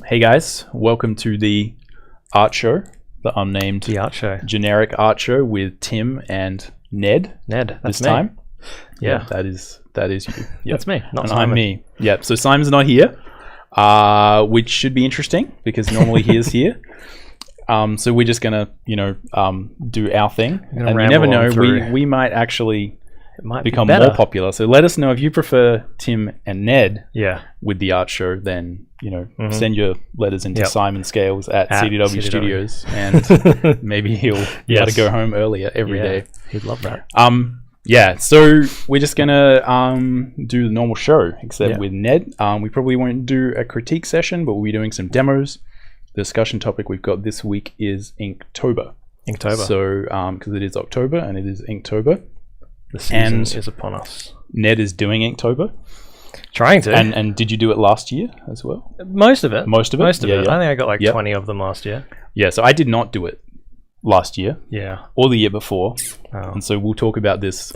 Hey guys, welcome to the art show, the unnamed art show, generic art show with Tim and Ned. That's this me. time. Yeah, that is you. Yep. That's me, not and Simon. I'm me. Yep. So Simon's not here, which should be interesting because normally he is here. So we're just gonna, do our thing, and you never know, we might actually become more popular. So let us know if you prefer Tim and Ned. Yeah. With the art show, then send your letters into Simon Scales at CDW Studios, and maybe he'll be able to go home earlier every day. He'd love that. So we're just gonna do the normal show, except with Ned. We probably won't do a critique session, but we'll be doing some demos. The discussion topic we've got this week is Inktober. So because it is October and it is Inktober. The season is upon us. Ned is doing Inktober. Trying to. And did you do it last year as well? Most of it. Most of it? I think I got 20 of them last year. Yeah, so I did not do it last year. Yeah. Or the year before. Oh. And so we'll talk about this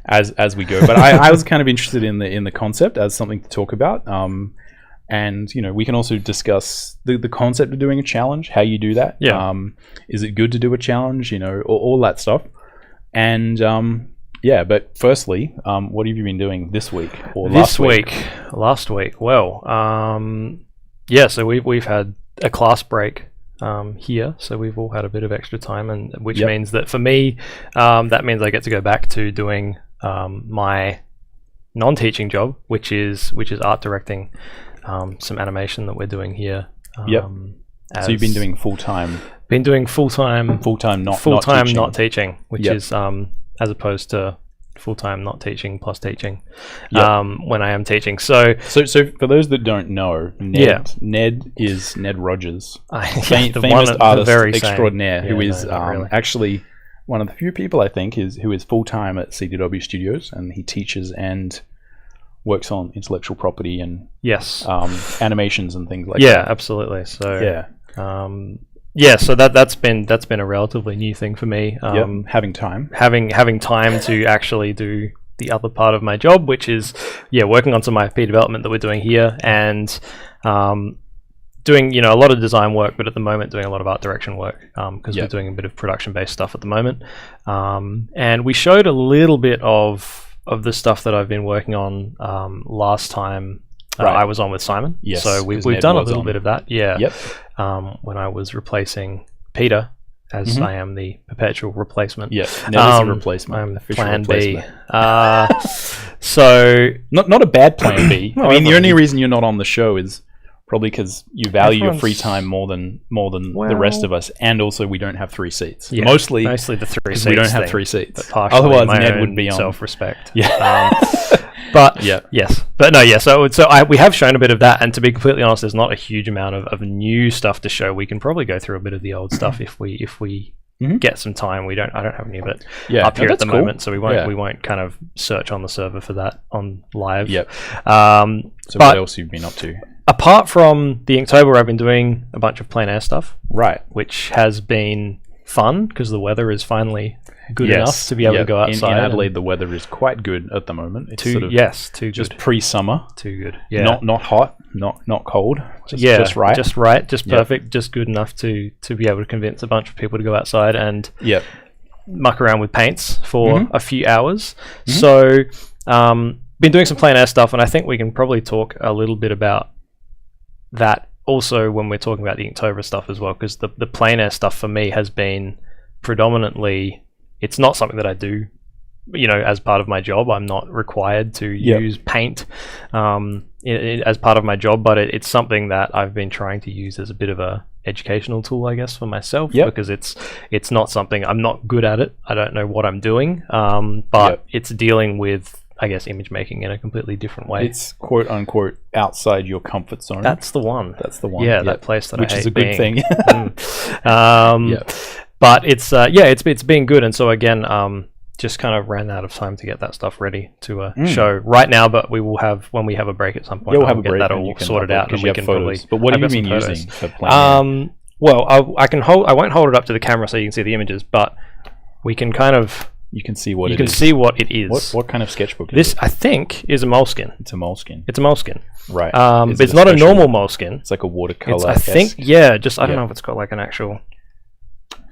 as we go. But I was kind of interested in the concept as something to talk about. And we can also discuss the concept of doing a challenge, how you do that. Yeah. Is it good to do a challenge? All that stuff. And but firstly, what have you been doing this week or last week? Last week. Well, so we've had a class break here, so we've all had a bit of extra time, and which means that for me, that means I get to go back to doing my non-teaching job, which is art directing some animation that we're doing here. So you've been doing full-time. Not teaching, which is as opposed to full-time not teaching plus teaching when I am teaching. So for those that don't know, Ned is Ned Rogers, famous artist extraordinaire, who is actually one of the few people I think who is full-time at CDW Studios, and he teaches and works on intellectual property and animations and things like that. Yeah, absolutely. So so that's been a relatively new thing for me. Having time to actually do the other part of my job, which is working on some IP development that we're doing here, and doing a lot of design work, but at the moment doing a lot of art direction work because we're doing a bit of production based stuff at the moment. And we showed a little bit of the stuff that I've been working on last time. I was on with Simon, so we've done a little bit of that, when I was replacing Peter, as I am the perpetual replacement. Ned is a replacement. I'm Plan B. So not a bad Plan B. I mean, the only reason you're not on the show is probably because you value your free time more than the rest of us, and also we don't have 3 seats. Mostly the 3 seats. We don't have 3 seats. Otherwise, Ned would be on self-respect. But we have shown a bit of that, and to be completely honest, there's not a huge amount of new stuff to show. We can probably go through a bit of the old stuff if we get some time. I don't have any of it up here at the moment, so we won't kind of search on the server for that on live. So what else have you been up to? Apart from the Inktober, I've been doing a bunch of plein air stuff, which has been fun because the weather is finally good enough to be able to go outside. In Adelaide, the weather is quite good at the moment. It's too good. Just pre-summer. Too good. Not hot, not cold. Just right. Just perfect. Just good enough to be able to convince a bunch of people to go outside and muck around with paints for a few hours. So, been doing some plein air stuff, and I think we can probably talk a little bit about that also when we're talking about the Inktober stuff as well, because the plein air stuff for me has been predominantly, it's not something that I do as part of my job. I'm not required to use paint as part of my job, but it's something that I've been trying to use as a bit of a educational tool, I guess, for myself, because it's not something, I'm not good at it. I don't know what I'm doing, but it's dealing with, I guess, image making in a completely different way. It's quote unquote outside your comfort zone. That's the one. Yeah, that place that which I hate is a good being. thing. But it's been good, and so again, just kind of ran out of time to get that stuff ready to show right now. But we will have, when we have a break at some point, we'll have a break that all sorted out, and we can photos. probably. But what have you been using for playing? Well, I won't hold it up to the camera so you can see the images, but we can kind of You can see what it is. You can see what it is. What kind of sketchbook is this? I think is a Moleskine. It's a Moleskine. It's a Moleskine. Right. But it's not a normal Moleskine. It's like a watercolor. I think, I don't know if it's got like an actual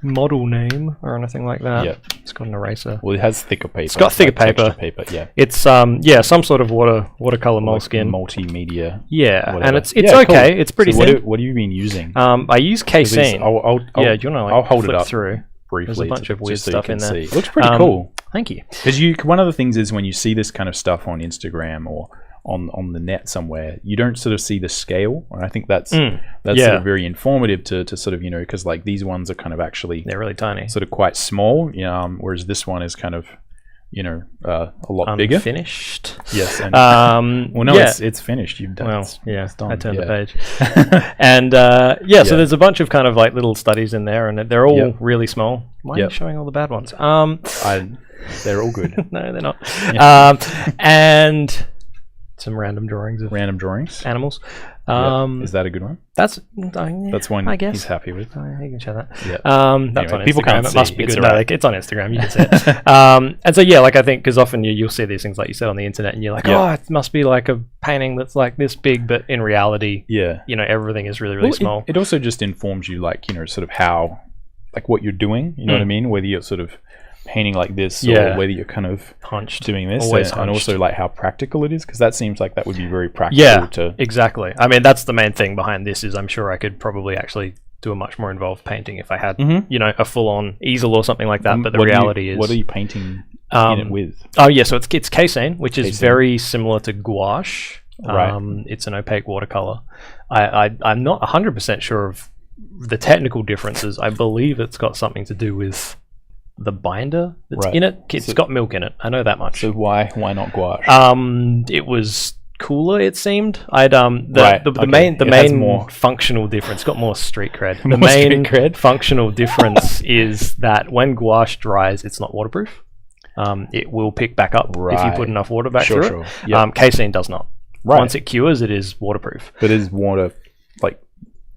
model name or anything like that. Yeah. It's got an eraser. Well, it has thicker paper. It's got thicker paper. Yeah. It's some sort of watercolor Moleskine. Multimedia. Yeah, whatever. And it's okay. Cool. It's pretty thin. What have you been using? I use casein. Do you want to I'll hold it up through. Briefly. There's a bunch of weird stuff in there. It looks pretty cool. Thank you. Because one of the things is when you see this kind of stuff on Instagram or on the net somewhere, you don't sort of see the scale, and I think that's sort of very informative to sort of because like these ones are kind of actually they're really tiny, sort of quite small, whereas this one is kind of a lot bigger. Finished. Yes. And, it's finished. You've done. Well, it's done. I turned the page, and so there's a bunch of kind of like little studies in there, and they're all really small. Why are you showing all the bad ones? They're all good. No, they're not. And some random drawings of animals. Is that a good one? That's one I guess he's happy with. You can share that. Yeah. That's anyway, on people Instagram. can't it see. Must be it's good. Right. It's on Instagram. You can see it. And so like I think because often you'll see these things like you said on the internet, and you're like, it must be like a painting that's like this big, but in reality, everything is really really small. It also just informs you, like sort of how, like what you're doing. You know what I mean? Whether you're sort of painting like this or whether you're kind of hunched doing this and also like how practical it is, because that seems like that would be very practical exactly. I mean, that's the main thing behind this is I'm sure I could probably actually do a much more involved painting if I had a full-on easel or something like that, but the reality is what are you painting in it with? So it's casein, which is very similar to gouache. Right. It's an opaque watercolor. I'm not 100% sure of the technical differences. I believe it's got something to do with the binder that's in it. It's got milk in it. I know that much. So why not gouache? It was cooler, it seemed. The main functional difference, got more street cred. The main functional difference is that when gouache dries, it's not waterproof. It will pick back up if you put enough water back through it. Yep. Casein does not. Right. Once it cures, it is waterproof. But is water like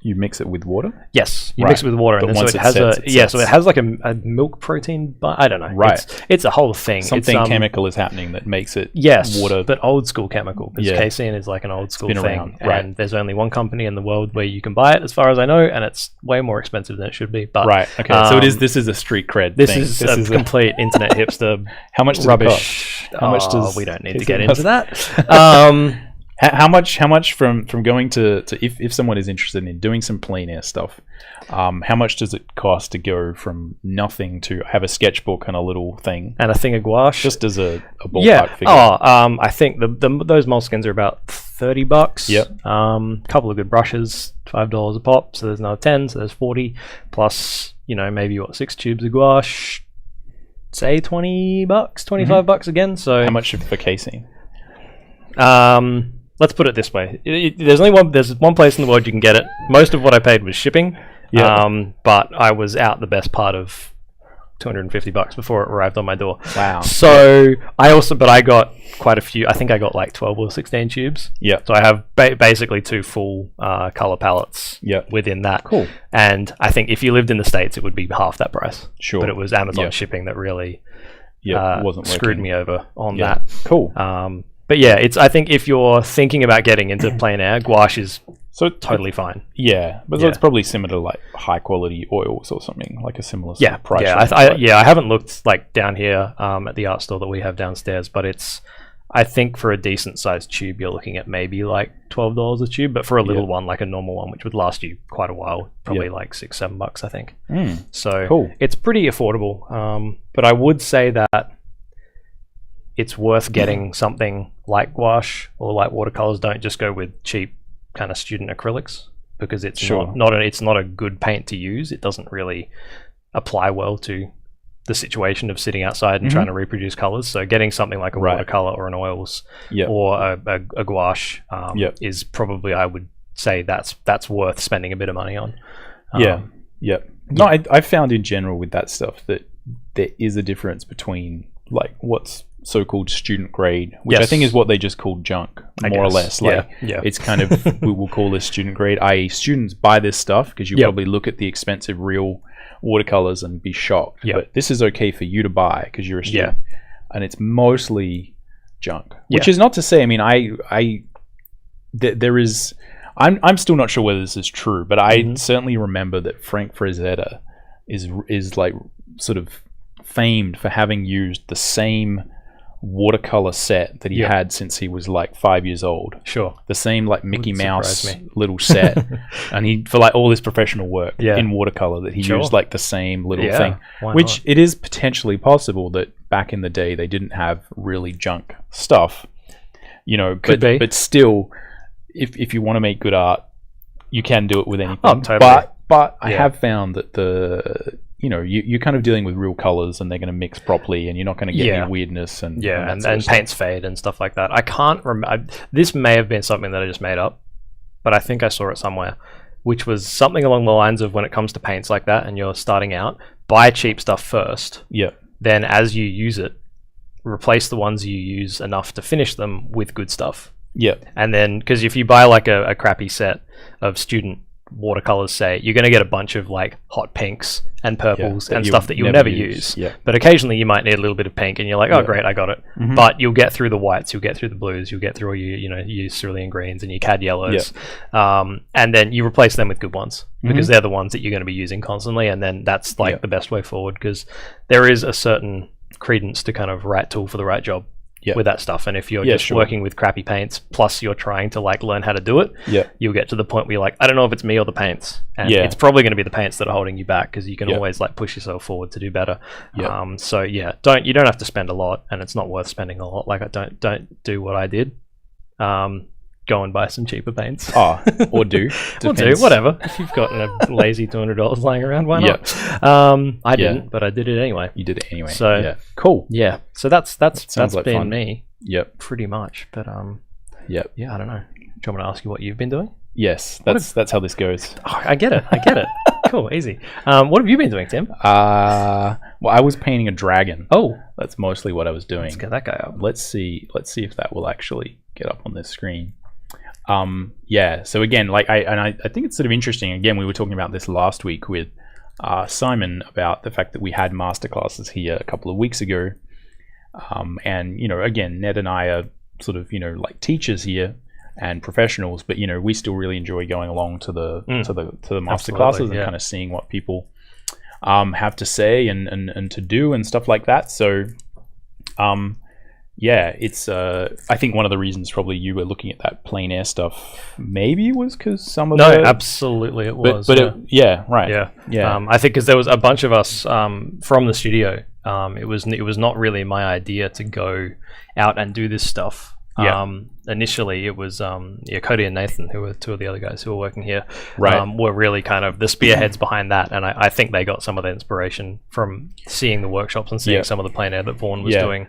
you mix it with water? Yes, you mix it with water, and then so it has like a milk protein. But I don't know. Right, it's a whole thing. Something chemical is happening that makes it water. But old school chemical. Because casein is like an old school thing, around. And there's only one company in the world where you can buy it, as far as I know, and it's way more expensive than it should be. But okay, so this is a street cred. This thing. Is a complete internet hipster. How much does rubbish? How much does we don't need to get into that. How much from going to if someone is interested in doing some plein air stuff, how much does it cost to go from nothing to have a sketchbook and a little thing and a thing of gouache, just as a ballpark figure? I think those Moleskines are about $30. Yep. Couple of good brushes, $5 a pop, so there's another 10, so there's 40 plus maybe 6 tubes of gouache, say $20, $25 again. So how much for casing? Let's put it this way: there's one place in the world you can get it. Most of what I paid was shipping, but I was out the best part of $250 before it arrived on my door. Wow! So I got quite a few. I think I got like 12 or 16 tubes. Yeah. So I have basically 2 full color palettes. Within that. Cool. And I think if you lived in the States, it would be half that price. Sure. But it was Amazon shipping that really wasn't screwed me over on that. Cool. But I think if you're thinking about getting into plein air, gouache is totally fine. Yeah, but it's probably similar to like high quality oils or something, like a similar sort of price. I haven't looked like down here at the art store that we have downstairs, but I think for a decent sized tube, you're looking at maybe like $12 a tube, but for a little one, like a normal one, which would last you quite a while, probably like $6-7, I think. So it's pretty affordable. But I would say that it's worth getting something like gouache or like watercolors. Don't just go with cheap kind of student acrylics, because it's not a good paint to use. It doesn't really apply well to the situation of sitting outside and trying to reproduce colors. So getting something like a watercolor or an oils or a gouache is probably, I would say that's worth spending a bit of money on. No, I found in general with that stuff that there is a difference between like what's so-called student grade, which I think is what they just call junk, more or less. Like it's kind of we will call this student grade, i.e. students buy this stuff because you probably look at the expensive real watercolors and be shocked. But this is okay for you to buy because you're a student, and it's mostly junk. Which is not to say, I mean, there is. I'm still not sure whether this is true, but I certainly remember that Frank Frazetta is like sort of famed for having used the same watercolor set that he had since he was like 5 years old. Sure. The same like Mickey Mouse little set. And he, for like all this professional work in watercolor, that he used like the same little thing. Which it is potentially possible that back in the day they didn't have really junk stuff. You know, but still, if you want to make good art, you can do it with anything. Oh, totally. But I have found that you're kind of dealing with real colors, and they're going to mix properly, and you're not going to get any weirdness and paints fade and stuff like that. I can't remember. This may have been something that I just made up, but I think I saw it somewhere, which was something along the lines of, when it comes to paints like that, and you're starting out, buy cheap stuff first. Yeah. Then as you use it, replace the ones you use enough to finish them with good stuff. Yeah. And then, because if you buy like a crappy set of student watercolors, say, you're going to get a bunch of like hot pinks and purples and stuff that you'll never use. Yeah. But occasionally you might need a little bit of pink, and you're like, oh great, I got it. But you'll get through the whites, you'll get through the blues, you'll get through all your cerulean greens and your cad yellows. And then you replace them with good ones, because they're the ones that you're going to be using constantly. And then that's like the best way forward, because there is a certain credence to kind of right tool for the right job. With that stuff. And if you're just working with crappy paints, plus you're trying to like learn how to do it, you'll get to the point where you're like, I don't know if it's me or the paints, and it's probably going to be the paints that are holding you back, because you can always like push yourself forward to do better. So you don't have to spend a lot, and it's not worth spending a lot. Like, I don't do what I did. Go and buy some cheaper paints. Or do whatever. If you've got a lazy $200 lying around, why not? I didn't, but I did it anyway. You did it anyway. So cool. Yeah. So that's like been fun. Me. Yep. Pretty much. But I don't know. Do you want me to ask you what you've been doing? Yes. That's how this goes. Oh, I get it. Cool. Easy. What have you been doing, Tim? Well, I was painting a dragon. Oh, that's mostly what I was doing. Let's get that guy up. Let's see if that will actually get up on this screen. So again, like I think it's sort of interesting. Again, we were talking about this last week with Simon about the fact that we had masterclasses here a couple of weeks ago, and again, Ned and I are sort of like teachers here and professionals, but we still really enjoy going along to the masterclasses and kind of seeing what people have to say and to do and stuff like that. So it's I think one of the reasons probably you were looking at that plein air stuff maybe was because some of absolutely it was. But right. I think because there was a bunch of us from the studio. It was not really my idea to go out and do this stuff. Initially it was Cody and Nathan, who were two of the other guys who were working here, were really kind of the spearheads behind that, and I think they got some of the inspiration from seeing the workshops and seeing some of the plein air that Vaughan was doing.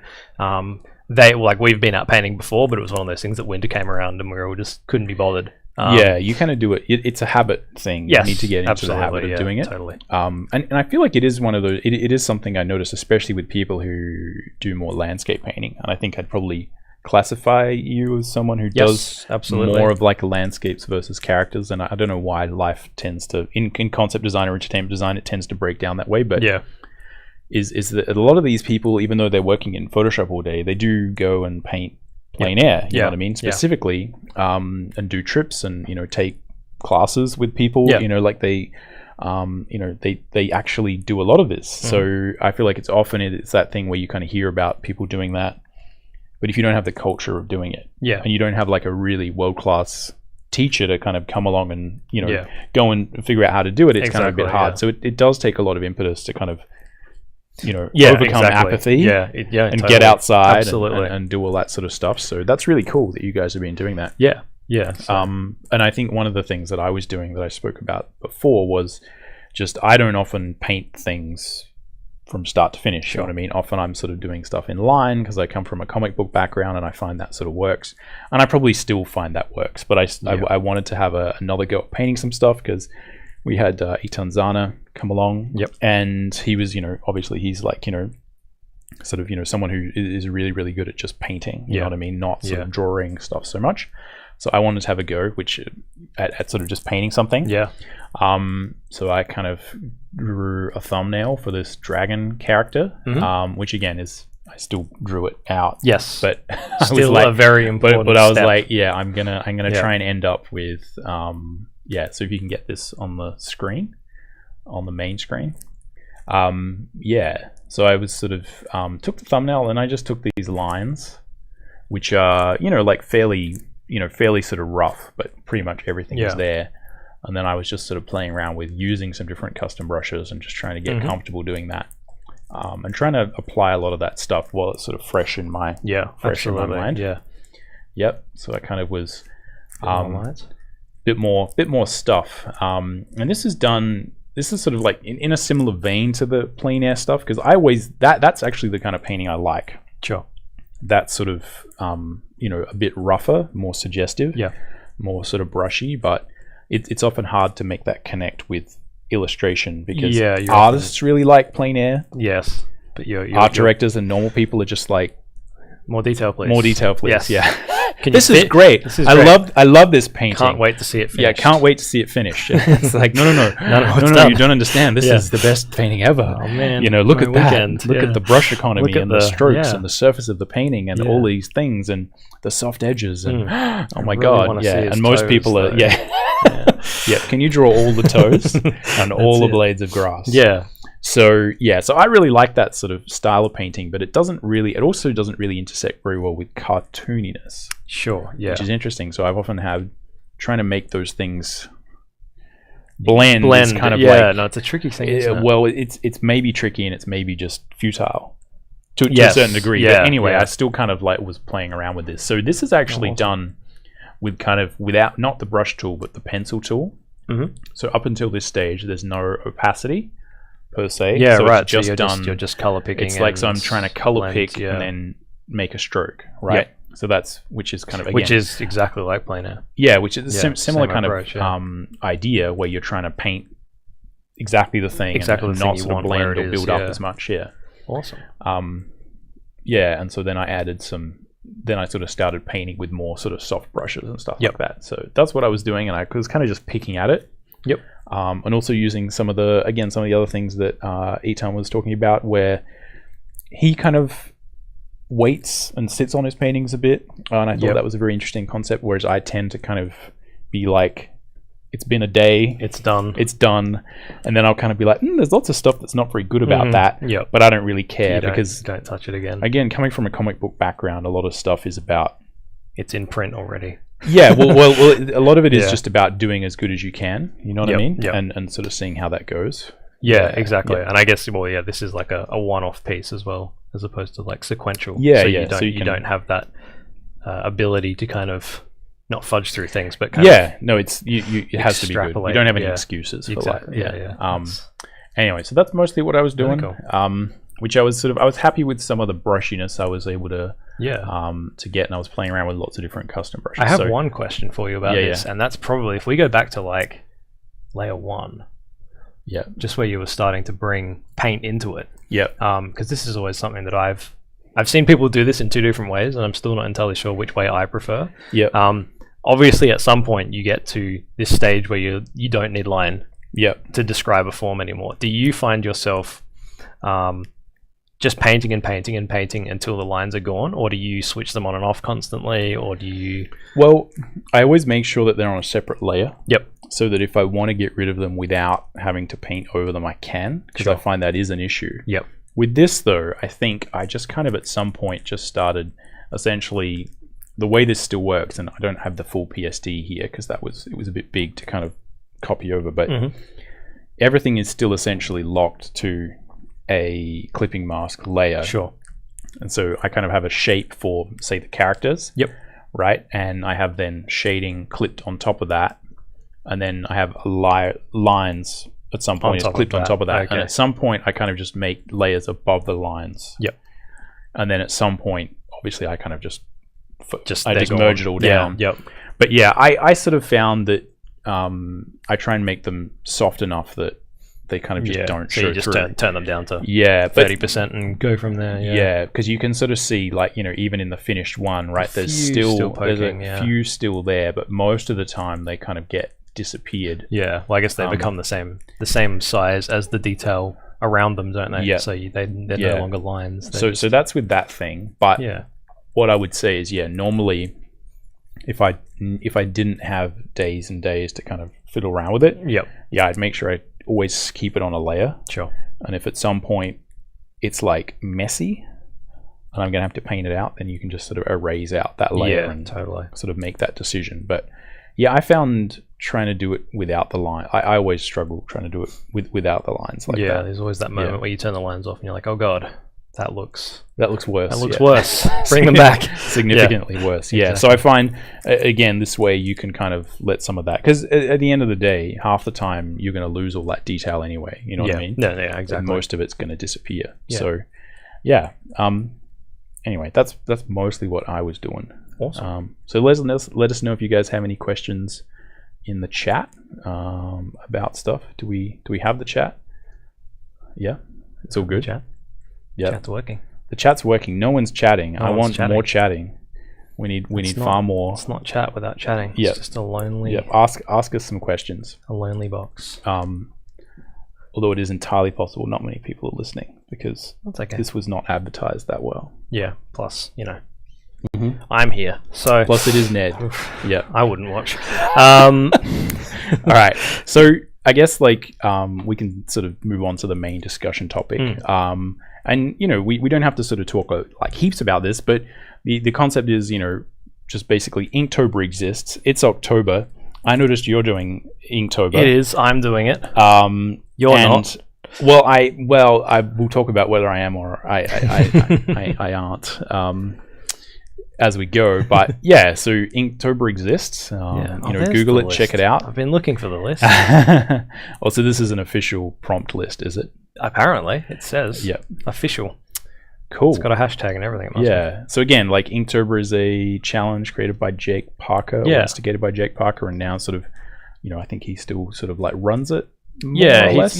We've been out painting before, but it was one of those things that winter came around and we all just couldn't be bothered. You kind of do it. It's a habit thing. You need to get into the habit of doing it. Totally. And I feel like it is one of those. It is something I notice, especially with people who do more landscape painting. And I think I'd probably classify you as someone who does more of like landscapes versus characters. And I don't know why life tends to in concept design or entertainment design, it tends to break down that way. But is that a lot of these people, even though they're working in Photoshop all day, they do go and paint plein air, you know what I mean, specifically, and do trips and take classes with people. Like they actually do a lot of this. So I feel like it's that thing where you kind of hear about people doing that, but if you don't have the culture of doing it, and you don't have like a really world-class teacher to kind of come along and go and figure out how to do it, it's kind of a bit hard. So it does take a lot of impetus to kind of overcome apathy and totally. Get outside and do all that sort of stuff. So that's really cool that you guys have been doing that. And I think one of the things that I was doing that I spoke about before was just I don't often paint things from start to finish. You know what I mean? Often I'm sort of doing stuff in line because I come from a comic book background and I find that sort of works, and I probably still find that works, but I wanted to have another go at painting some stuff because we had Itanzana come along, and he was, obviously he's like, sort of, someone who is really, really good at just painting, you know what I mean? Not sort of drawing stuff so much. So I wanted to have a go, which at sort of just painting something. Yeah. So I kind of drew a thumbnail for this dragon character, which again is, I still drew it out. Yes, but still a very important. But I was step. like, yeah, I'm gonna try and end up with So if you can get this on the screen, on the main screen, So I was sort of took the thumbnail and I just took these lines, which are like fairly sort of rough, but pretty much everything is there. And then I was just sort of playing around with using some different custom brushes and just trying to get comfortable doing that, and trying to apply a lot of that stuff while it's sort of fresh in my mind. Yep. So I kind of was bit more stuff. And this is sort of like in a similar vein to the plein air stuff, because that's actually the kind of painting I like. Sure. That's sort of a bit rougher, more suggestive, more sort of brushy, but it's often hard to make that connect with illustration, because artists really like plein air. Yes, but art directors and normal people are just like, more detail, please. More detail, please. Yes. Yeah. This is great. I love this painting. Can't wait to see it finished. Yeah, can't wait to see it finished. It's like, no, you don't understand. This is the best painting ever. Oh man, look at that. Look at the brush economy and the strokes and the surface of the painting and all these things and the soft edges and oh my god, and most people are Can you draw all the toes and all the blades of grass? Yeah. So I really like that sort of style of painting, but it also doesn't really intersect very well with cartooniness. Sure, yeah. Which is interesting. So I've often had trying to make those things blend is kind of it's a tricky thing. Isn't it? Well, it's maybe tricky and it's maybe just futile to a certain degree. Yeah, but anyway, I still kind of was playing around with this. So this is actually done with without not the brush tool but the pencil tool. So up until this stage, there's no opacity per se. Yeah, so right. It's just you're just color picking. It's like, so I'm trying to color pick and then make a stroke, right? So which is kind of, again, which is exactly like plein air. Yeah, which is a similar kind of idea where you're trying to paint exactly the thing and not sort of blend or build up as much. Yeah. Awesome. And so then I added then I sort of started painting with more sort of soft brushes and stuff like that. So that's what I was doing, and I was kind of just picking at it. Yep. And also using some of the other things that Etan was talking about, where he kind of waits and sits on his paintings a bit, and I thought that was a very interesting concept, whereas I tend to kind of be like, it's been a day, it's done, and then I'll kind of be like, there's lots of stuff that's not very good about that, but I don't really care, because don't touch it again. Again, coming from a comic book background, a lot of stuff is about, it's in print already. Yeah, well, a lot of it is just about doing as good as you can. You know what I mean? And sort of seeing how that goes. Yeah, exactly. And I guess, this is like a one-off piece as well, as opposed to like sequential. Yeah, so you don't have that ability to kind of not fudge through things, but it has to be good. You don't have any excuses for that. Anyway, so that's mostly what I was doing. Really cool. Which I was happy with some of the brushiness I was able to get, and I was playing around with lots of different custom brushes. I have one question for you about this, and that's probably, if we go back to like layer 1, just where you were starting to bring paint into it, because this is always something that I've seen people do this in 2 different ways, and I'm still not entirely sure which way I prefer. Obviously, at some point you get to this stage where you don't need line to describe a form anymore. Do you find yourself just painting and painting and painting until the lines are gone, or do you switch them on and off constantly, or do you... Well, I always make sure that they're on a separate layer. So that if I want to get rid of them without having to paint over them, I can, because I find that is an issue. With this, though, I think I just kind of at some point just started, essentially, the way this still works, and I don't have the full PSD here because it was a bit big to kind of copy over, but everything is still essentially locked to a clipping mask layer. And so I kind of have a shape for, say, the characters. Right? And I have then shading clipped on top of that. And then I have lines at some point clipped on top of that. And at some point, I kind of just make layers above the lines. And then at some point, obviously, I kind of just merge it all down. But yeah, I sort of found that I try and make them soft enough that they kind of just don't so show you just through. turn them down to 30% and go from there. Yeah, because you can sort of see, like, you know, even in the finished one, right? There's still poking, there's a few still there, but most of the time they kind of get disappeared. Yeah, well, I guess they become the same size as the detail around them, don't they? Yeah. So they're no longer lines. So that's with that thing. But what I would say is, normally if I didn't have days and days to kind of fiddle around with it, I'd make sure I always keep it on a layer. Sure. And if at some point it's like messy and I'm gonna have to paint it out, then you can just sort of erase out that layer and sort of make that decision. But I found trying to do it without the line, I always struggle trying to do it without the lines like that. There's always that moment where you turn the lines off and you're like, oh god, that looks worse. That looks worse. Bring them back. Significantly worse. Yeah. Exactly. So I find, again, this way you can kind of let some of that, because at the end of the day, half the time you're going to lose all that detail anyway. You know what I mean? Yeah, exactly. And most of it's going to disappear. So, anyway, that's mostly what I was doing. Awesome. So let us know if you guys have any questions in the chat about stuff. Do we have the chat? Yeah, it's all good. Chat. Yeah, chat's working. The chat's working. No one's chatting. I want more chatting. We need far more. It's not chat without chatting. It's just a lonely. Yeah, ask us some questions. A lonely box. Although it is entirely possible not many people are listening, because this was not advertised that well. Yeah. Plus, you know, I'm here. So plus it is Ned. I wouldn't watch. All right. So I guess we can sort of move on to the main discussion topic. And you know, we don't have to sort of talk like heaps about this, but the concept is, you know, just basically Inktober exists. It's October. I noticed you're doing Inktober. It is. I'm doing it. You're not. Well, I will talk about whether I am or I aren't as we go. But so Inktober exists. You know, Google it, check it out. I've been looking for the list. So this is an official prompt list, is it? Apparently, it says. Official. Cool. It's got a hashtag and everything. So again, like Inktober is a challenge created by Jake Parker, or instigated by Jake Parker, and now sort of, you know, I think he still sort of like runs it. It's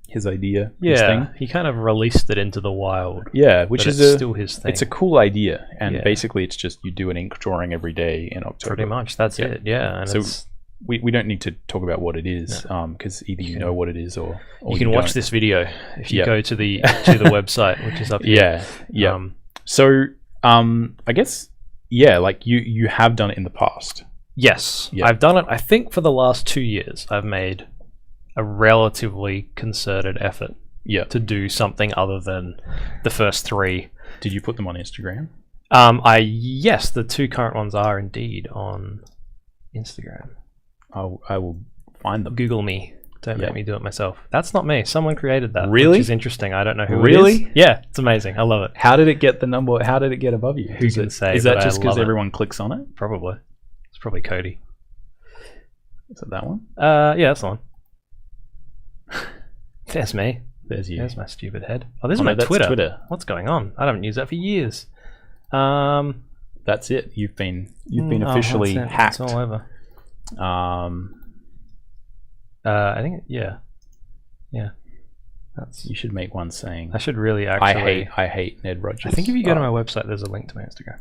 his idea. His thing. He kind of released it into the wild. Which is still his thing. It's a cool idea, and basically it's just you do an ink drawing every day in October. Pretty much, that's it. Yeah, and so we don't need to talk about what it is, because either you know what it is or you can watch this video if you go to the website, which is up here. So I guess like you have done it in the past. Yes, I've done it. I think for the last 2 years, I've made a relatively concerted effort to do something other than the first 3. Did you put them on Instagram? Yes, the 2 current ones are indeed on Instagram. I will find them. Google me. Don't make me do it myself. That's not me. Someone created that. Really? Which is interesting. I don't know who it is. Yeah, it's amazing. I love it. How did it get the number? How did it get above you? Who can say? Is that just because everyone clicks on it? Probably. It's probably Cody. Is it that one? Yeah, that's the one. There's me. There's you. There's my stupid head. Oh, this is my Twitter. What's going on? I haven't used that for years. That's it. You've been officially hacked. It's all over. I think that's. You should make one saying. I should really actually. I hate Ned Rogers. I think if you go to my website, there's a link to my Instagram.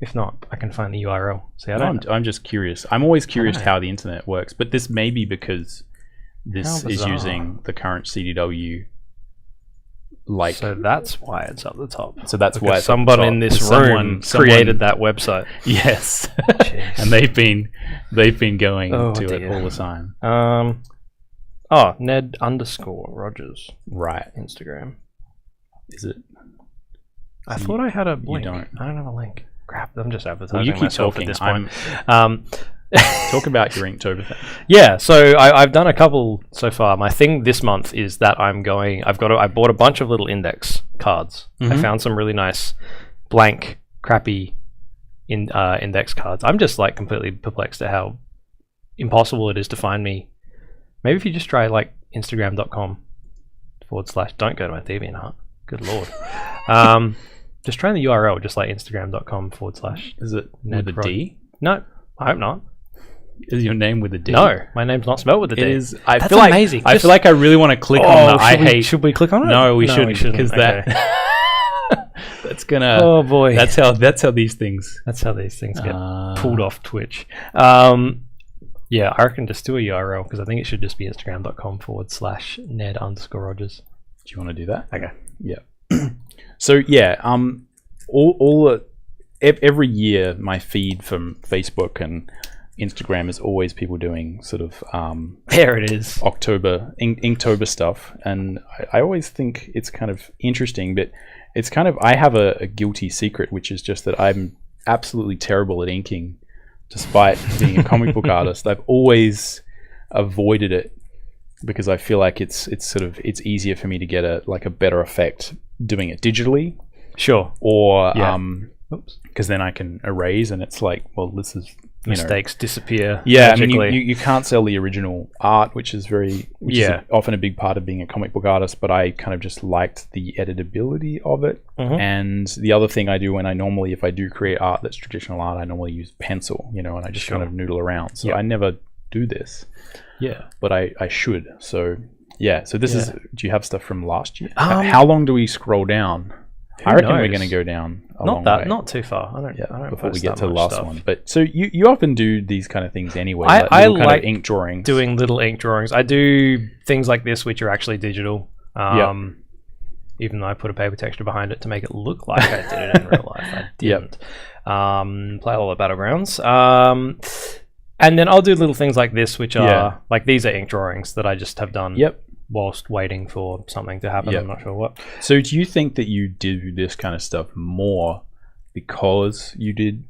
If not, I can find the URL. See, I'm just curious. I'm always curious how the internet works, but this may be because this is using the current CDW. So that's why it's up the top. So that's why someone in this room created that website. Yes, and they've been going to it all the time. Ned_Rogers. Right. Instagram. Is it? I thought I had a link. I don't have a link. Crap! I'm just advertising myself at this point. Talk about your Inktober thing. Yeah, so I've done a couple so far. My thing this month is that I bought a bunch of little index cards. I found some really nice blank, crappy index cards. I'm just like completely perplexed at how impossible it is to find me. Maybe if you just try like Instagram.com/, don't go to my DeviantArt. Good lord. Just try the URL, just like Instagram.com/. Is it with a D? No, I hope not. Is your name with a D? No, my name's not spelled with a D. It is. That's amazing. I feel like I really want to click on the I hate. Should we click on it? No, we shouldn't because that. That's gonna. Oh boy. That's how these things. That's how these things get pulled off Twitch. Yeah, I reckon just do a URL because I think it should just be Instagram.com/Ned_Rogers. Do you want to do that? Okay. Yeah. So yeah, every year my feed from Facebook and Instagram is always people doing sort of there it is Inktober stuff, and I always think it's kind of interesting, but it's kind of I have a guilty secret, which is just that I'm absolutely terrible at inking, despite being a comic book artist. I've always avoided it because I feel like it's easier for me to get a better effect doing it digitally. Sure. Or because then I can erase, and it's like, well, this is mistakes disappear. Yeah, magically. I mean, you can't sell the original art, which is often a big part of being a comic book artist. But I kind of just liked the editability of it. Mm-hmm. And the other thing I do if I do create art that's traditional art, I normally use pencil, and I just kind of noodle around. So I never do this. Yeah, but I should. So yeah. So this is. Do you have stuff from last year? How long do we scroll down? I reckon we're going to go down a long way. Not too far. I don't before we get to the last one. But so you often do these kind of things anyway. I like kind of ink drawings. Doing little ink drawings. I do things like this, which are actually digital. Even though I put a paper texture behind it to make it look like I did it in real life, I didn't. Play a lot of Battlegrounds. And then I'll do little things like this, which are like these are ink drawings that I just have done. Whilst waiting for something to happen. I'm not sure what. So do you think that you do this kind of stuff more because you did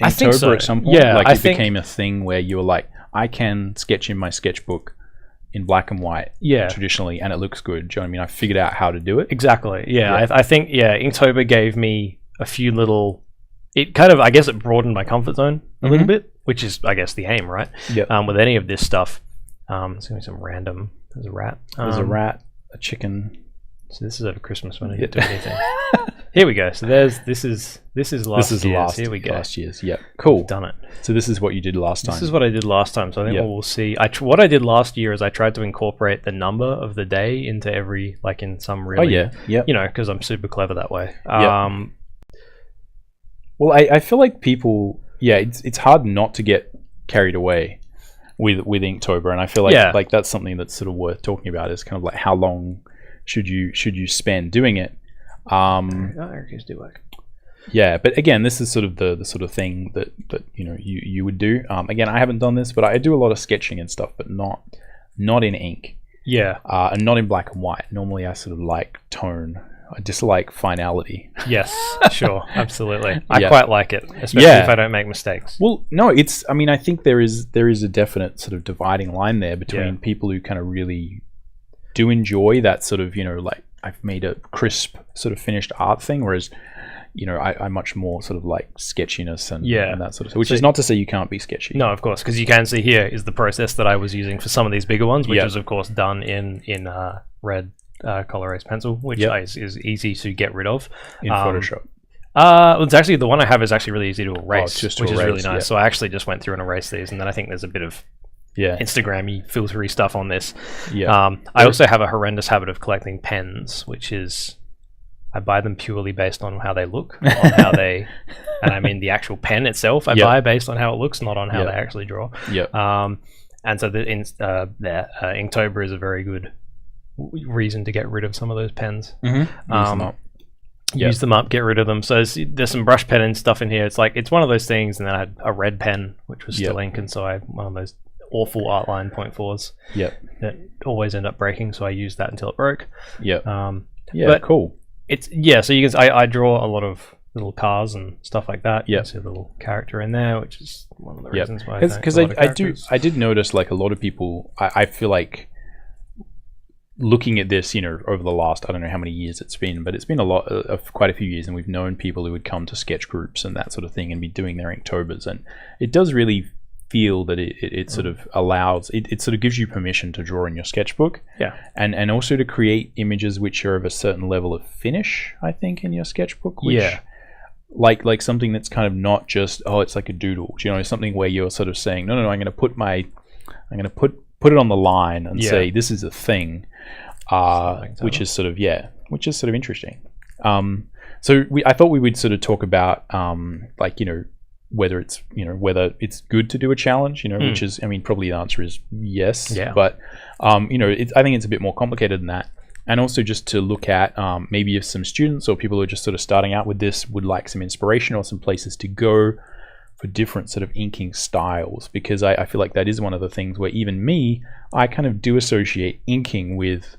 Inktober at some point? Yeah, it became a thing where you were like, I can sketch in my sketchbook in black and white traditionally, and it looks good. Do you know what I mean? I figured out how to do it. Exactly. Yeah. I think Inktober gave me a few little... It kind of, I guess it broadened my comfort zone a little bit, which is, I guess, the aim, right? With any of this stuff. There's going to be some random... There's a rat. There's a rat, a chicken. So this is over Christmas when I didn't do anything. Here we go. So this is last year's. Here we go. Last year's. Yeah. Cool. We've done it. So this is what you did last time. This is what I did last time. So I think what we'll see. What I did last year is I tried to incorporate the number of the day into every, like in some really, because I'm super clever that way. Well, I feel like people, it's hard not to get carried away with Inktober, and I feel like that's something that's sort of worth talking about, is kind of like how long should you spend doing it. Yeah, but again, this is sort of the sort of thing that you would do. Again, I haven't done this, but I do a lot of sketching and stuff, but not in ink. And not in black and white. Normally I sort of like tone. I dislike finality. Yes, sure, absolutely. I quite like it, especially if I don't make mistakes. Well, no, I think there is a definite sort of dividing line there between people who kind of really do enjoy that sort of, like I've made a crisp sort of finished art thing, whereas, I much more sort of like sketchiness and that sort of stuff, which is not to say you can't be sketchy. No, of course, because you can see here is the process that I was using for some of these bigger ones, which is of course done in red color erase pencil, which is easy to get rid of in Photoshop. It's actually the one I have is actually really easy to erase, which is really nice. So I actually just went through and erased these, and then I think there's a bit of Instagram-y filtery stuff on this. I also have a horrendous habit of collecting pens, which is I buy them purely based on how they look, on how they, and I mean the actual pen itself. I buy based on how it looks, not on how they actually draw. And so Inktober is a very good reason to get rid of some of those pens. Use them up, get rid of them. So there's some brush pen and stuff in here. It's like it's one of those things, and then I had a red pen which was still ink, and so I had one of those awful Artline 0.4s that always end up breaking, so I used that until it broke. But cool. It's so you can I draw a lot of little cars and stuff like that. You can see a little character in there, which is one of the reasons why because I did notice, like, a lot of people, I feel like looking at this, over the last, I don't know how many years it's been, but it's been a lot of quite a few years, and we've known people who would come to sketch groups and that sort of thing and be doing their Inktobers, and it does really feel that it sort of allows, it sort of gives you permission to draw in your sketchbook, and also to create images which are of a certain level of finish, I think, in your sketchbook, which like something that's kind of not just, oh, it's like a doodle, you know, something where you're sort of saying, no, I'm going to put it on the line and say this is a thing, which is sort of interesting. So I thought we would sort of talk about like, you know, whether it's good to do a challenge, you know, which is, I mean, probably the answer is yes, but you know, I think it's a bit more complicated than that. And also just to look at maybe if some students or people who are just sort of starting out with this would like some inspiration or some places to go for different sort of inking styles, because I feel like that is one of the things where even me, I kind of do associate inking with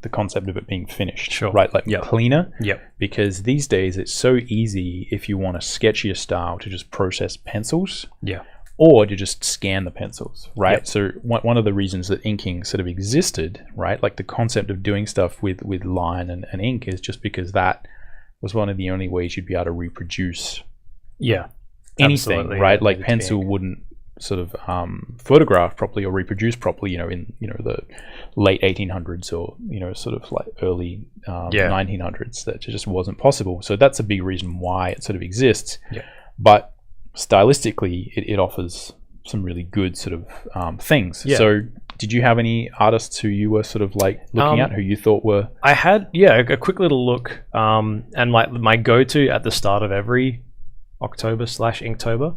the concept of it being finished, right? Like cleaner, because these days it's so easy if you want a sketchier style to just process pencils, or to just scan the pencils, right? So one of the reasons that inking sort of existed, right, like the concept of doing stuff with line and ink, is just because that was one of the only ways you'd be able to reproduce anything, right? Like pencil wouldn't sort of photograph properly or reproduce properly, you know, in, you know, the late 1800s or, you know, sort of like early 1900s. That just wasn't possible. So that's a big reason why it sort of exists. But stylistically, it offers some really good sort of things. So did you have any artists who you were sort of like looking at, who you thought were? I had a quick little look, and my go-to at the start of every October/Inktober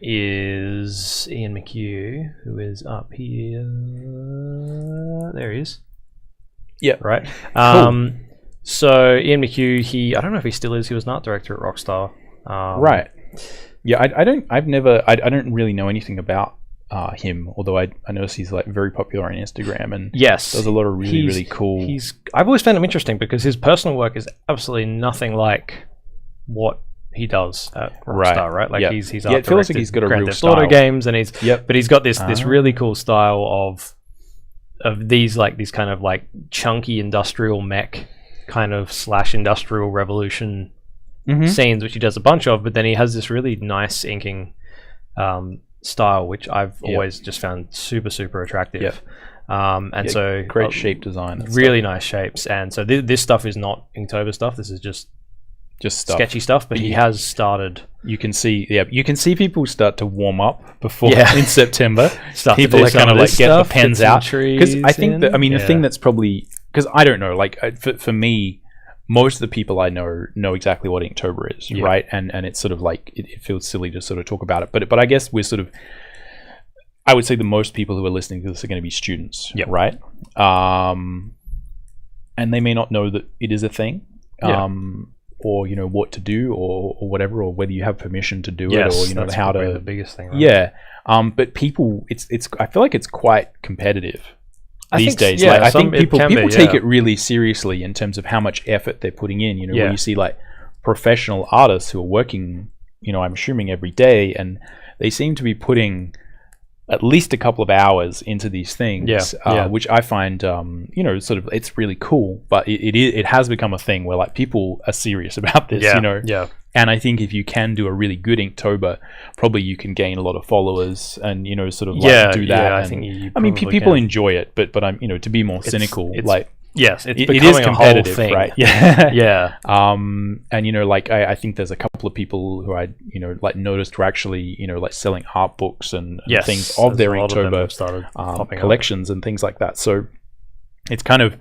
is Ian McHugh, who is up here. There he is. Right. Cool. So Ian McHugh, I don't know if he still is. He was an art director at Rockstar. Right. Yeah, I don't really know anything about him, although I notice he's like very popular on Instagram and does a lot of really cool. I've always found him interesting because his personal work is absolutely nothing like what he does at Rockstar, right? Like he's art it feels like he's got a Grand real Theft Auto style. games, and but he's got this really cool style of these kind of like chunky industrial mech kind of / industrial revolution scenes, which he does a bunch of. But then he has this really nice inking style, which I've always just found super attractive. And so great shape design, really nice shapes. And so this stuff is not Inktober stuff. This is just stuff. Sketchy stuff, but he has started. You can see people start to warm up before in September. People are kind of like get the pens out, because I think that the thing that's probably, because I don't know, like for me, most of the people I know exactly what Inktober is, right? And it's sort of like it feels silly to sort of talk about it, but I guess we're sort of, I would say the most people who are listening to this are going to be students, right? And they may not know that it is a thing. Or, you know, what to do or whatever, or whether you have permission to do it, or, you know, how to. The biggest thing, right? But people, it's I feel like it's quite competitive these days. Like, I think people take it really seriously in terms of how much effort they're putting in. You know, when you see like professional artists who are working, you know, I'm assuming every day, and they seem to be putting at least a couple of hours into these things, which I find, you know, sort of, it's really cool. But it has become a thing where like people are serious about this, you know. And I think if you can do a really good Inktober, probably you can gain a lot of followers and, you know, sort of like do that. I think you I mean, people enjoy it, but I'm, you know, to be more cynical, like. Yes, it is competitive, thing. Right? And you know, like I think there's a couple of people who I, you know, like noticed were actually, you know, like selling art books and things of their Inktober collections and things like that. So it's kind of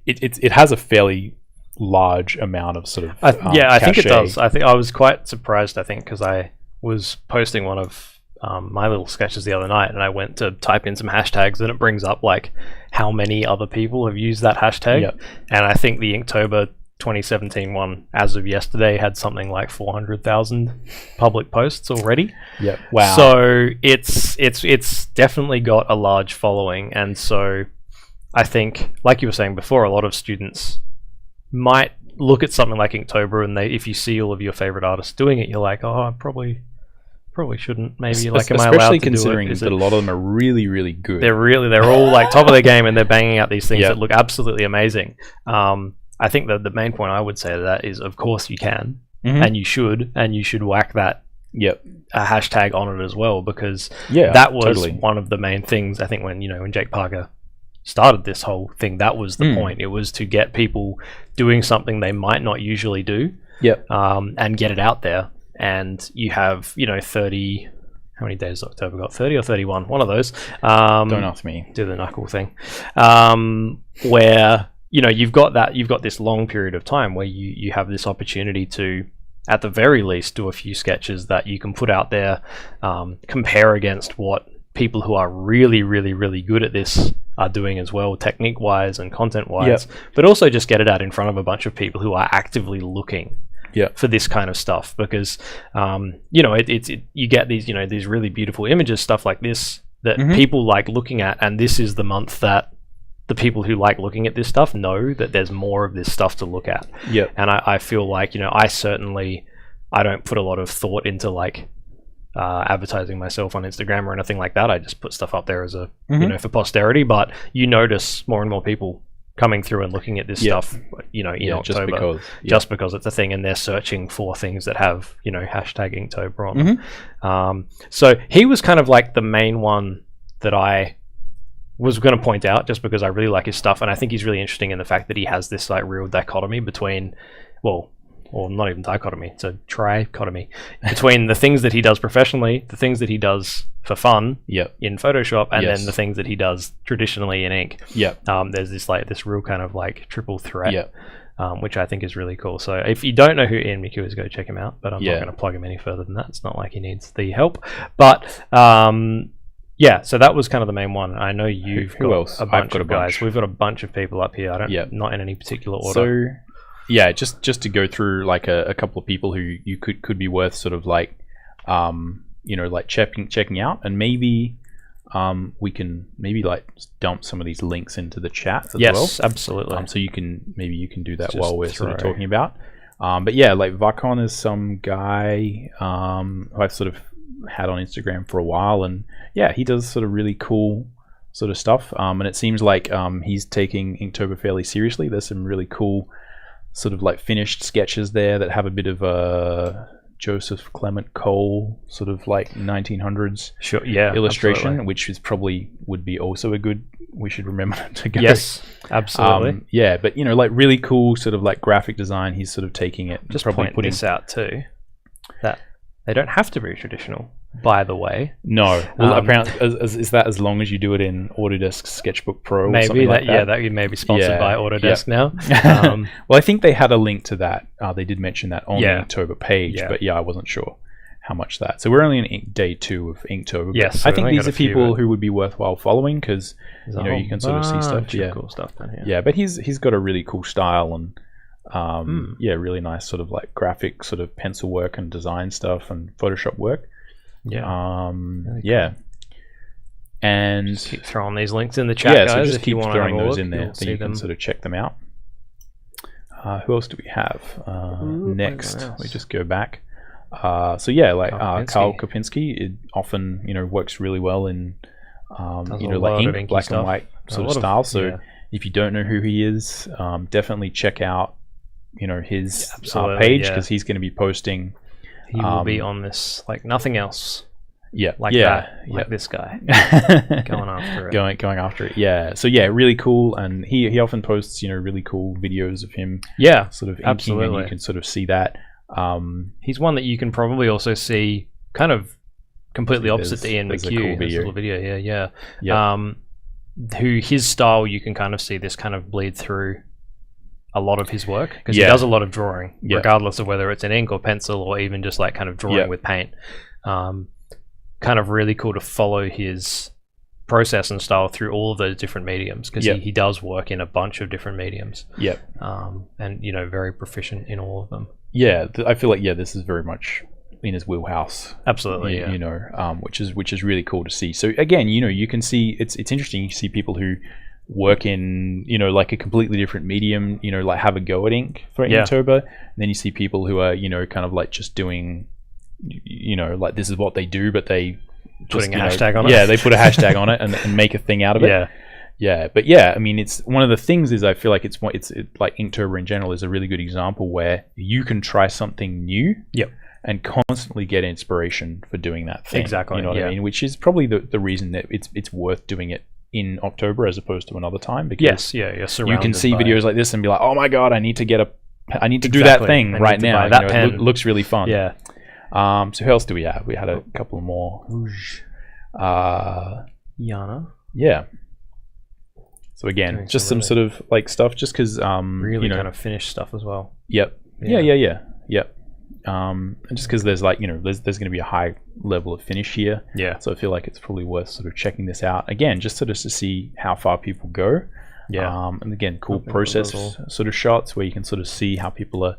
it has a fairly large amount of sort of I think it does. I think I was quite surprised. I think because I was posting one of my little sketches the other night, and I went to type in some hashtags, and it brings up like how many other people have used that hashtag. And I think the Inktober 2017 one, as of yesterday, had something like 400,000 public posts already. Wow. So it's definitely got a large following, and so I think, like you were saying before, a lot of students might look at something like Inktober, and if you see all of your favorite artists doing it, you're like, oh, I probably shouldn't. Maybe like, am I allowed to do it? Especially considering that a lot of them are really, really good. They're all like top of their game, and they're banging out these things that look absolutely amazing. I think that the main point I would say to that is, of course you can, and you should whack that a hashtag on it as well, because that was one of the main things. I think when Jake Parker started this whole thing, that was the point. It was to get people doing something they might not usually do, and get it out there. And you have, 30, how many days October got? 30 or 31, one of those. Don't ask me. Do the knuckle thing. Where, you've got this long period of time where you have this opportunity to, at the very least, do a few sketches that you can put out there, compare against what people who are really, really, really good at this are doing as well, technique-wise and content-wise, but also just get it out in front of a bunch of people who are actively looking for this kind of stuff, because you get these these really beautiful images, stuff like this that people like looking at, and this is the month that the people who like looking at this stuff know that there's more of this stuff to look at. And I feel like I don't put a lot of thought into like advertising myself on Instagram or anything like that. I just put stuff up there as a for posterity, but you notice more and more people coming through and looking at this stuff, in October, just because it's a thing, and they're searching for things that have, hashtag Inktober on them. So he was kind of like the main one that I was going to point out, just because I really like his stuff, and I think he's really interesting in the fact that he has this like real dichotomy between, or not even dichotomy, it's a trichotomy between the things that he does professionally, the things that he does for fun in Photoshop, and then the things that he does traditionally in ink. There's this real kind of like triple threat, which I think is really cool. So if you don't know who Ian McHugh is, go check him out, but I'm not going to plug him any further than that. It's not like he needs the help, but so that was kind of the main one. I know you've got a bunch of guys. We've got a bunch of people up here. I don't not in any particular order. So just to go through like a couple of people who you could be worth sort of like like checking out, and maybe we can like dump some of these links into the chat as well. Yes, absolutely. So you can do that while we're sort of talking about. But like Vakon is some guy who I've sort of had on Instagram for a while, and he does sort of really cool sort of stuff. And it seems like he's taking Inktober fairly seriously. There's some really cool sort of like finished sketches there that have a bit of a Joseph Clement Cole sort of like 1900s illustration, absolutely. Which is probably would be also a good, we should remember to go. Yes, absolutely. But like really cool sort of like graphic design. He's sort of taking it. Just probably putting this out too, that they don't have to be traditional, by the way. No. Well, apparently, is that as long as you do it in Autodesk Sketchbook Pro or something like that? Yeah, that may be sponsored by Autodesk now. Well, I think they had a link to that. They did mention that on the Inktober page, but I wasn't sure how much that. So we're only in day 2 of Inktober. Yes, so I think these are people who would be worthwhile following, because you can sort of see stuff. Cool stuff down here. Yeah, but he's got a really cool style, and really nice sort of like graphic sort of pencil work and design stuff and Photoshop work. Really cool. And just keep throwing these links in the chat, guys. So just keep throwing those in there, so you can sort of check them out. Who else do we have next? We just go back. Carl Kopinski. It often works really well in like ink, black and white sort of style. So if you don't know who he is, definitely check out his page, because he's going to be posting. He will be on this like nothing else. Like this guy going after it. Going after it. Yeah. So really cool, and he often posts really cool videos of him. Sort of inking, absolutely. And you can sort of see that. He's one that you can probably also see kind of completely opposite to Ian McHugh. Cool video. Little video. Who his style, you can kind of see this kind of bleed through a lot of his work, because he does a lot of drawing, regardless of whether it's in ink or pencil or even just like kind of drawing with paint. Kind of really cool to follow his process and style through all of those different mediums, because he does work in a bunch of different mediums. And very proficient in all of them. I feel like this is very much in his wheelhouse. Absolutely. Which is really cool to see. So again, you can see it's interesting. You see people who work in like a completely different medium, like have a go at ink for Inktober, and then you see people who are kind of like just doing like this is what they do, but they putting a hashtag on it. They put a hashtag on it and make a thing out of it. But I mean, it's one of the things is I feel like it's like Inktober in general is a really good example where you can try something new and constantly get inspiration for doing that thing. Exactly. You know what I mean? Which is probably the reason that it's worth doing it in October as opposed to another time, because you're surrounded you can see videos like this and be like, oh my god, I need to get I need to do that thing right now. That pen. It looks really fun. Yeah. So who else do we have? We had a couple more. Yana. Yeah. So again, just some sort of like stuff, just because really kind of finished stuff as well. Yep. Yeah. And just because there's like there's going to be a high level of finish here. Yeah. So I feel like it's probably worth sort of checking this out again, just sort of to see how far people go. Yeah. And again, cool process sort of shots where you can sort of see how people are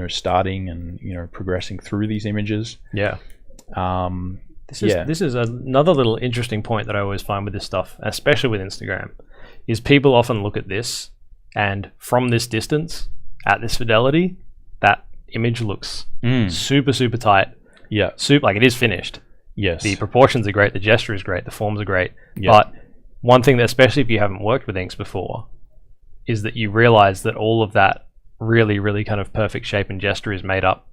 starting and progressing through these images. Yeah. This is another little interesting point that I always find with this stuff, especially with Instagram, is people often look at this and from this distance at this fidelity, that image looks super tight. Yeah. Like it is finished. Yes. The proportions are great, the gesture is great, the forms are great. Yeah. But one thing that, especially if you haven't worked with inks before, is that you realize that all of that really kind of perfect shape and gesture is made up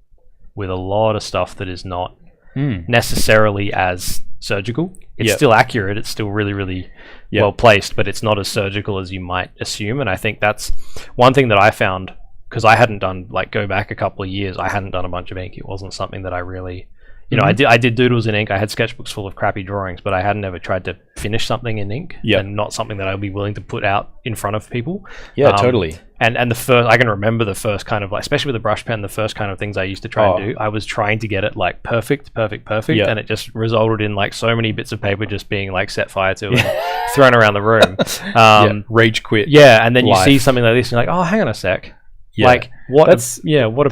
with a lot of stuff that is not necessarily as surgical. It's still accurate, it's still really well placed, but it's not as surgical as you might assume. And I think that's one thing that I found, because I hadn't done, like, go back a couple of years, I hadn't done a bunch of ink. It wasn't something that I really, I did doodles in ink. I had sketchbooks full of crappy drawings, but I hadn't ever tried to finish something in ink, and not something that I'd be willing to put out in front of people. Yeah, totally. And the first, I can remember the first kind of, like, especially with the brush pen, the first kind of things I used to try and do, I was trying to get it like perfect, and it just resulted in like so many bits of paper just being like set fire to and thrown around the room. Rage quit. Yeah, and then you see something like this, and you're like, oh, hang on a sec. Yeah. Like what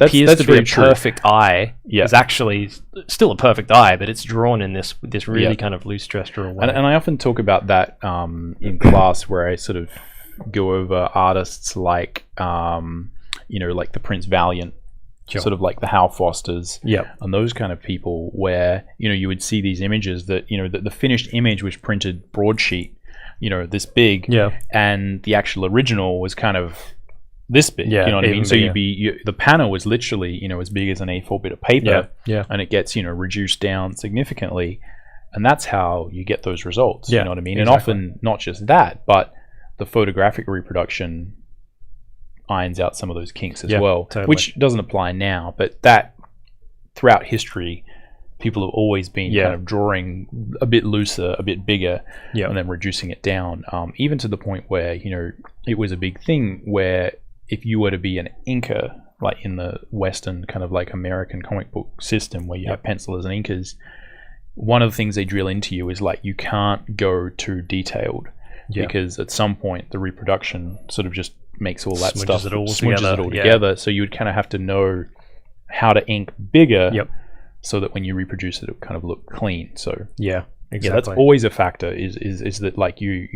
appears to be a perfect eye is actually still a perfect eye, but it's drawn in this really kind of loose gestural way. And I often talk about that in class, where I sort of go over artists like like the Prince Valiant, sort of like the Hal Fosters, and those kind of people, where you would see these images that the finished image was printed broadsheet, this big, and the actual original was kind of this big, you know what I mean? So the panel was literally, as big as an A4 bit of paper, and it gets, reduced down significantly, and that's how you get those results, you know what I mean? Exactly. And often not just that, but the photographic reproduction irons out some of those kinks as well, totally. Which doesn't apply now, but that throughout history, people have always been kind of drawing a bit looser, a bit bigger, and then reducing it down, even to the point where, it was a big thing where if you were to be an inker, like in the Western kind of like American comic book system where you have pencilers and inkers, one of the things they drill into you is like you can't go too detailed because at some point the reproduction sort of just makes all that stuff, smudges it all together. So you would kind of have to know how to ink bigger so that when you reproduce it, it would kind of look clean. So exactly. That's always a factor is that like you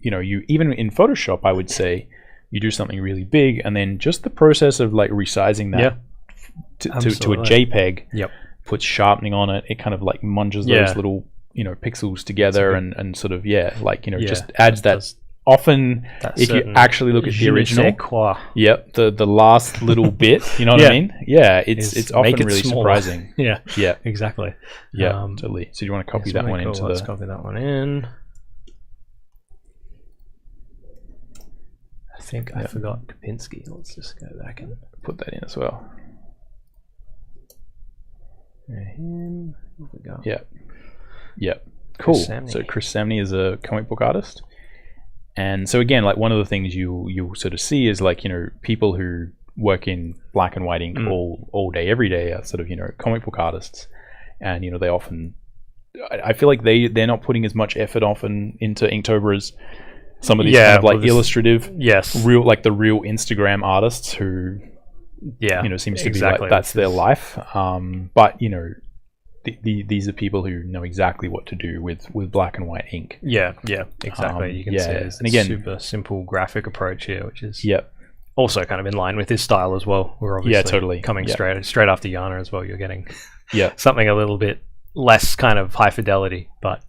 even in Photoshop, I would say, you do something really big, and then just the process of like resizing that to a JPEG puts sharpening on it. It kind of like munges those little pixels together and sort of just adds that. Often, if you actually look at the original, the last little bit, you know what I mean? Yeah, it's often really surprising. Yeah, exactly. Yeah, totally. So do you want to copy that one into Let's copy that one in. I think I forgot Kapinski. Let's just go back and put that in as well. Him. What we got? Yeah. Cool. So Chris Samney is a comic book artist. And so again, like one of the things you sort of see is like, people who work in black and white ink all day, every day are sort of, comic book artists. And, they often, I feel like they're not putting as much effort often into Inktober as some of these kind of like illustrative, real, like the real Instagram artists who, seems to be like that's their life. But these are people who know exactly what to do with black and white ink. Yeah, exactly. You can see it's and again, super simple graphic approach here, which is also kind of in line with his style as well. We're obviously totally coming straight after Yana as well. You're getting something a little bit less kind of high fidelity, but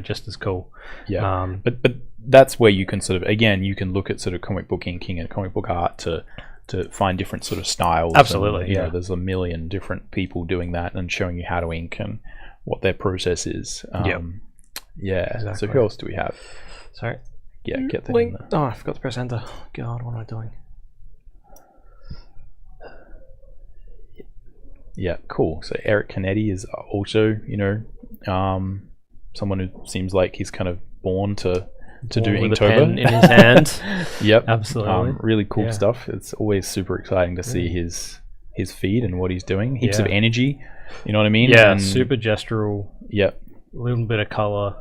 just as cool. But that's where you can sort of, again, you can look at sort of comic book inking and comic book art to find different sort of styles. Absolutely. And, there's a million different people doing that and showing you how to ink and what their process is. Exactly. So who else do we have? Sorry. Yeah, get that in there. Oh, I forgot to press enter. God, what am I doing? Yeah, cool. So Eric Canetti is also, someone who seems like he's kind of born to do Inktober in his hand. Yep, absolutely. Really cool stuff. It's always super exciting to see his feed and what he's doing. Heaps of energy. You know what I mean? Yeah, and super gestural. Yep. A little bit of color.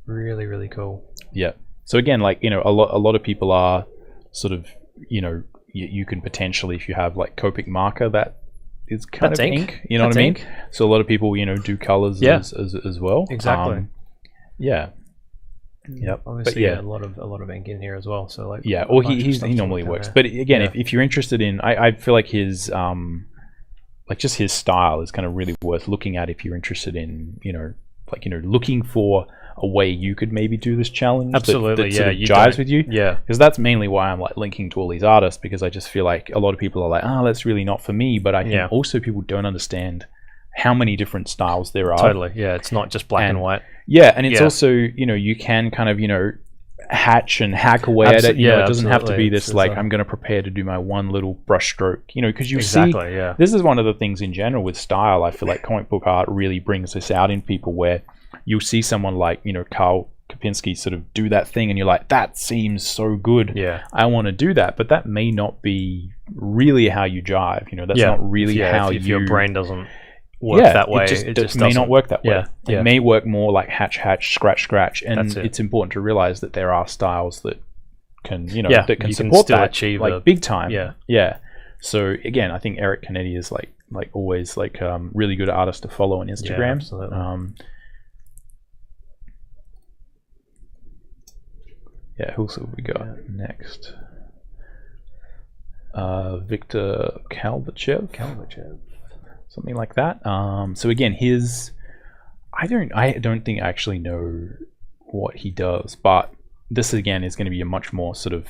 Really, really cool. Yeah. So again, like, a lot of people are sort of, you can potentially, if you have like Copic marker, that is kind of ink. You know what I mean? So a lot of people, do colors as well. Exactly. Yeah. Yep. Obviously, a lot of ink in here as well. So like, or he normally works. But again, if you're interested in, I feel like his just his style is kind of really worth looking at if you're interested in, looking for a way you could maybe do this challenge. Absolutely, that sort of jives with you. Yeah, because that's mainly why I'm like linking to all these artists, because I just feel like a lot of people are like, that's really not for me. But I think also people don't understand how many different styles there are. Totally, yeah, it's not just black and white. Yeah, and it's also, you can kind of, hatch and hack away at it. It doesn't have to be this I'm going to prepare to do my one little brush stroke, because you see, this is one of the things in general with style. I feel like comic book art really brings this out in people, where you'll see someone like, Karl Kopinski sort of do that thing and you're like, that seems so good. Yeah. I want to do that. But that may not be really how you jive. That's not really how if your brain doesn't work that way. It just may not work that way. It may work more like hatch, scratch. And it's important to realize that there are styles that can, that can support that, achieve like big time. Yeah. So again, I think Eric Canetti is like always like really good artist to follow on Instagram. Yeah, absolutely. Who else have we got next? Victor Kalbachev. Something like that. So again, I don't think I actually know what he does, but this again is going to be a much more sort of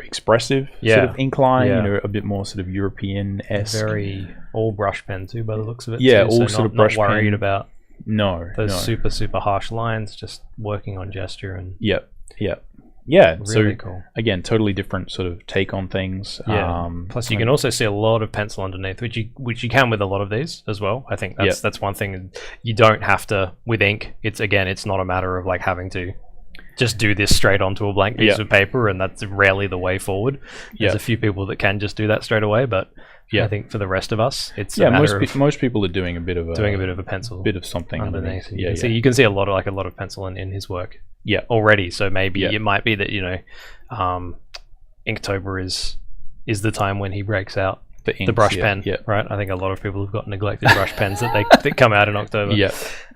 expressive sort of ink line, a bit more sort of European-esque. Very all brush pen too, by the looks of it. Yeah, too. all sort of brush pen. Not worried pen. about those super harsh lines, just working on gesture and yeah. Really cool. Again, totally different sort of take on things. Plus, you can also see a lot of pencil underneath, which you can with a lot of these as well. I think that's one thing. You don't have to with ink. It's not a matter of like having to just do this straight onto a blank piece of paper, and that's rarely the way forward. There's a few people that can just do that straight away, but I think for the rest of us, it's a matter of most people are doing a bit of a pencil, bit of something underneath. You can see a lot of pencil in his work. Already. So maybe it might be that Inktober is the time when he breaks out the brush pen. Right. I think a lot of people have got neglected brush pens that come out in October.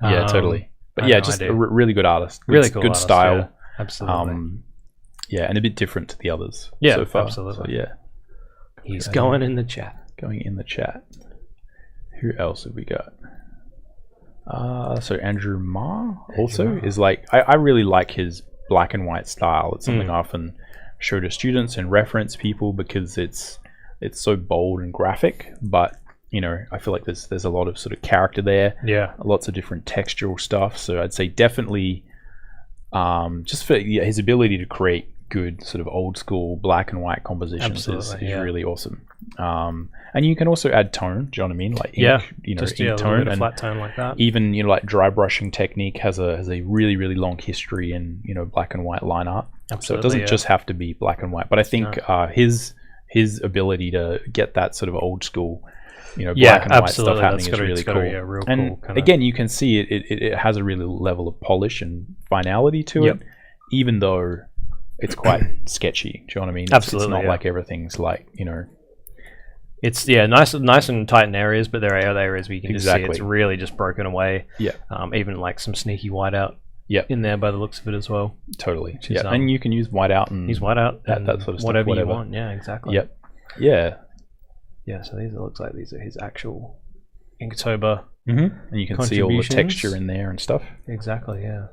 Totally. But just a really good artist. Really cool good artist, style. Absolutely. And a bit different to the others. So far. Absolutely. So, he's going in the chat. Who else have we got? So Andrew Ma also is like, I really like his black and white style. It's something I often show to students and reference people because it's so bold and graphic, but I feel like there's a lot of sort of character there. Lots of different textural stuff. So I'd say definitely just for his ability to create good sort of old school black and white compositions is really awesome. And you can also add tone. Do you know what I mean? Like ink, ink tone and flat tone like that. Even like dry brushing technique has a really long history in black and white line art. So it doesn't just have to be black and white. But I think his ability to get that sort of old school black and white stuff happening is really cool. And again, you can see it has a really level of polish and finality to it, even though it's quite sketchy. Do you know what I mean? It's not like everything's like, It's nice and tight in areas, but there are other areas where you can just see it's really just broken away. Even like some sneaky whiteout in there by the looks of it as well. Totally. And you can use whiteout and use whiteout that sort of stuff. Whatever you want. Yeah, exactly. Yeah. So it looks like these are his actual Inktober. And you can see all the texture in there and stuff. Exactly. Yeah.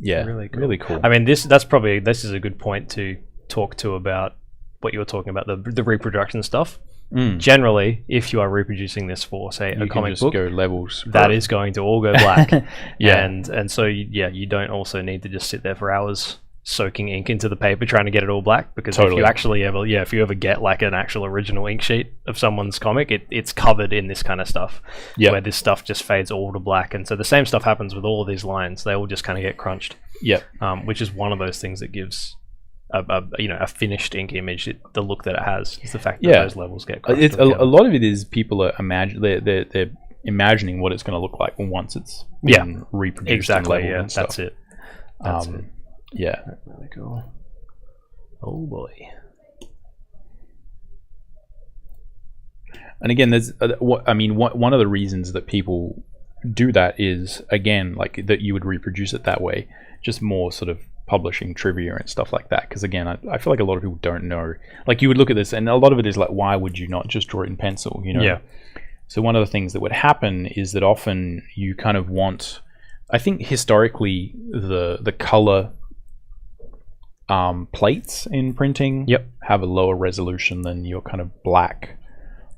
Yeah. Really cool. I mean, this is a good point to talk to about what you were talking about, the reproduction stuff. Generally, if you are reproducing this for, say, a comic book, go levels. That is going to all go black. And so you don't also need to just sit there for hours soaking ink into the paper trying to get it all black, because if you actually ever if you ever get like an actual original ink sheet of someone's comic, it's covered in this kind of stuff where this stuff just fades all to black. And so the same stuff happens with all of these lines. They all just kind of get crunched, which is one of those things that gives a finished ink image the look that it has, is the fact that those levels get crunched. A lot of it is people are they're imagining what it's going to look like once it's been reproduced. Exactly. And stuff. That's it. Yeah. Really cool. Oh boy. And again, there's one of the reasons that people do that is, again, like that you would reproduce it that way, just more sort of publishing trivia and stuff like that. Because again, I feel like a lot of people don't know. Like, you would look at this, and a lot of it is like, why would you not just draw it in pencil? Yeah. So one of the things that would happen is that often you kind of want, I think historically, the color plates in printing have a lower resolution than your kind of black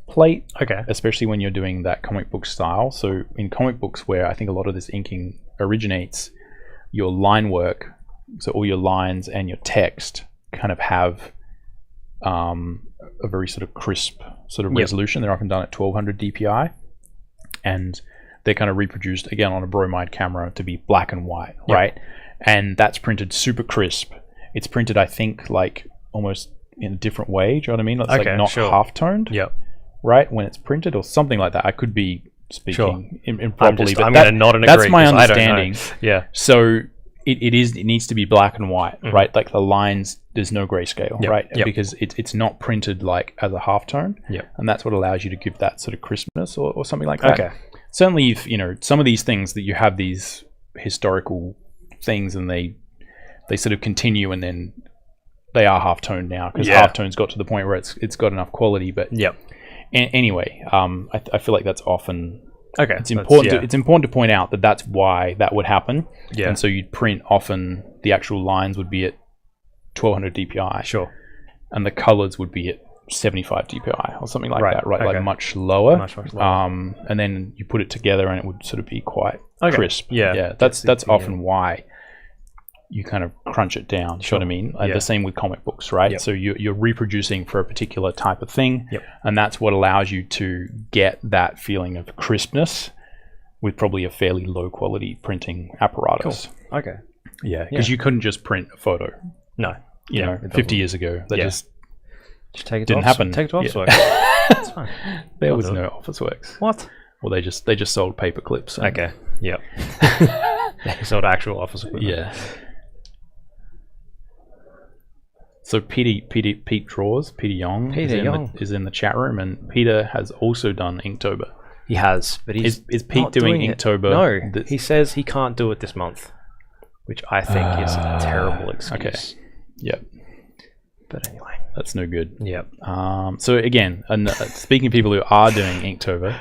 plate. Okay. Especially when you're doing that comic book style. So in comic books, where I think a lot of this inking originates, your line work, so all your lines and your text kind of have a very sort of crisp sort of resolution. They're often done at 1200 DPI, and they're kind of reproduced again on a bromide camera to be black and white, right? And that's printed super crisp. It's printed, I think, like almost in a different way. Do you know what I mean? It's like not half-toned, right? When it's printed or something like that. I could be speaking improperly, but I'm going to nod and agree. That's my understanding. Yeah. So it needs to be black and white, right? Like the lines, there's no grayscale, right? Because it's not printed like as a half-tone, and that's what allows you to give that sort of crispness or something like that. Okay. Certainly, if some of these things that you have these historical things and they sort of continue, and then they are half-toned now, because half-tone's got to the point where it's got enough quality. But anyway, I feel like that's often it's important. It's important to point out that that's why that would happen. And so you'd print, often the actual lines would be at 1200 DPI, and the colors would be at 75 DPI or something like that, right? Like much lower. Much lower. And then you put it together, and it would sort of be quite crisp. That's often why you kind of crunch it down. You know what I mean? The same with comic books, right? So you're reproducing for a particular type of thing, and that's what allows you to get that feeling of crispness with probably a fairly low quality printing apparatus. Cool. Okay. Yeah, because you couldn't just print a photo. No. You know, 50 years ago, that just take it didn't happen. Take it to Officeworks. That's fine. There was no Officeworks. What? Well, they just sold paper clips. Okay. Yep. They sold actual office equipment. Yeah. So Pete Draws, Peter Young, is in the chat room, and Peter has also done Inktober. He has, but is Pete doing Inktober? No, he says he can't do it this month, which I think is a terrible excuse. Okay. Yep. But anyway, that's no good. Yep. So again, speaking of people who are doing Inktober,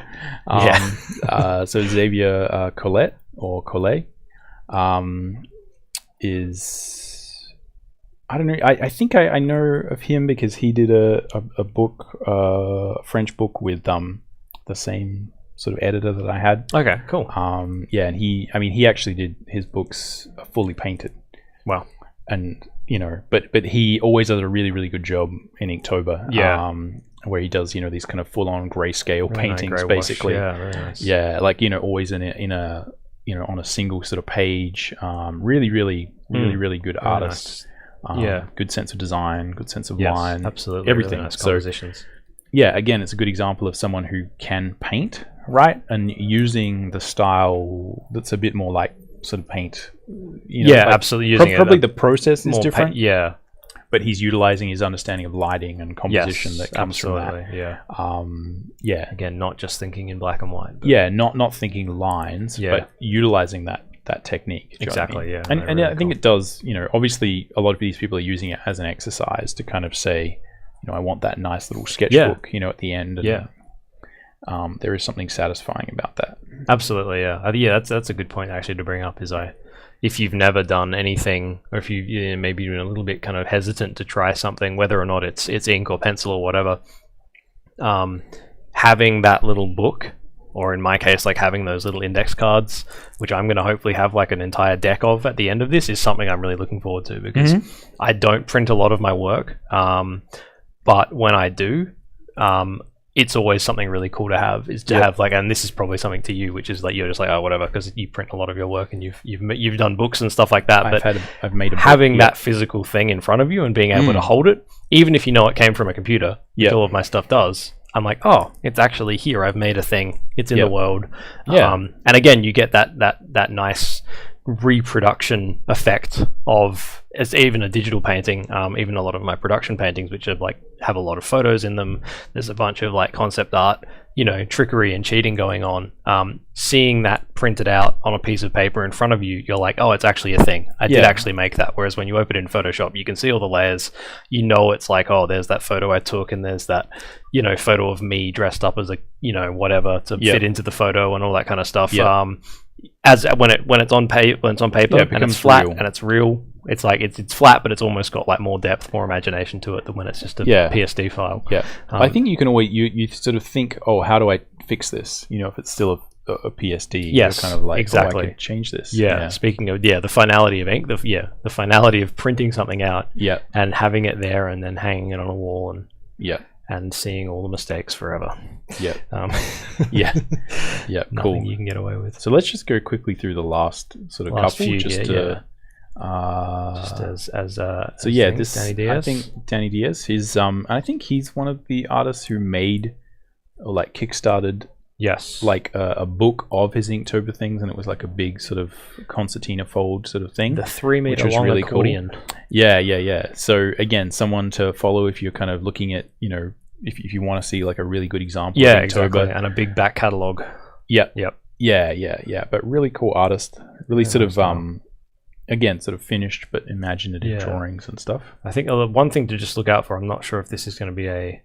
so Xavier Collet is. I don't know. I think I know of him because he did a book, a French book with the same sort of editor that I had. Okay, cool. Yeah, and he actually did his books fully painted. Wow. And but he always does a really, really good job in Inktober. Yeah. Where he does these kind of full on grayscale paintings, basically. Yeah, very nice. Yeah, like always in a on a single sort of page. Really good artist. Nice. Good sense of design, good sense of line, absolutely, everything. Really nice compositions. So, yeah, again, it's a good example of someone who can paint, right, and using the style that's a bit more like sort of paint. Absolutely. Probably the process is different. Yeah, but he's utilizing his understanding of lighting and composition that comes from that. Yeah. Again, not just thinking in black and white. Not thinking lines, but utilizing that technique. Exactly, I mean? And I think it does, obviously a lot of these people are using it as an exercise to kind of say, I want that nice little sketchbook, at the end. And, there is something satisfying about that. Absolutely, yeah. That's a good point actually to bring up, is if you've never done anything, or if you maybe you're a little bit kind of hesitant to try something, whether or not it's ink or pencil or whatever, having that little book or in my case, like having those little index cards, which I'm going to hopefully have like an entire deck of at the end of this, is something I'm really looking forward to, because I don't print a lot of my work, but when I do, it's always something really cool to have, is to have like, and this is probably something to you, which is like, you're just like, oh, whatever, because you print a lot of your work and you've done books and stuff like that. I've made a book, having that physical thing in front of you and being able to hold it, even if you know it came from a computer, which all of my stuff does, I'm like, oh, it's actually here. I've made a thing. It's in the world. And again, you get that nice reproduction effect of, it's even a digital painting, even a lot of my production paintings, which are like have a lot of photos in them, there's a bunch of like concept art, you know, trickery and cheating going on. Seeing that printed out on a piece of paper in front of you, you're like, oh, it's actually a thing. I did actually make that. Whereas when you open it in Photoshop, you can see all the layers. You know, it's like, oh, there's that photo I took, and there's that, you know, photo of me dressed up as a, you know, whatever to fit into the photo and all that kind of stuff. As when it's on paper and it's flat and it's real, it's like it's flat, but it's almost got like more depth, more imagination to it than when it's just a PSD file. I think you can always you sort of think, oh, how do I fix this? You know, if it's still a PSD, you're kind of like, exactly, oh, I could change this. Speaking of the finality of ink, the finality of printing something out, and having it there and then hanging it on a wall and and seeing all the mistakes forever. Nothing you can get away with. So let's just go quickly through the last sort of couple, few, just Danny Diaz. I think Danny Diaz. He's I think he's one of the artists who made, or like kickstarted, like a book of his Inktober things, and it was like a big sort of concertina fold sort of thing. The 3 meter long really accordion. Cool. So again, someone to follow if you're kind of looking at, you know, if you want to see like a really good example. Yeah, exactly. And a big back catalog. But really cool artist. Really sort of again, sort of finished but imaginative drawings and stuff. I think one thing to just look out for, I'm not sure if this is going to be it's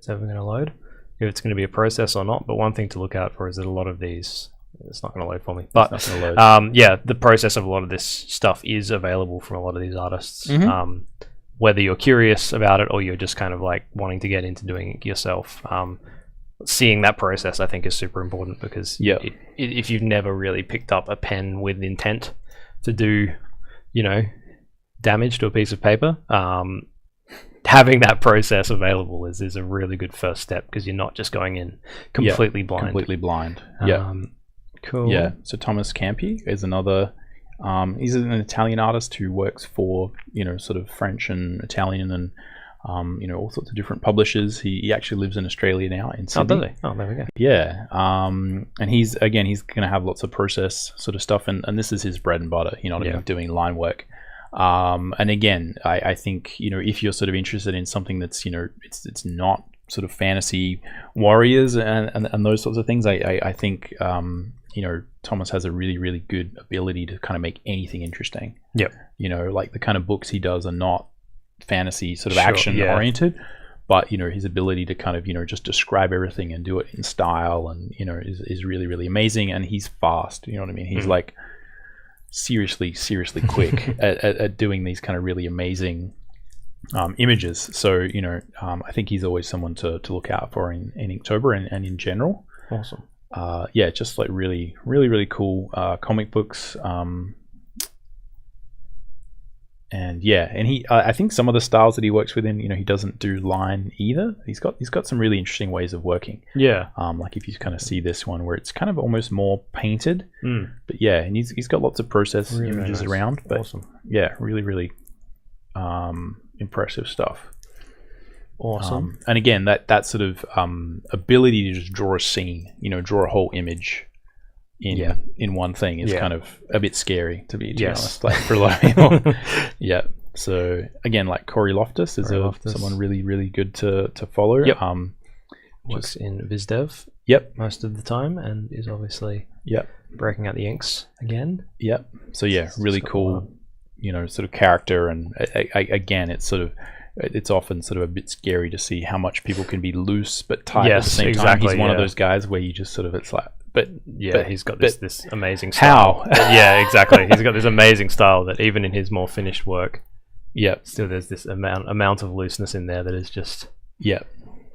ever going to load, if it's going to be a process or not, but one thing to look out for is that a lot of these, it's not going to load for me, but the process of a lot of this stuff is available from a lot of these artists. Whether you're curious about it or you're just kind of like wanting to get into doing it yourself, seeing that process I think is super important, because if you've never really picked up a pen with intent to do, you know, damage to a piece of paper, having that process available is a really good first step, because you're not just going in completely blind. Cool. So Thomas Campi is another, he's an Italian artist who works for, you know, sort of French and Italian and you know, all sorts of different publishers. He actually lives in Australia now, in Sydney. Oh, does he? Oh, there we go. Yeah. And he's going to have lots of process sort of stuff, and this is his bread and butter. You're not even doing line work. And again, I think, you know, if you're sort of interested in something that's, you know, it's not sort of fantasy warriors and those sorts of things, I think you know, Thomas has a really, really good ability to kind of make anything interesting. You know, like the kind of books he does are not fantasy sort of action oriented, but, you know, his ability to kind of, you know, just describe everything and do it in style, and, you know, is really, really amazing. And he's fast, you know what I mean? He's like seriously quick at doing these kind of really amazing images. So, you know, I think he's always someone to look out for in Inktober and in general. Awesome. Just like really, really, really cool comic books. And he, I think some of the styles that he works within, you know, he doesn't do line either. He's got some really interesting ways of working. Like if you kind of see this one where it's kind of almost more painted, but and he's got lots of process images around. But really, really impressive stuff. Awesome. And again, that sort of ability to just draw a scene, you know, draw a whole image in one thing is kind of a bit scary, to be honest, like for a lot of people. So again, like Corey Loftus is someone really, really good to follow. Works in VizDev most of the time, and is obviously breaking out the inks again. So really cool, you know, sort of character, and again, it's often sort of a bit scary to see how much people can be loose but tight at the same time. He's one of those guys where you just sort of, it's like, but he's got this amazing style. Exactly. He's got this amazing style that even in his more finished work, still there's this amount of looseness in there that is just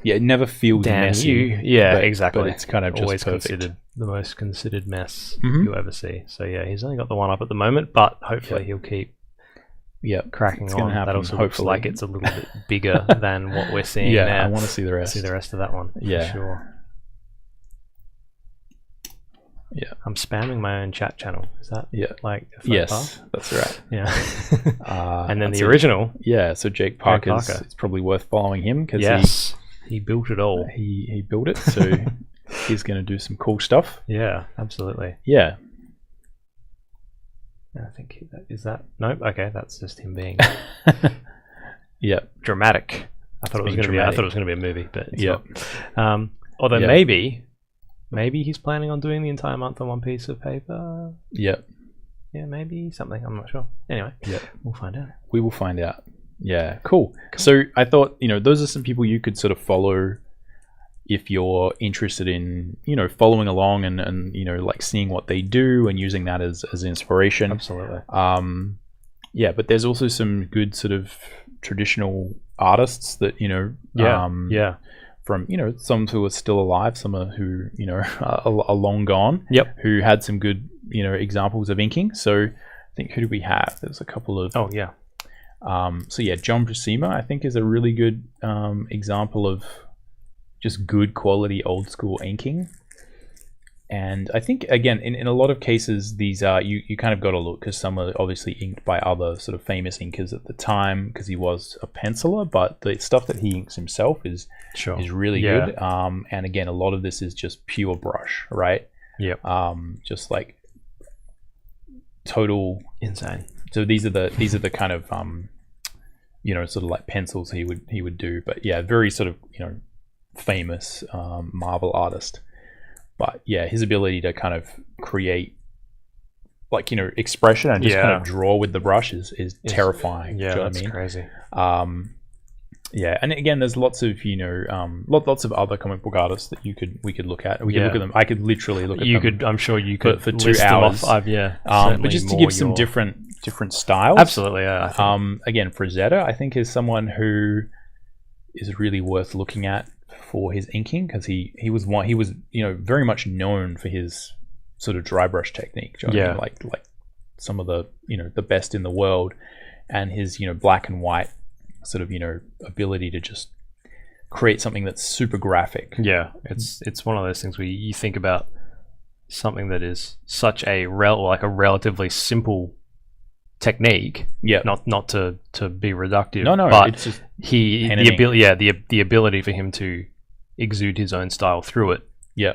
it never feels messy. Exactly. But it's kind of always just perfect. Considered the most considered mess you ever see. So he's only got the one up at the moment, but hopefully he'll keep cracking on. That also looks like it's a little bit bigger than what we're seeing now. I want to see the rest. See the rest of that one. Yeah, for sure. Yeah, I'm spamming my own chat channel. Is that like yes, that's right. Yeah, and then the original. So Jake Parker. It's probably worth following him because he built it all. He built it, so he's going to do some cool stuff. Yeah, absolutely. Yeah. I think is that nope. Okay, that's just him being dramatic. I thought it was going to be. I thought it was going to be a movie, but it's not. Although maybe he's planning on doing the entire month on one piece of paper. Yeah, maybe something. I'm not sure. Anyway, we'll find out. We will find out. Yeah, cool. So I thought, those are some people you could sort of follow if you're interested in, following along and like seeing what they do and using that as inspiration. Absolutely. But there's also some good sort of traditional artists that, from some who are still alive, some are who are long gone. Who had some good examples of inking. So I think, who do we have? There's a couple of John Buscema I think is a really good example of just good quality old school inking. And I think, again, in a lot of cases, these are you kind of got to look, because some are obviously inked by other sort of famous inkers at the time, because he was a penciler, but the stuff that he inks himself is really good. And again, a lot of this is just pure brush, right? Just like total insane. So these are the kind of sort of like pencils he would do, but very sort of famous Marvel artist. But his ability to kind of create like expression and just kind of draw with the brush is terrifying. Yeah, that's crazy. And again, there's lots of lots of other comic book artists that we could look at. We could look at them. I could literally look at them. I'm sure you could for 2 hours. But just to give some different styles. Absolutely, yeah. Again, Frazetta, I think, is someone who is really worth looking at for his inking, because he was very much known for his sort of dry brush technique. Do you know what I mean? Like some of the the best in the world, and his black and white sort of ability to just create something that's super graphic. It's one of those things where you think about something that is such a relatively simple technique, not to be reductive, but it's just the ability for him to exude his own style through it,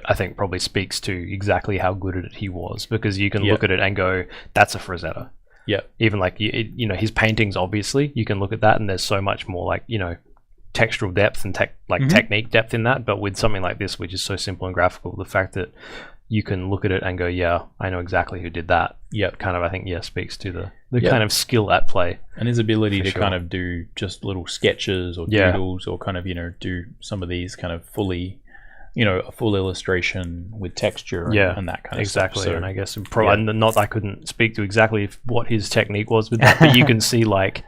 I think probably speaks to exactly how good at it he was, because you can look at it and go, that's a Frazetta. Even like his paintings, obviously you can look at that and there's so much more like textural depth and technique depth in that, but with something like this, which is so simple and graphical, the fact that you can look at it and go, I know exactly who did that. Kind of, I think, speaks to the kind of skill at play. And his ability to kind of do just little sketches or doodles, or kind of, do some of these kind of fully, a full illustration with texture and that kind of stuff. Exactly. So, and I guess, not I couldn't speak to exactly what his technique was with that, but you can see like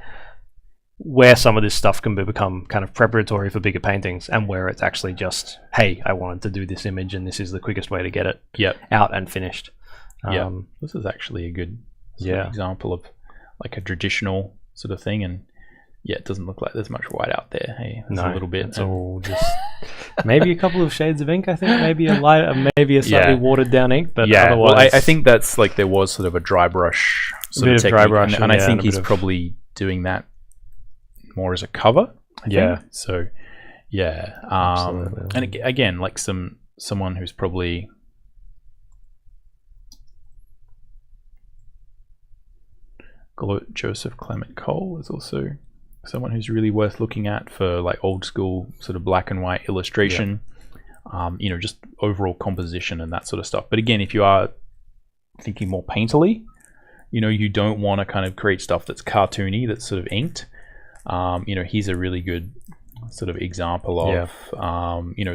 where some of this stuff can become kind of preparatory for bigger paintings, and where it's actually just, hey, I wanted to do this image and this is the quickest way to get it out and finished. This is actually a good example of like a traditional sort of thing, and it doesn't look like there's much white out there. Hey, a little bit. It's all just maybe a couple of shades of ink. I think maybe a lighter, maybe a slightly watered down ink, but otherwise, well, I think that's like there was sort of a dry brush sort of technique, dry brush, and I think he's probably doing that more as a cover. I think. So and again, like someone who's probably Joseph Clement Cole is also someone who's really worth looking at for like old school sort of black and white illustration. Just overall composition and that sort of stuff. But again, if you are thinking more painterly, you don't want to kind of create stuff that's cartoony, that's sort of inked. He's a really good sort of example of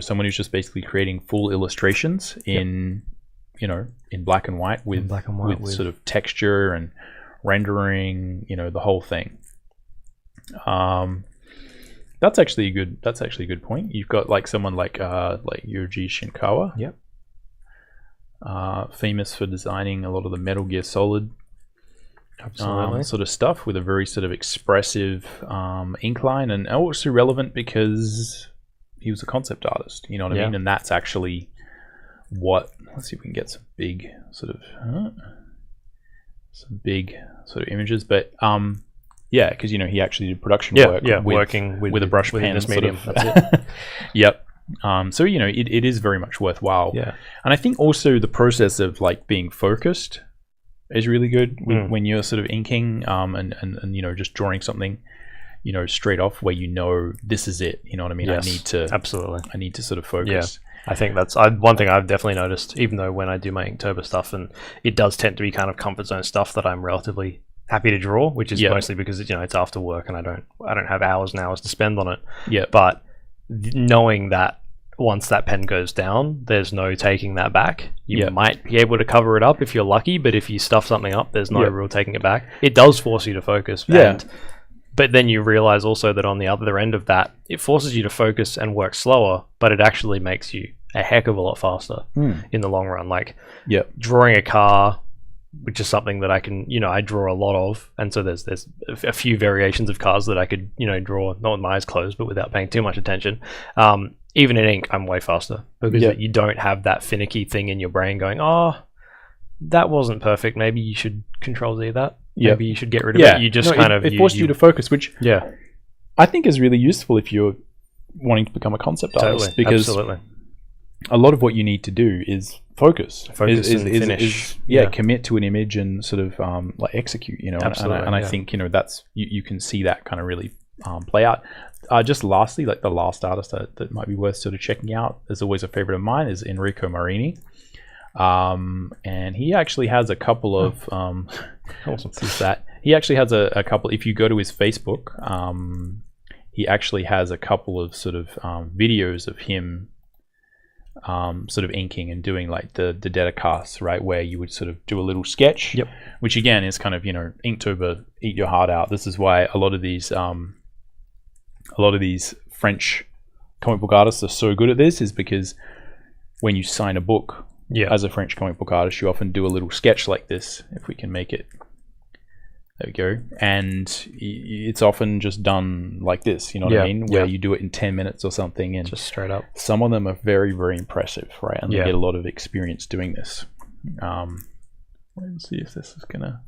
someone who's just basically creating full illustrations in black and white with sort of texture and rendering, the whole thing. That's actually a good point. You've got like someone like Yuji Shinkawa. Yep. Famous for designing a lot of the Metal Gear Solid sort of stuff with a very sort of expressive ink line, and also relevant because he was a concept artist. You know what I mean? And that's actually what. Let's see if we can get some big sort of images, but because he actually did production work. Working with a brush pen. This medium. That's it. Yep. So it is very much worthwhile. Yeah. And I think also the process of like being focused is really good when you're sort of inking and just drawing something straight off where this is it. You know what I mean? Yes, I need to sort of focus. Yeah. I think that's one thing I've definitely noticed, even though when I do my Inktober stuff, and it does tend to be kind of comfort zone stuff that I'm relatively happy to draw, which is mostly because it's after work and I don't have hours and hours to spend on it. Yeah. But knowing that once that pen goes down, there's no taking that back. You might be able to cover it up if you're lucky, but if you stuff something up, there's no real taking it back. It does force you to focus. But then you realize also that on the other end of that, it forces you to focus and work slower, but it actually makes you a heck of a lot faster in the long run. Like drawing a car, which is something that I can, I draw a lot of, and so there's a few variations of cars that I could, draw, not with my eyes closed, but without paying too much attention. Even in ink, I'm way faster because you don't have that finicky thing in your brain going, oh, that wasn't perfect. Maybe you should Control-Z that. Maybe you should get rid of it. You just it forced you to focus, which I think is really useful if you're wanting to become a concept artist, because a lot of what you need to do is focus and finish. Commit to an image and sort of like execute. And I think that's you can see that kind of really play out. Just lastly, like the last artist that might be worth sort of checking out, is always a favorite of mine, is Enrico Marini. And he actually has a couple of he actually has a couple. If you go to his Facebook, he actually has a couple of sort of videos of him sort of inking and doing like the dedicasts, right, where you would sort of do a little sketch, which again is kind of Inktober, eat your heart out. This is why a lot of these French comic book artists are so good at this, is because when you sign a book as a French comic book artist, you often do a little sketch like this. If we can make it, there we go. And it's often just done like this, you know what I mean? Where you do it in 10 minutes or something, and just straight up. Some of them are very, very impressive, right? And they get a lot of experience doing this. Let's see if this is gonna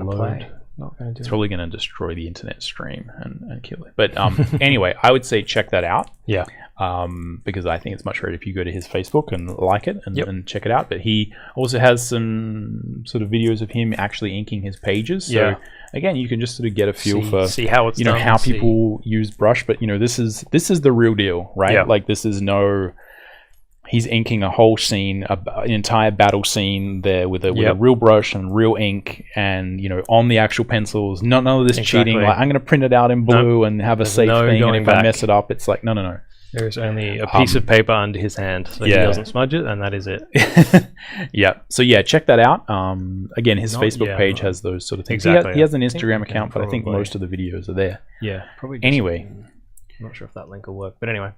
load. It's probably going to destroy the internet stream and kill it. But anyway, I would say check that out. Because I think it's much better if you go to his Facebook and like it and check it out. But he also has some sort of videos of him actually inking his pages. So again, you can just sort of get a feel for see how it's done, how people use brush. But this is the real deal, right? Like this is no. He's inking a whole scene, an entire battle scene there with a real brush and real ink, and on the actual pencils. None of this cheating. Like I'm going to print it out in blue and have a safe thing, and if I mess it up, it's like no. There's only a piece of paper under his hand, so he doesn't smudge it, and that is it. So check that out. Again, his Facebook page has those sort of things. He has an Instagram account, but I think most of the videos are there. Probably. Anyway. I'm not sure if that link will work, but anyway,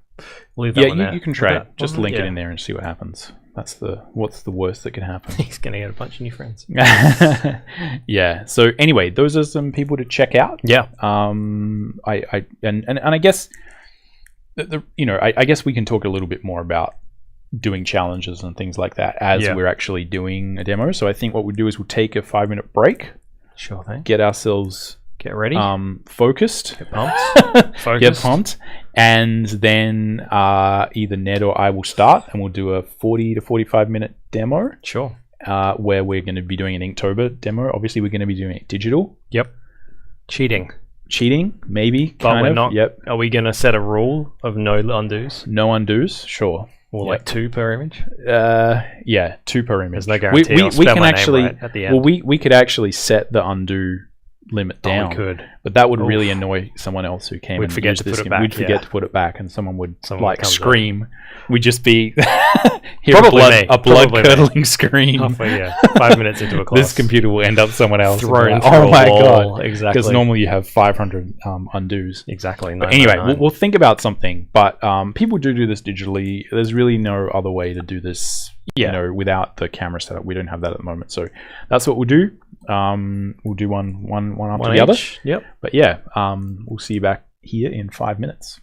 we'll leave that one there. You can try it. Just link it in there and see what happens. What's the worst that can happen? He's gonna get a bunch of new friends. So anyway, those are some people to check out. I guess I guess we can talk a little bit more about doing challenges and things like that as we're actually doing a demo. So I think what we'll do is we'll take a 5-minute break. Sure thing. Get ourselves. Get ready. Focused. Get pumped. Get pumped. And then either Ned or I will start, and we'll do a 40 to 45 minute demo. Sure. Where we're going to be doing an Inktober demo. Obviously, we're going to be doing it digital. Cheating, maybe. But we're not. Are we going to set a rule of no undos? No undos, sure. Or like 2 per image? 2 per image. There's no guarantee. We can actually right at the end. Well, we could actually set the undo limit down. We could. But that would really annoy someone else who came We'd and forget used to this put it game. back, We'd forget to put it back, and someone would scream. We'd just be hear a blood-curdling scream. Halfway, 5 minutes into a class. This computer will end up someone else. Thrown through a wall. God. Exactly. Because normally you have 500 undos. Exactly. But anyway, we'll think about something. But people do this digitally. There's really no other way to do this, without the camera setup. We don't have that at the moment. So that's what we'll do. We'll do one after the other. Yep. But yeah, we'll see you back here in 5 minutes.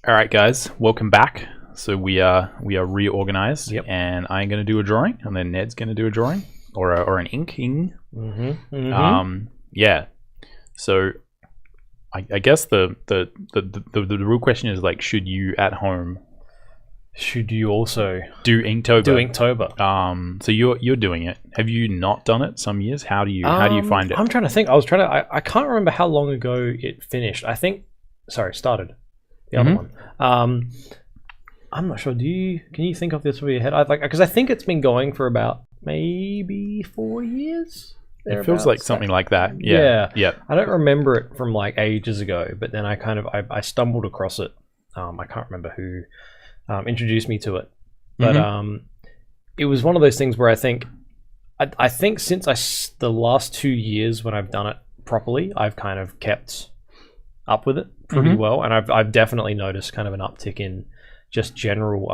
All right, guys, welcome back. So we are reorganized, and I'm going to do a drawing, and then Ned's going to do a drawing or an inking. Yeah. So I guess the real question is like, should you at home? Should you also do Inktober? Do Inktober. So you're doing it. Have you not done it some years? How do you find it? I'm trying to think. I can't remember how long ago it finished. Started. The other one. I'm not sure. Can you think off the top of your head? Because I think it's been going for about maybe 4 years. It feels like something like that. Yeah. I don't remember it from like ages ago, but then I stumbled across it. I can't remember who introduced me to it, but it was one of those things where I think since the last 2 years when I've done it properly, I've kind of kept up with it pretty well, and I've definitely noticed kind of an uptick in just general.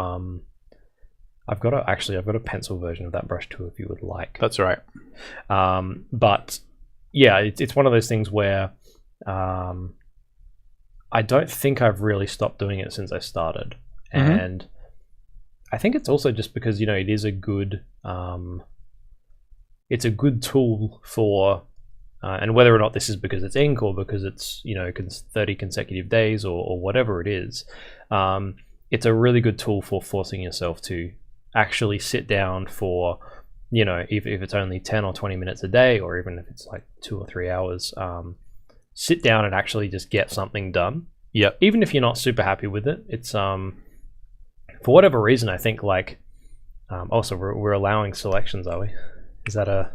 I've got a pencil version of that brush too, if you would like. That's right. But yeah, it's one of those things where I don't think I've really stopped doing it since I started. And I think it's also just because, it is a good tool for, and whether or not this is because it's ink or because it's, 30 consecutive days or whatever it is, it's a really good tool for forcing yourself to actually sit down for, if it's only 10 or 20 minutes a day, or even if it's like 2 or 3 hours, sit down and actually just get something done. Yeah. Even if you're not super happy with it, it's, for whatever reason, I think like, also we're allowing selections, are we? Is that a?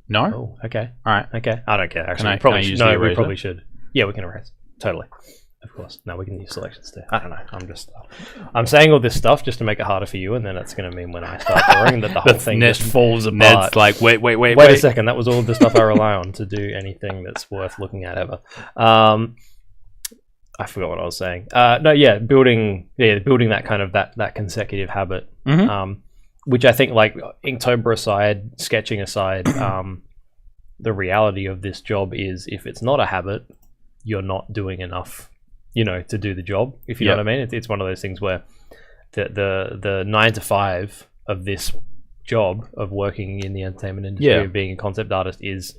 No. Oh, okay. All right. Okay. I don't care. Actually, we probably should. Yeah, we can erase. Totally. Of course. No, we can use selections too. I don't know. I'm saying all this stuff just to make it harder for you, and then it's going to mean when I start drawing that the whole thing just falls apart. Ned's like, wait a second. That was all the stuff I rely on to do anything that's worth looking at ever. I forgot what I was saying. Building that kind of that consecutive habit, which I think, like, Inktober aside, sketching aside, the reality of this job is if it's not a habit, you're not doing enough, to do the job. If you know what I mean, it's one of those things where the 9 to 5 of this job of working in the entertainment industry, of being a concept artist, is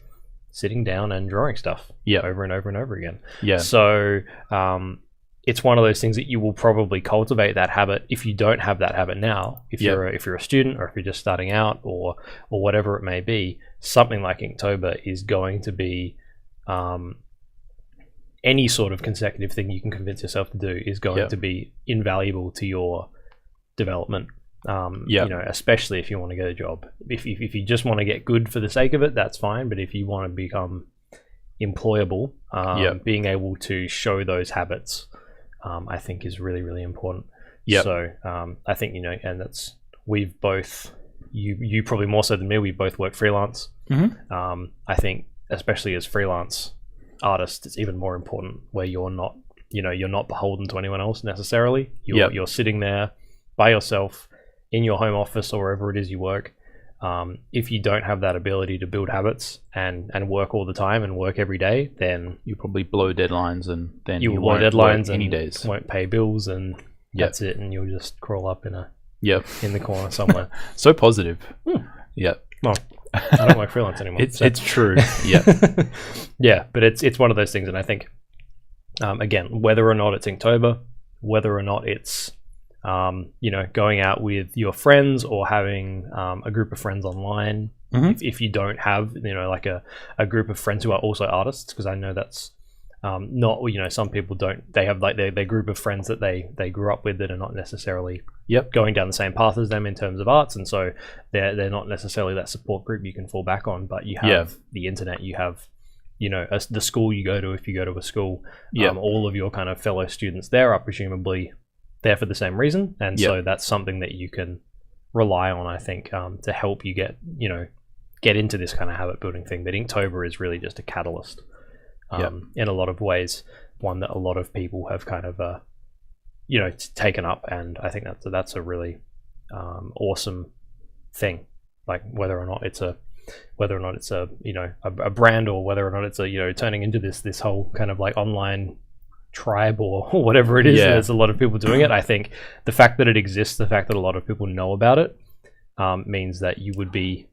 sitting down and drawing stuff over and over and over again. So it's one of those things that you will probably cultivate that habit if you don't have that habit now. If you're a student, or if you're just starting out, or whatever it may be, something like Inktober is going to be, any sort of consecutive thing you can convince yourself to do is going to be invaluable to your development. Especially if you want to get a job. If you just want to get good for the sake of it, that's fine. But if you want to become employable, being able to show those habits, I think is really, really important. So I think, and that's, we've both, you probably more so than me, we both work freelance. I think especially as freelance artists, it's even more important where you're not beholden to anyone else necessarily. You're sitting there by yourself in your home office or wherever it is you work. If you don't have that ability to build habits and work all the time and work every day, then you probably blow deadlines, and then you won't blow deadlines work any days. Won't pay bills, and that's it. And you'll just crawl up in the corner somewhere. So positive. Well, I don't work freelance anymore. It's true. But it's one of those things, and I think again, whether or not it's Inktober, whether or not it's going out with your friends or having a group of friends online, if you don't have like a group of friends who are also artists, because I know that's not, some people don't, they have like their group of friends that they grew up with that are not necessarily going down the same path as them in terms of arts, and so they're not necessarily that support group you can fall back on. But you have the internet, you have the school you go to, if you go to a school, all of your kind of fellow students there are presumably there for the same reason, and so that's something that you can rely on, I think, to help you get into this kind of habit building thing. But Inktober is really just a catalyst in a lot of ways, one that a lot of people have kind of taken up, and I think that's a really awesome thing. Like whether or not it's a brand, or whether or not it's a turning into this whole kind of like online tribe or whatever it is. There's a lot of people doing it. I think the fact that it exists, the fact that a lot of people know about it, means that you would be,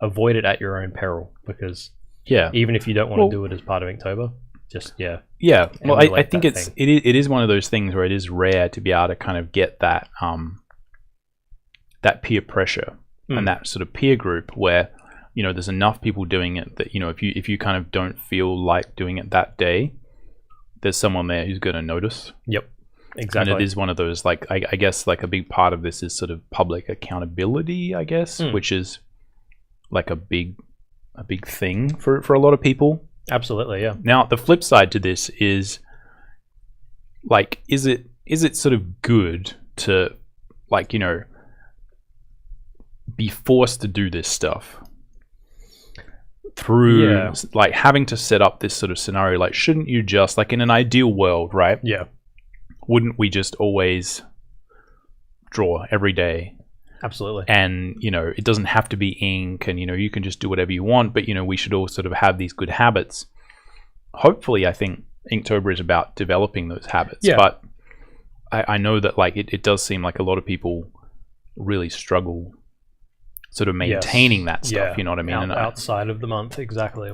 avoid it at your own peril, because even if you don't want to do it as part of Inktober, just well, I think it is one of those things where it is rare to be able to kind of get that that peer pressure and that sort of peer group where there's enough people doing it that if you kind of don't feel like doing it that day, there's someone there who's going to notice. Yep, exactly. And it is one of those, like, I guess, like, a big part of this is sort of public accountability, I guess, which is like a big thing for a lot of people. Absolutely, yeah. Now, the flip side to this is, like, is it sort of good to, like, be forced to do this stuff through like having to set up this sort of scenario? Like, shouldn't you just, like, in an ideal world, right? Yeah. Wouldn't we just always draw every day? Absolutely. And, it doesn't have to be ink, and, you can just do whatever you want, but, we should all sort of have these good habits. Hopefully, I think Inktober is about developing those habits. Yeah. But I know that, like, it does seem like a lot of people really struggle sort of maintaining that stuff. You know what I mean? Outside of the month, exactly.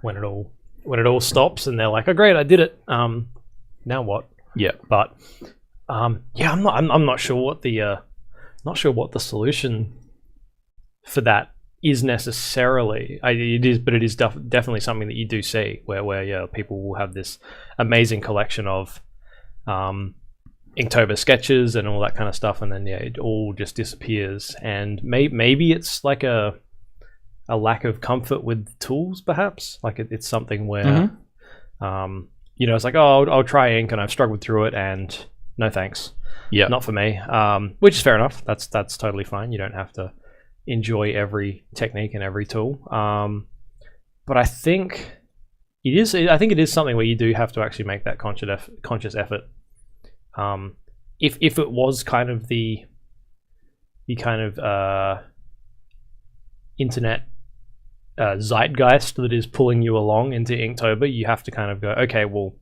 When it all stops and they're like, oh great, I did it. Now what? Yeah. But I'm not sure what the solution for that is necessarily. It is definitely something that you do see where people will have this amazing collection of Inktober sketches and all that kind of stuff, and then it all just disappears. And maybe it's like a lack of comfort with tools, perhaps. Like it's something where it's like, oh, I'll try ink, and I've struggled through it, and no thanks. Yeah, not for me. Which is fair enough. That's totally fine. You don't have to enjoy every technique and every tool. But I think it is something where you do have to actually make that conscious effort. If it was kind of the kind of internet zeitgeist that is pulling you along into Inktober, you have to kind of go, okay, well,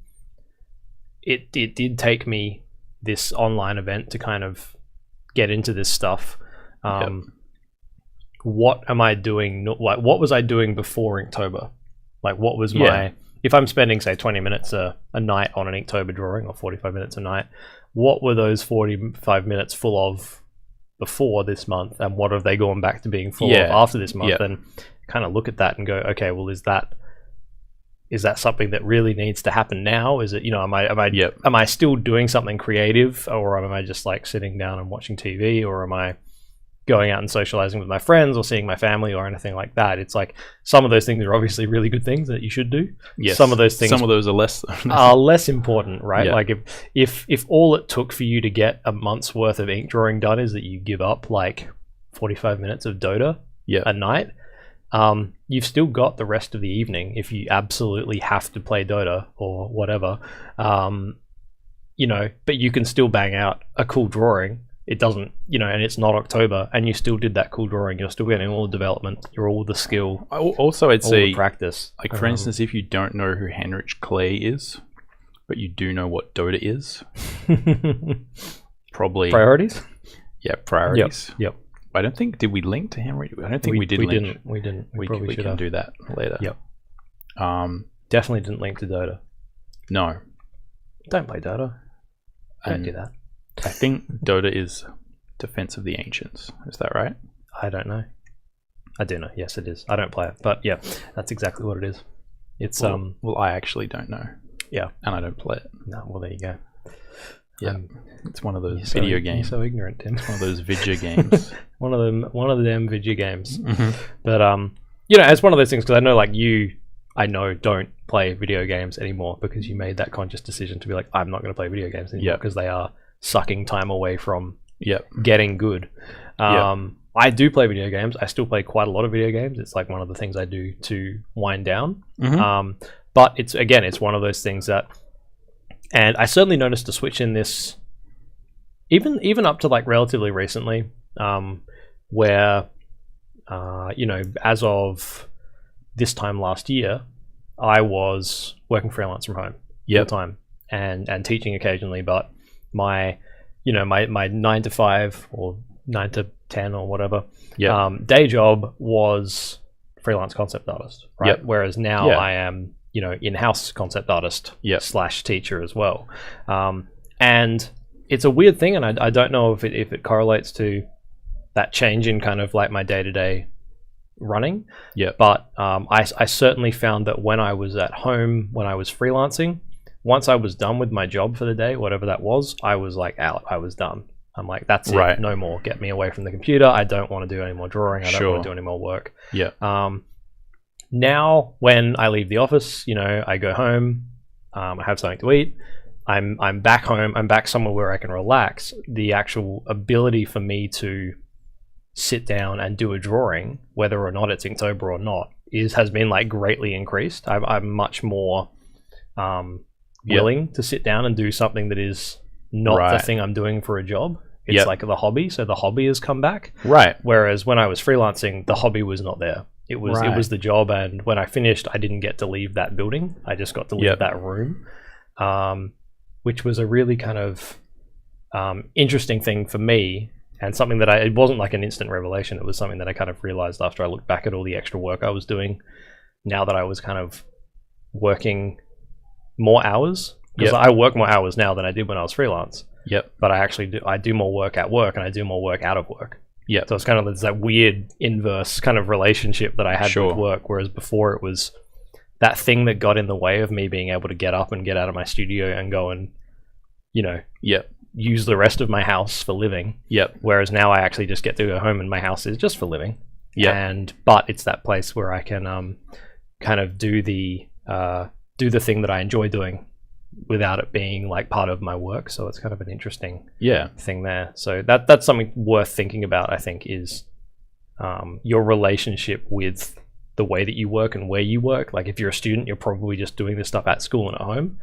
it did take me this online event to kind of get into this stuff. What am I doing? Like, what was I doing before Inktober? Like, what was my... If I'm spending, say, 20 minutes a night on an Inktober drawing, or 45 minutes a night, what were those 45 minutes full of before this month, and what have they gone back to being full of after this month? And kind of look at that and go, okay, well, is that something that really needs to happen now? Is it, am I still doing something creative, or am I just like sitting down and watching TV, or am I going out and socializing with my friends or seeing my family or anything like that? It's like some of those things are obviously really good things that you should do. Yes. Some of those are less important, right? Yeah. Like if all it took for you to get a month's worth of ink drawing done is that you give up like 45 minutes of Dota a night, you've still got the rest of the evening if you absolutely have to play Dota or whatever. But you can still bang out a cool drawing. It doesn't, and it's not October, and you still did that cool drawing. You're still getting all the development. You're all the skill. Also, I'd say practice. Like, for instance, if you don't know who Heinrich Clay is, but you do know what Dota is, probably priorities. Yeah, priorities. Yep. I don't think, did we link to Heinrich? I don't think we did. We didn't. We can do that later. Yep. Definitely didn't link to Dota. No. Don't play Dota. Don't do that. I think Dota is Defense of the Ancients. Is that right? I don't know. I do know. Yes, it is. I don't play it, but yeah, that's exactly what it is. It's Well, I actually don't know. Yeah, and I don't play it. No. Well, there you go. Yeah, it's one of those video games. You're so ignorant, Tim. It's one of those video games. One of them video games. Mm-hmm. But it's one of those things, because I know, like, I know don't play video games anymore because you made that conscious decision to be like, I'm not going to play video games anymore because they are sucking time away from getting good. I do play video games. I still play quite a lot of video games. It's like one of the things I do to wind down. Mm-hmm. But it's one of those things that, and I certainly noticed a switch in this, even up to like relatively recently, where as of this time last year, I was working freelance from home full time. and teaching occasionally, but my 9 to 5 or 9 to 10 or whatever day job was freelance concept artist, right? Whereas now I am in-house concept artist / teacher as well, and it's a weird thing, and I don't know if it correlates to that change in kind of like my day-to-day running. But I certainly found that when I was at home, when I was freelancing, once I was done with my job for the day, whatever that was, I was like out. I was done. I'm like, that's it. No more. Get me away from the computer. I don't want to do any more drawing. I don't want to do any more work. Now, when I leave the office, I go home. I have something to eat. I'm back home. I'm back somewhere where I can relax. The actual ability for me to sit down and do a drawing, whether or not it's Inktober or not, has been like greatly increased. I'm much more willing to sit down and do something that is not the thing I'm doing for a job. It's like the hobby, so the hobby has come back. Whereas when I was freelancing, the hobby was not there. It was the job, and when I finished, I didn't get to leave that building. I just got to leave that room, which was a really kind of interesting thing for me, and something that it wasn't like an instant revelation. It was something that I kind of realized after I looked back at all the extra work I was doing, now that I was kind of working more hours, because I work more hours now than I did when I was freelance. But I do more work at work, and I do more work out of work. So it's kind of that weird inverse kind of relationship that I had with work, whereas before it was that thing that got in the way of me being able to get up and get out of my studio and go and, use the rest of my house for living. Whereas now I actually just get to go home and my house is just for living. But it's that place where I can kind of do the thing that I enjoy doing without it being like part of my work. So it's kind of an interesting thing there. So that's something worth thinking about, I think, is your relationship with the way that you work and where you work. Like if you're a student, you're probably just doing this stuff at school and at home.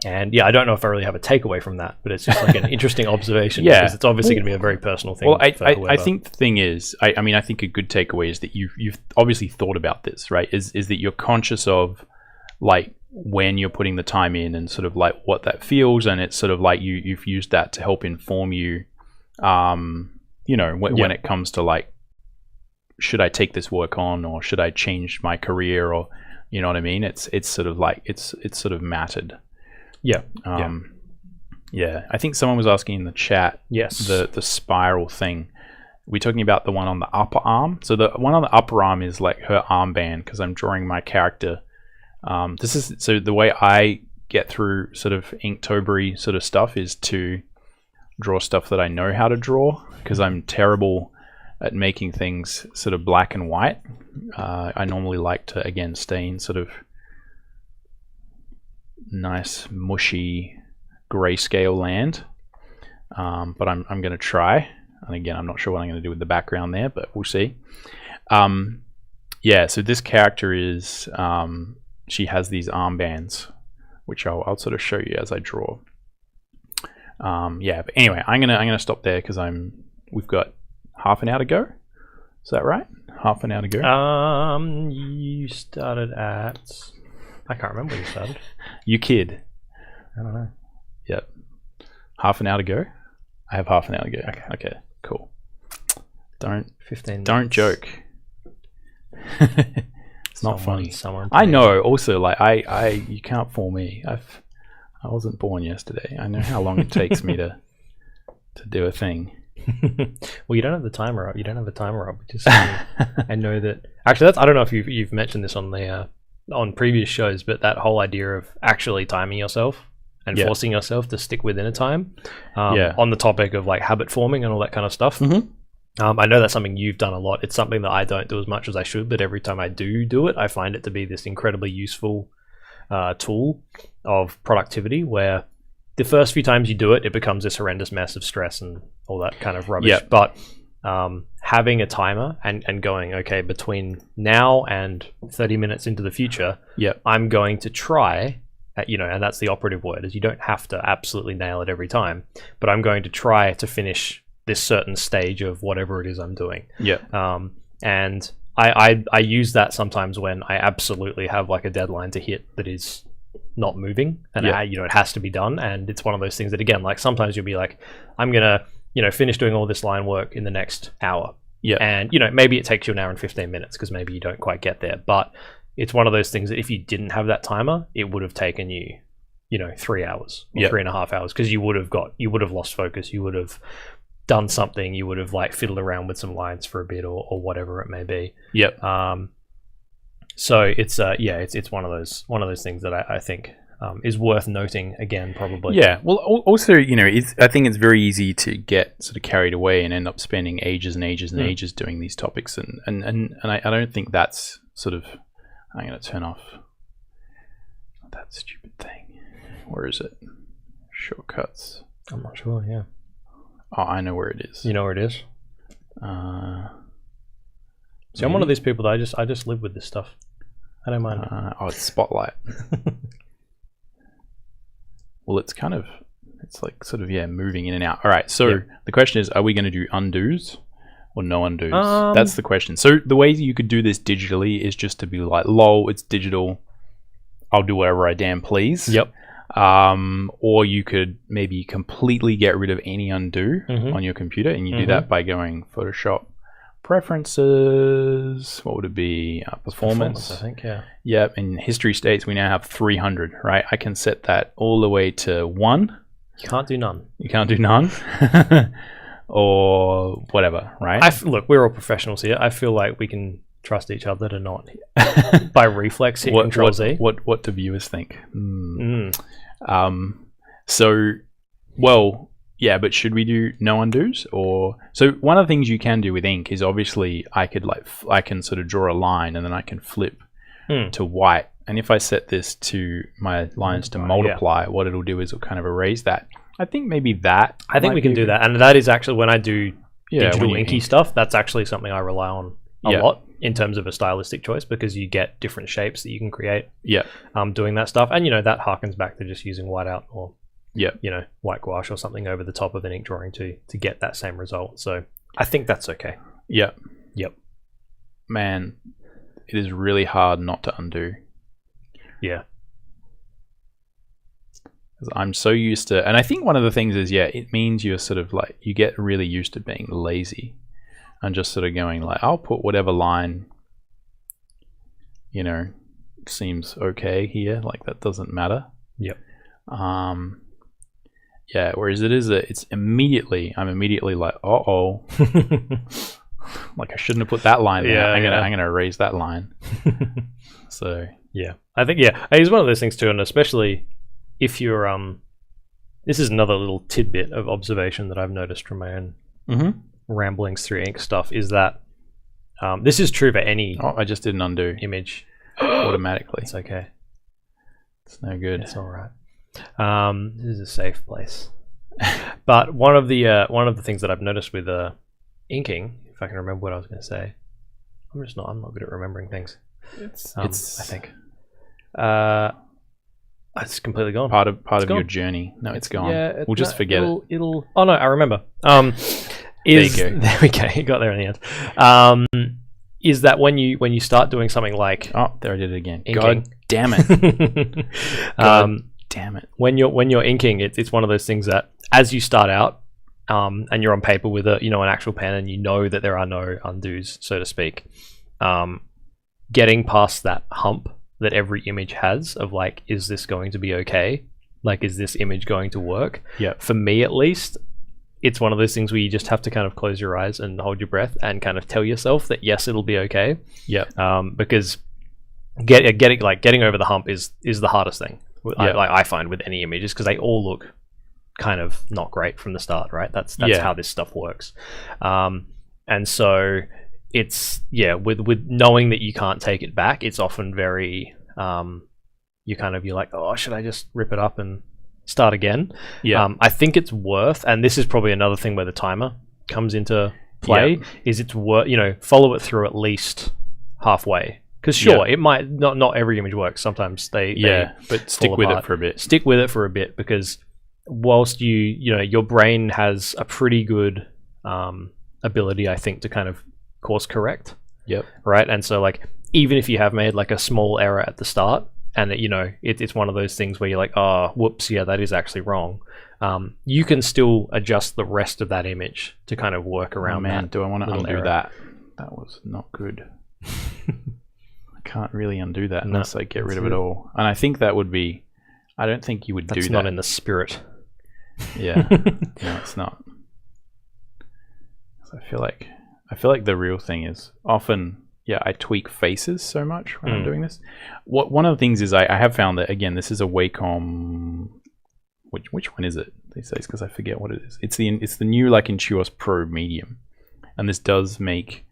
And I don't know if I really have a takeaway from that, but it's just like an interesting observation, because it's obviously going to be a very personal thing. Well, I think the thing is, I think a good takeaway is that you've obviously thought about this, right? Is that you're conscious of like when you're putting the time in and sort of like what that feels, and it's sort of like you've used that to help inform you, when it comes to like, should I take this work on, or should I change my career, or you know what I mean? It's sort of like it's sort of mattered. I think someone was asking in the chat. The spiral thing. We're talking about the one on the upper arm. So the one on the upper arm is like her armband, because I'm drawing my character. So the way I get through sort of Inktobery sort of stuff is to draw stuff that I know how to draw, because I'm terrible at making things sort of black and white. I normally like to, again, stay in sort of nice mushy grayscale land, but I'm going to try, and again I'm not sure what I'm going to do with the background there, but we'll see. So this character is she has these armbands, which I'll sort of show you as I draw. But anyway, I'm gonna stop there, because we've got half an hour to go. Is that right? Half an hour to go. You started at, I can't remember where you started. You kid. I don't know. Yep. Half an hour to go? I have half an hour to go. Okay, cool. Don't 15 don't joke. It's not funny. I know, also, like you can't fool me. I wasn't born yesterday. I know how long it takes me to do a thing. Well, you don't have the timer up. Just I know that actually, I don't know if you've mentioned this on the on previous shows, but that whole idea of actually timing yourself and forcing yourself to stick within a time, on the topic of like habit forming and all that kind of stuff. I know that's something you've done a lot. It's something that I don't do as much as I should, but every time I do it, I find it to be this incredibly useful tool of productivity, where the first few times you do it, it becomes this horrendous mess of stress and all that kind of rubbish. But having a timer and going, okay, between now and 30 minutes into the future, I'm going to try, and that's the operative word, is you don't have to absolutely nail it every time, but I'm going to try to finish this certain stage of whatever it is I'm doing. And I use that sometimes when I absolutely have like a deadline to hit that is not moving, and it has to be done. And it's one of those things that, again, like sometimes you'll be like, I'm gonna finish doing all this line work in the next hour. Yeah. And maybe it takes you an hour and 15 minutes because maybe you don't quite get there, but it's one of those things that if you didn't have that timer, it would have taken you 3 hours or 3.5 hours, because you would have lost focus, you would have done something, you would have like fiddled around with some lines for a bit or whatever it may be. So it's one of those things that I think is worth noting again, probably. Yeah. Well, also, I think it's very easy to get sort of carried away and end up spending ages and ages and ages doing these topics, and I don't think that's sort of. I'm going to turn off that stupid thing. Where is it? Shortcuts. I'm not sure. Yeah. Oh, I know where it is. You know where it is? See, I'm one of these people that I just live with this stuff. I don't mind. It's Spotlight. Well, it's like sort of moving in and out. All right. So the question is, are we going to do undos or no undos? That's the question. So the way you could do this digitally is just to be like, lol, it's digital. I'll do whatever I damn please. Yep. Or you could maybe completely get rid of any undo on your computer, and you do that by going Photoshop preferences. What would it be? Performance, I think. Yep. In history states, we now have 300. Right. I can set that all the way to 1. You can't do none. You can't do none. Or whatever, right? Look, we're all professionals here. I feel like we can trust each other to not by reflex hit Control Z. What do viewers think? So, well, yeah, but should we do no undos? Or so one of the things you can do with ink is obviously I can sort of draw a line and then I can flip to white, and if I set this to my lines to multiply, what it'll do is it'll kind of erase that. I think maybe that. I think we can do that, and that is actually when I do digital inky stuff. That's actually something I rely on a lot in terms of a stylistic choice, because you get different shapes that you can create. Doing that stuff, and that harkens back to just using whiteout or white gouache or something over the top of an ink drawing to get that same result. So I think that's okay. Yep. Man, it is really hard not to undo. Yeah. I'm so used to, and I think one of the things is, it means you're sort of like, you get really used to being lazy and just sort of going like, I'll put whatever line, seems okay here. Like that doesn't matter. Yep. Whereas it's immediately, I'm immediately like, like I shouldn't have put that line there. I'm gonna erase that line. So I think it's one of those things too, and especially if you're this is another little tidbit of observation that I've noticed from my own ramblings through ink stuff, is that this is true for any I just did an undo image automatically. It's okay. It's no good. It's all right. This is a safe place. But one of the things that I've noticed with inking, if I can remember what I was going to say, I'm not good at remembering things. I think it's completely gone. Part of your journey. No, it's gone. We'll just forget it. It'll. Oh no, I remember. There you go. There we go. You got there in the end. Is that when you start doing something like? Oh, there I did it again. Inking. God damn it. God damn it. When you're inking, it's one of those things that as you start out, and you're on paper with an actual pen, and you know that there are no undos, so to speak. Getting past that hump that every image has of like, is this going to be okay? Like, is this image going to work? Yeah. For me, at least, it's one of those things where you just have to kind of close your eyes and hold your breath and kind of tell yourself that yes, it'll be okay. Yeah. Because getting over the hump is the hardest thing. I find with any images, because they all look kind of not great from the start, right? That's how this stuff works. And so it's with knowing that you can't take it back, it's often very you're like, oh, should I just rip it up and start again? I think it's worth, and this is probably another thing where the timer comes into play, is it's worth, follow it through at least halfway, because it might not every image works, sometimes they but stick with it for a bit, because whilst your brain has a pretty good ability, I think, to kind of course correct. Yep. Right. And so like, even if you have made like a small error at the start, and it's one of those things where you're like, oh, whoops, yeah, that is actually wrong. You can still adjust the rest of that image to kind of work around that. Do I want to undo that? That was not good. I can't really undo that unless I get rid of it all. And I think that would be... I don't think you would do that. That's not in the spirit. Yeah. No, it's not. So I feel like the real thing is often... Yeah, I tweak faces so much when I'm doing this. One of the things is I have found that, again, this is a Wacom... Which one is it these days? Because I forget what it is. It's the new Intuos Pro Medium. And this does make,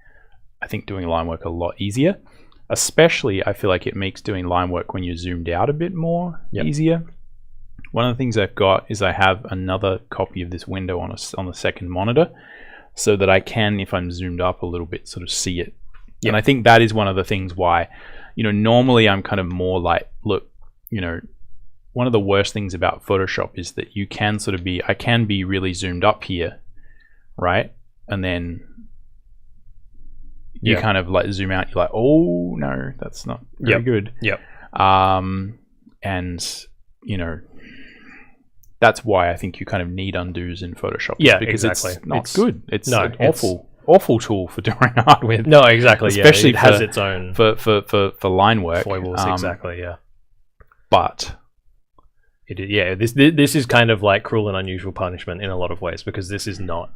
I think, doing line work a lot easier. Especially, I feel like it makes doing line work when you're zoomed out a bit more easier. One of the things I've got is I have another copy of this window on the second monitor, so that I can, if I'm zoomed up a little bit, sort of see it. And I think that is one of the things why, normally I'm kind of more like, look, one of the worst things about Photoshop is that you can sort of I can be really zoomed up here, right? And then you kind of like zoom out, you're like, oh no, that's not very good. Yep. And that's why I think you kind of need undos in Photoshop. Yeah, because exactly. It's not good. It's an awful tool for doing art with. No, exactly. Especially it has its own for line work. Foibles, exactly. Yeah. But this is kind of like cruel and unusual punishment in a lot of ways, because this is not.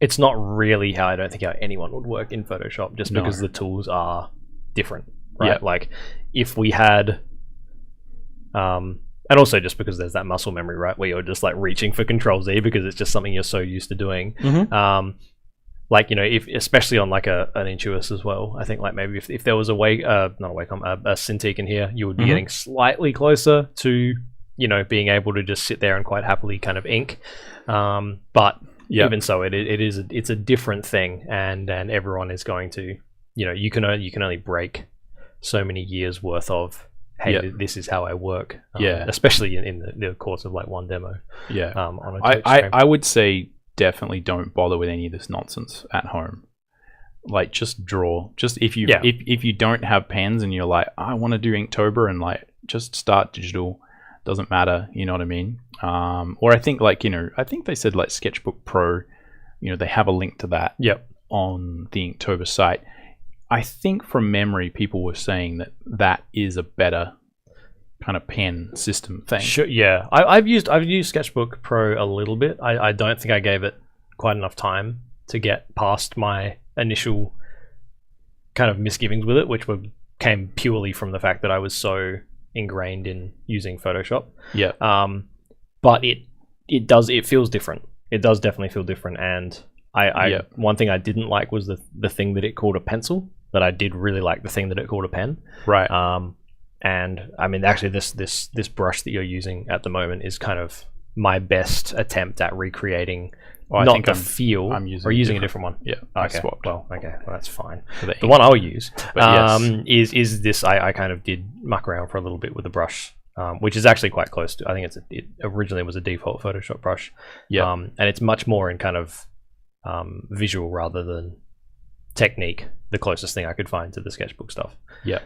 It's not really how I don't think how anyone would work in Photoshop, just because the tools are different, right? Yeah. Like if we had, and also just because there's that muscle memory, right, where you're just like reaching for Control-Z because it's just something you're so used to doing. If especially on like an Intuos as well, I think like maybe if there was a Cintiq in here, you would be getting slightly closer to being able to just sit there and quite happily kind of ink. But even so, it's a different thing, and everyone is going to you can only break so many years worth of this is how I work. Especially in the course of like one demo. On a Twitch stream. I would say definitely don't bother with any of this nonsense at home. Like just draw. Just if you don't have pens and you're like, I want to do Inktober, and like just start digital. Doesn't matter, you know what I mean? Or I think I think they said like Sketchbook Pro, they have a link to that on the Inktober site. I think from memory, people were saying that is a better kind of pen system thing. Sure, yeah. I've used Sketchbook Pro a little bit. I don't think I gave it quite enough time to get past my initial kind of misgivings with it, which came purely from the fact that I was so ingrained in using Photoshop. But it feels different. It does definitely feel different, and one thing I didn't like was the thing that it called a pencil, but I did really like the thing that it called a pen. Right. And I mean, actually this brush that you're using at the moment is kind of my best attempt at recreating I'm using a different one. Yeah. Okay. Well, that's fine. The one I'll use is this. I kind of did muck around for a little bit with the brush, which is actually quite close to. I think it originally was a default Photoshop brush. Yeah. And it's much more in kind of visual rather than technique. The closest thing I could find to the sketchbook stuff. Yeah.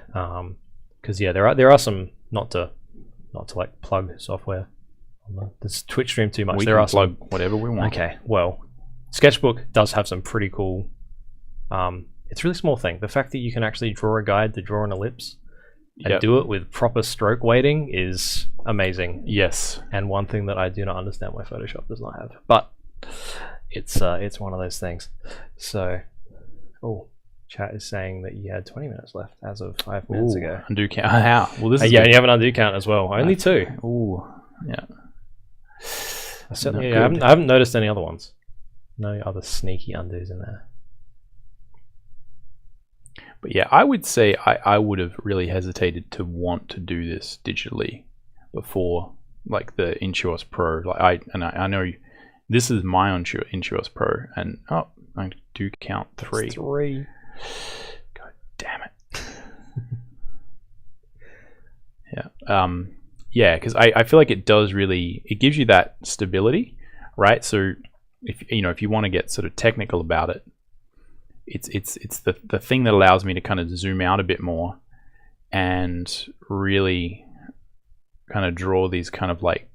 Because there are some not to like plug software. This Twitch stream too much. We can plug whatever we want. Okay, well, Sketchbook does have some pretty cool. It's a really small thing. The fact that you can actually draw a guide to draw an ellipse and do it with proper stroke weighting is amazing. Yes, and one thing that I do not understand why Photoshop does not have, but it's one of those things. So, chat is saying that you had 20 minutes left as of 5 minutes ago. Undo count. How? Well, this is and you have an undo count as well. Only 2. Ooh, yeah. I haven't noticed any other ones. No other sneaky undos in there. But yeah, I would say I would have really hesitated to want to do this digitally before, like the Intuos Pro. Like I know this is my Intuos Pro, and I do count 3. That's 3. God damn it. Yeah. Yeah, because I feel like it does really, it gives you that stability, right? So if you want to get sort of technical about it, it's the thing that allows me to kind of zoom out a bit more and really kind of draw these kind of like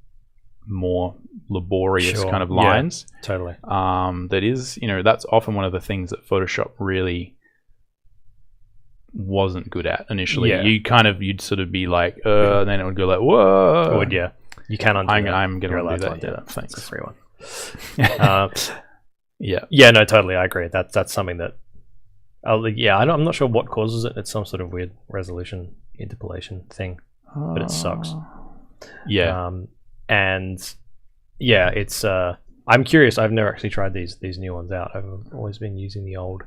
more laborious kind of lines. Yeah, totally. That is, that's often one of the things that Photoshop really wasn't good at initially. Yeah. You'd sort of be like, then it would go like, whoa. It would, yeah. You can undo that. I'm going to do that. that. Thanks. It's a free one. Yeah. Yeah, no, totally. I agree. That's something that, I'm not sure what causes it. It's some sort of weird resolution interpolation thing, but it sucks. Yeah. And yeah, it's, I'm curious. I've never actually tried these new ones out. I've always been using the old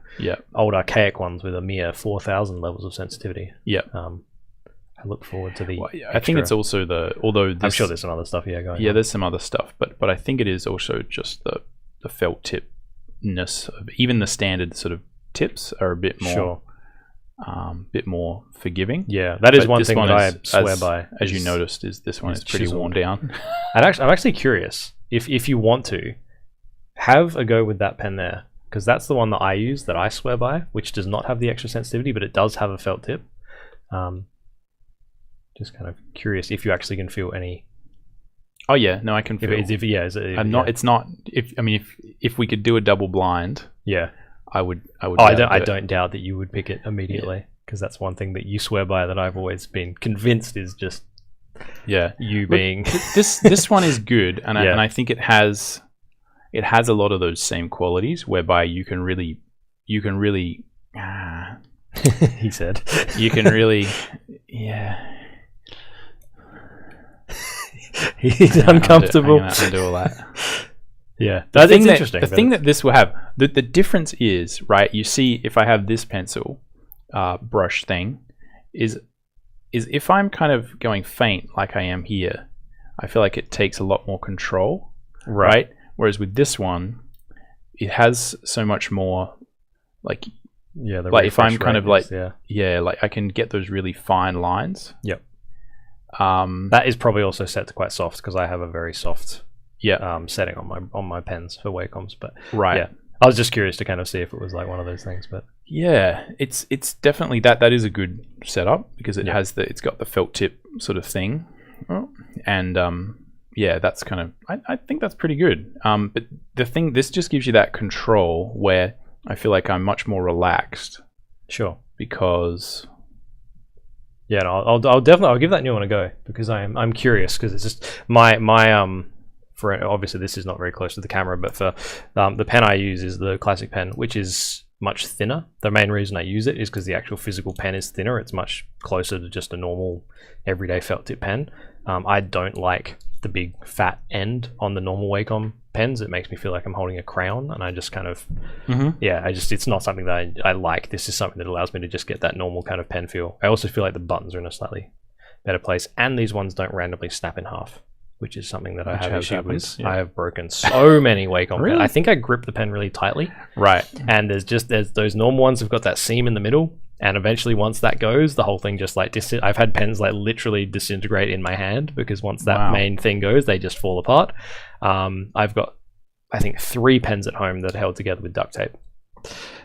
archaic ones with a mere 4,000 levels of sensitivity. Yeah. I look forward to the. Well, I think it's also I'm sure there's some other stuff going on. Yeah, there's some other stuff, but I think it is also just the felt tipness of even the standard sort of tips are a bit more, bit more forgiving. Yeah, that is one thing that I swear by. As you noticed, this one is pretty worn down. I'm actually curious if you want to have a go with that pen there, because that's the one that I use that I swear by, which does not have the extra sensitivity, but it does have a felt tip. Just kind of curious if you actually can feel any. Oh yeah, no, I can feel. It's not. If we could do a double blind, I would. I don't doubt that you would pick it immediately, because that's one thing that you swear by that I've always been convinced is just. Yeah, you being. This one is good, and I think it has a lot of those same qualities whereby you can really. He said. You can really, yeah. He's uncomfortable. Undo all that. Yeah, that's interesting. The thing that this will have, the difference is, right, you see if I have this pencil brush thing, is if I'm kind of going faint like I am here, I feel like it takes a lot more control, right? Whereas with this one, it has so much more, like, like if I'm kind of like, like I can get those really fine lines. Yep. That is probably also set to quite soft, because I have a very soft setting on my pens for Wacom's, but I was just curious to kind of see if it was like one of those things. But it's definitely that is a good setup, because it has it's got the felt tip sort of thing, and that's kind of I think that's pretty good. But this just gives you that control where I feel like I'm much more relaxed. Sure. Because. Yeah, no, I'll give that new one a go, because I'm curious, because it's just my for obviously this is not very close to the camera, but for the pen I use is the classic pen, which is much thinner. The main reason I use it is because the actual physical pen is thinner. It's much closer to just a normal everyday felt tip pen. I don't like the big fat end on the normal Wacom pens. It makes me feel like I'm holding a crayon, and I just kind of it's not something that I like. This is something that allows me to just get that normal kind of pen feel. I also feel like the buttons are in a slightly better place, and these ones don't randomly snap in half, which is something that I have issue with. I have broken so many Wacom pens. I think I grip the pen really tightly, and there's those normal ones have got that seam in the middle, and eventually once that goes, the whole thing just like I've had pens like literally disintegrate in my hand, because once that main thing goes, they just fall apart. I've got, I think, 3 pens at home that are held together with duct tape.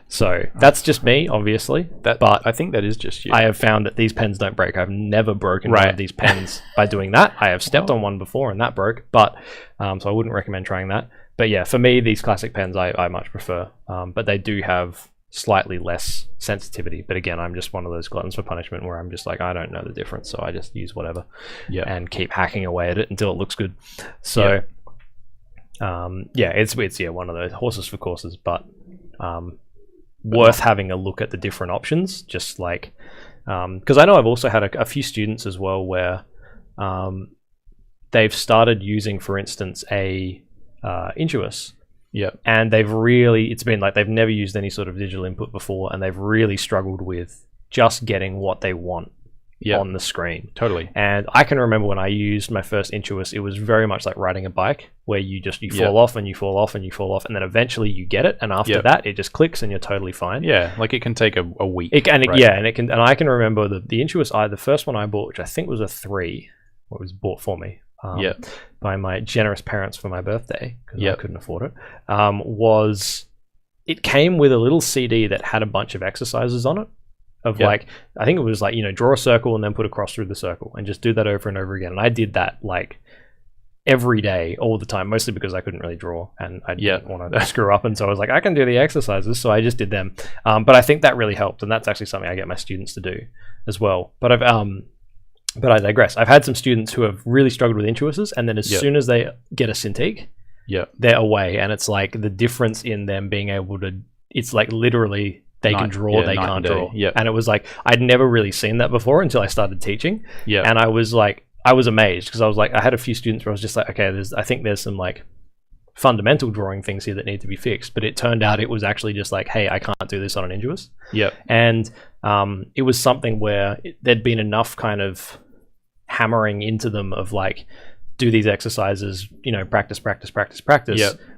So that's just me, obviously. But I think that is just you. I have found that these pens don't break. I've never broken one of these pens by doing that. I have stepped on one before and that broke, but so I wouldn't recommend trying that. But yeah, for me, these classic pens I much prefer. But they do have slightly less sensitivity. But again, I'm just one of those gluttons for punishment where I'm just like, I don't know the difference, so I just use whatever and keep hacking away at it until it looks good. So it's one of those horses for courses, but worth having a look at the different options, just like because I know I've also had a few students as well where they've started using, for instance, a Intuos, and it's been like they've never used any sort of digital input before, and they've really struggled with just getting what they want on the screen. Totally. And I can remember when I used my first Intuos, it was very much like riding a bike, where you fall off and you fall off and you fall off, and then eventually you get it, and after that it just clicks and you're totally fine. Yeah, like it can take a week. And I can remember the Intuos the first one I bought, which I think was a 3, what was bought for me by my generous parents for my birthday, because I couldn't afford it, it came with a little CD that had a bunch of exercises on it. of like, I think it was like, draw a circle and then put a cross through the circle and just do that over and over again. And I did that like every day, all the time, mostly because I couldn't really draw and I didn't want to screw up. And so I was like, I can do the exercises. So I just did them. But I think that really helped. And that's actually something I get my students to do as well. But I digress. I've had some students who have really struggled with intuises, and then as soon as they get a Cintiq, they're away. And it's like the difference in them being able to, it's like literally they can draw, they can't draw. And it was like, I'd never really seen that before until I started teaching. And I was like, I was amazed because I was like, I had a few students where I was just like, okay, I think there's some like fundamental drawing things here that need to be fixed. But it turned out it was actually just like, hey, I can't do this on an Intuos. And it was something where there'd been enough kind of hammering into them of like, do these exercises, practice,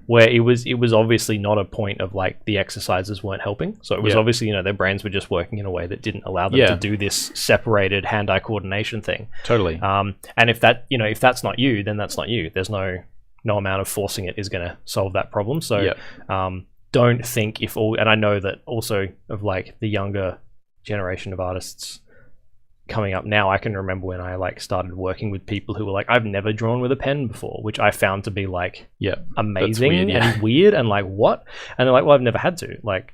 where it was obviously not a point of like the exercises weren't helping. So it was obviously, their brains were just working in a way that didn't allow them to do this separated hand-eye coordination thing. Totally. And if that's not you, then that's not you. There's no amount of forcing it is going to solve that problem. So don't think and I know that also of like the younger generation of artists coming up now, I can remember when I like started working with people who were like, I've never drawn with a pen before, which I found to be like amazing and weird and like, what? And they're like, well, I've never had to. Like,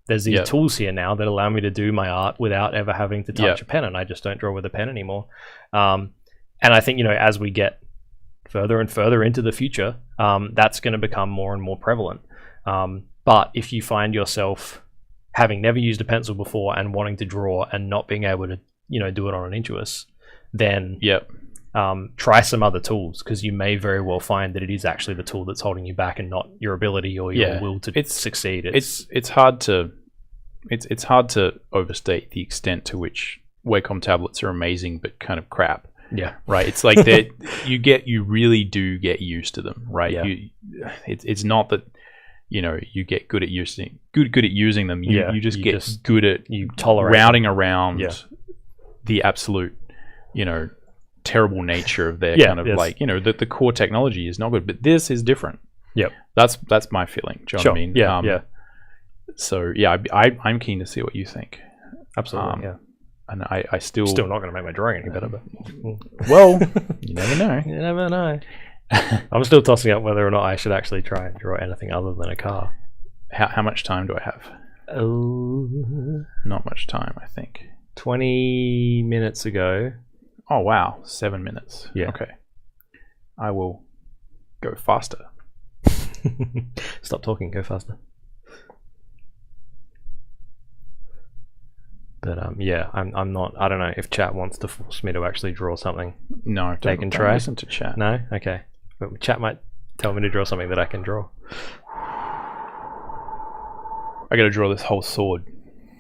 there's these tools here now that allow me to do my art without ever having to touch a pen, and I just don't draw with a pen anymore. And I think, as we get further and further into the future, that's going to become more and more prevalent. But if you find yourself having never used a pencil before and wanting to draw and not being able to do it on an Intuos, then try some other tools, because you may very well find that it is actually the tool that's holding you back and not your ability or your will to succeed. It's hard to overstate the extent to which Wacom tablets are amazing but kind of crap. Right. It's like that you really do get used to them, right? It's not that you get good at using them. You just get good at rounding around the absolute, terrible nature of their kind of like, the core technology is not good, but this is different. That's my feeling. Do you know what I mean? So I'm keen to see what you think. Absolutely. And I still not going to make my drawing any better, but well, you never know. You never know. I'm still tossing up whether or not I should actually try and draw anything other than a car. How much time do I have? Not much time, I think. 20 minutes ago. Oh wow, 7 minutes. Okay. I will go faster. Stop talking, go faster. But I'm not. I don't know if chat wants to force me to actually draw something. No, they can try. Listen to chat. No, okay. But chat might tell me to draw something that I can draw. I got to draw this whole sword.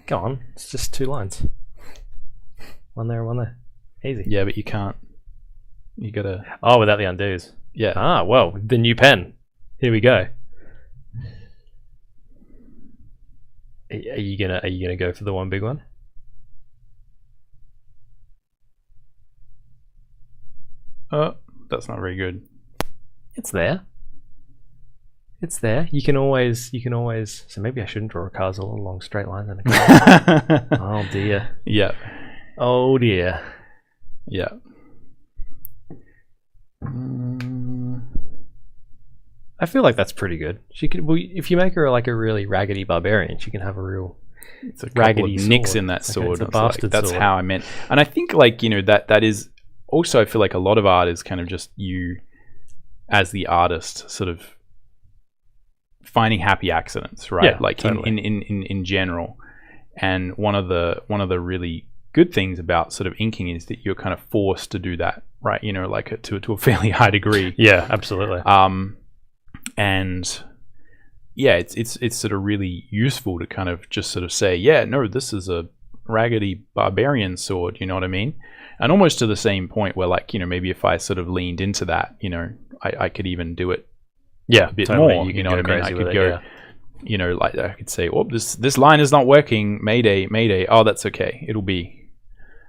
Go on, it's just 2 lines. One there, one there. Easy. Yeah, but you can't. You gotta. Oh, without the undos. Yeah. Ah, well, the new pen. Here we go. Are you gonna go for the one big one? That's not very good. It's there. It's there. You can always. So maybe I shouldn't draw cars along straight lines and a car. Oh dear. Yeah. Oh dear. Yeah. I feel like that's pretty good. She could, if you make her like a really raggedy barbarian, she can have a real. It's a raggedy nicks in that sword. It's a bastard that's sword. How I meant. And I think like that is also, I feel like a lot of art is kind of just you as the artist sort of finding happy accidents, right? Like totally. in general. And one of the really good things about sort of inking is that you're kind of forced to do that, right? Like to a fairly high degree. Yeah, absolutely. And yeah, it's sort of really useful to kind of just sort of say, yeah, no, this is a raggedy barbarian sword, you know what I mean? And almost to the same point where like, maybe if I sort of leaned into that, I could even do it a bit totally. More, you know what I mean? I could go, like I could say, oh, this line is not working, mayday. Oh, that's okay. It'll be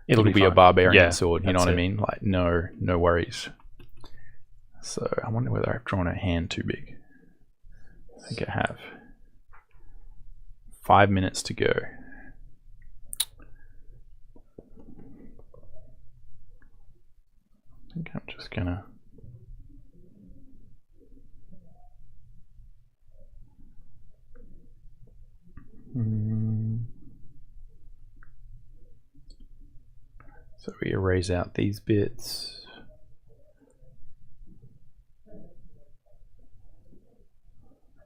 a barbarian sword, you know what I mean? Like no worries. So I wonder whether I've drawn a hand too big. I think I have. 5 minutes to go. think I'm just gonna. So we erase out these bits. I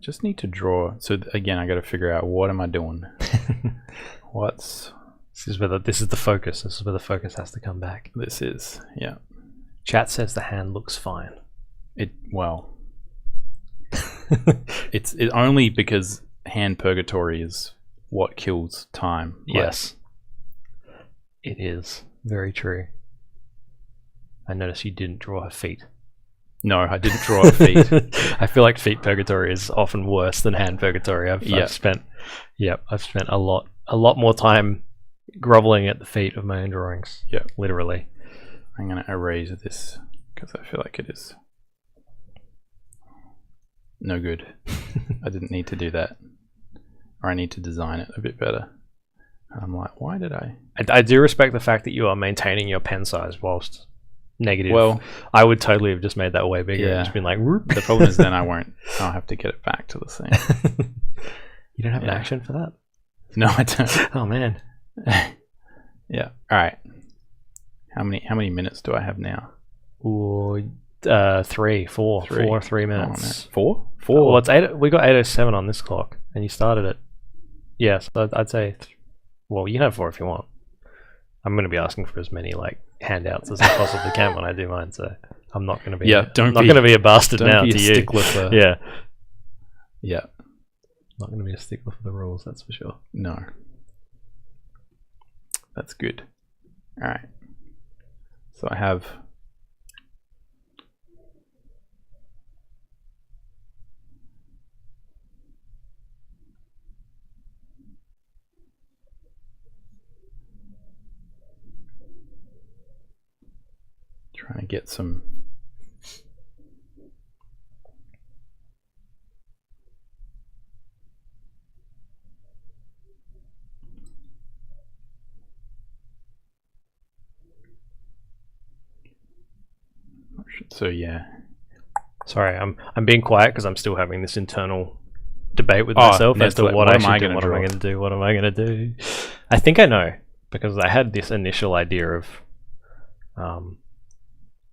just need to draw. So again, I got to figure out what am I doing. This is the focus. This is where the focus has to come back. This is, yeah. Chat says the hand looks fine. It's only because hand purgatory is what kills time. Yes, it is very true. I noticed you didn't draw her feet. No, I didn't draw her feet. I feel like feet purgatory is often worse than hand purgatory. I've spent a lot more time groveling at the feet of my own drawings. Yeah, literally. I'm gonna erase this because I feel like it is no good. I didn't need to do that, or I need to design it a bit better. And I'm like, why did I? I do respect the fact that you are maintaining your pen size whilst negative. Well, I would totally have just made that way bigger. Yeah. And just been like, whoop. The problem is then I'll have to get it back to the same. You don't have an action for that? No, I don't. Oh man. Yeah. All right. How many minutes do I have now? Ooh, 3 minutes. Oh, 4? Well, it's 8. We got 8:07 on this clock, and you started it. Yes, I'd say. Well, you can have 4 if you want. I'm going to be asking for as many like handouts as I possibly can when I do mine, so I'm not going to be. Yeah, not going to be a bastard now to you. Stickler for, yeah. Not going to be a stickler for the rules, that's for sure. No. That's good. All right. So I have. Trying to get some. So yeah. Sorry, I'm being quiet because I'm still having this internal debate with myself as to what am I going to do. What am I going to do? I think I know because I had this initial idea of.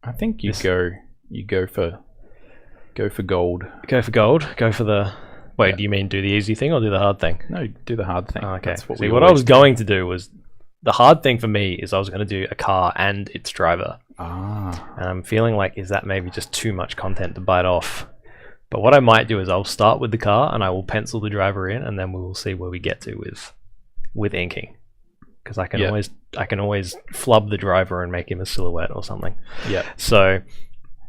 I think you go for gold. Go for gold. Go for the. Wait, yeah. Do you mean do the easy thing or do the hard thing? No, do the hard thing. Oh, okay. See, what I was going to do was the hard thing for me is I was going to do a car and its driver. And I'm feeling like is that maybe just too much content to bite off. But what I might do is I'll start with the car and I will pencil the driver in, and then we will see where we get to with inking. Because I can always flub the driver and make him a silhouette or something. Yeah. So,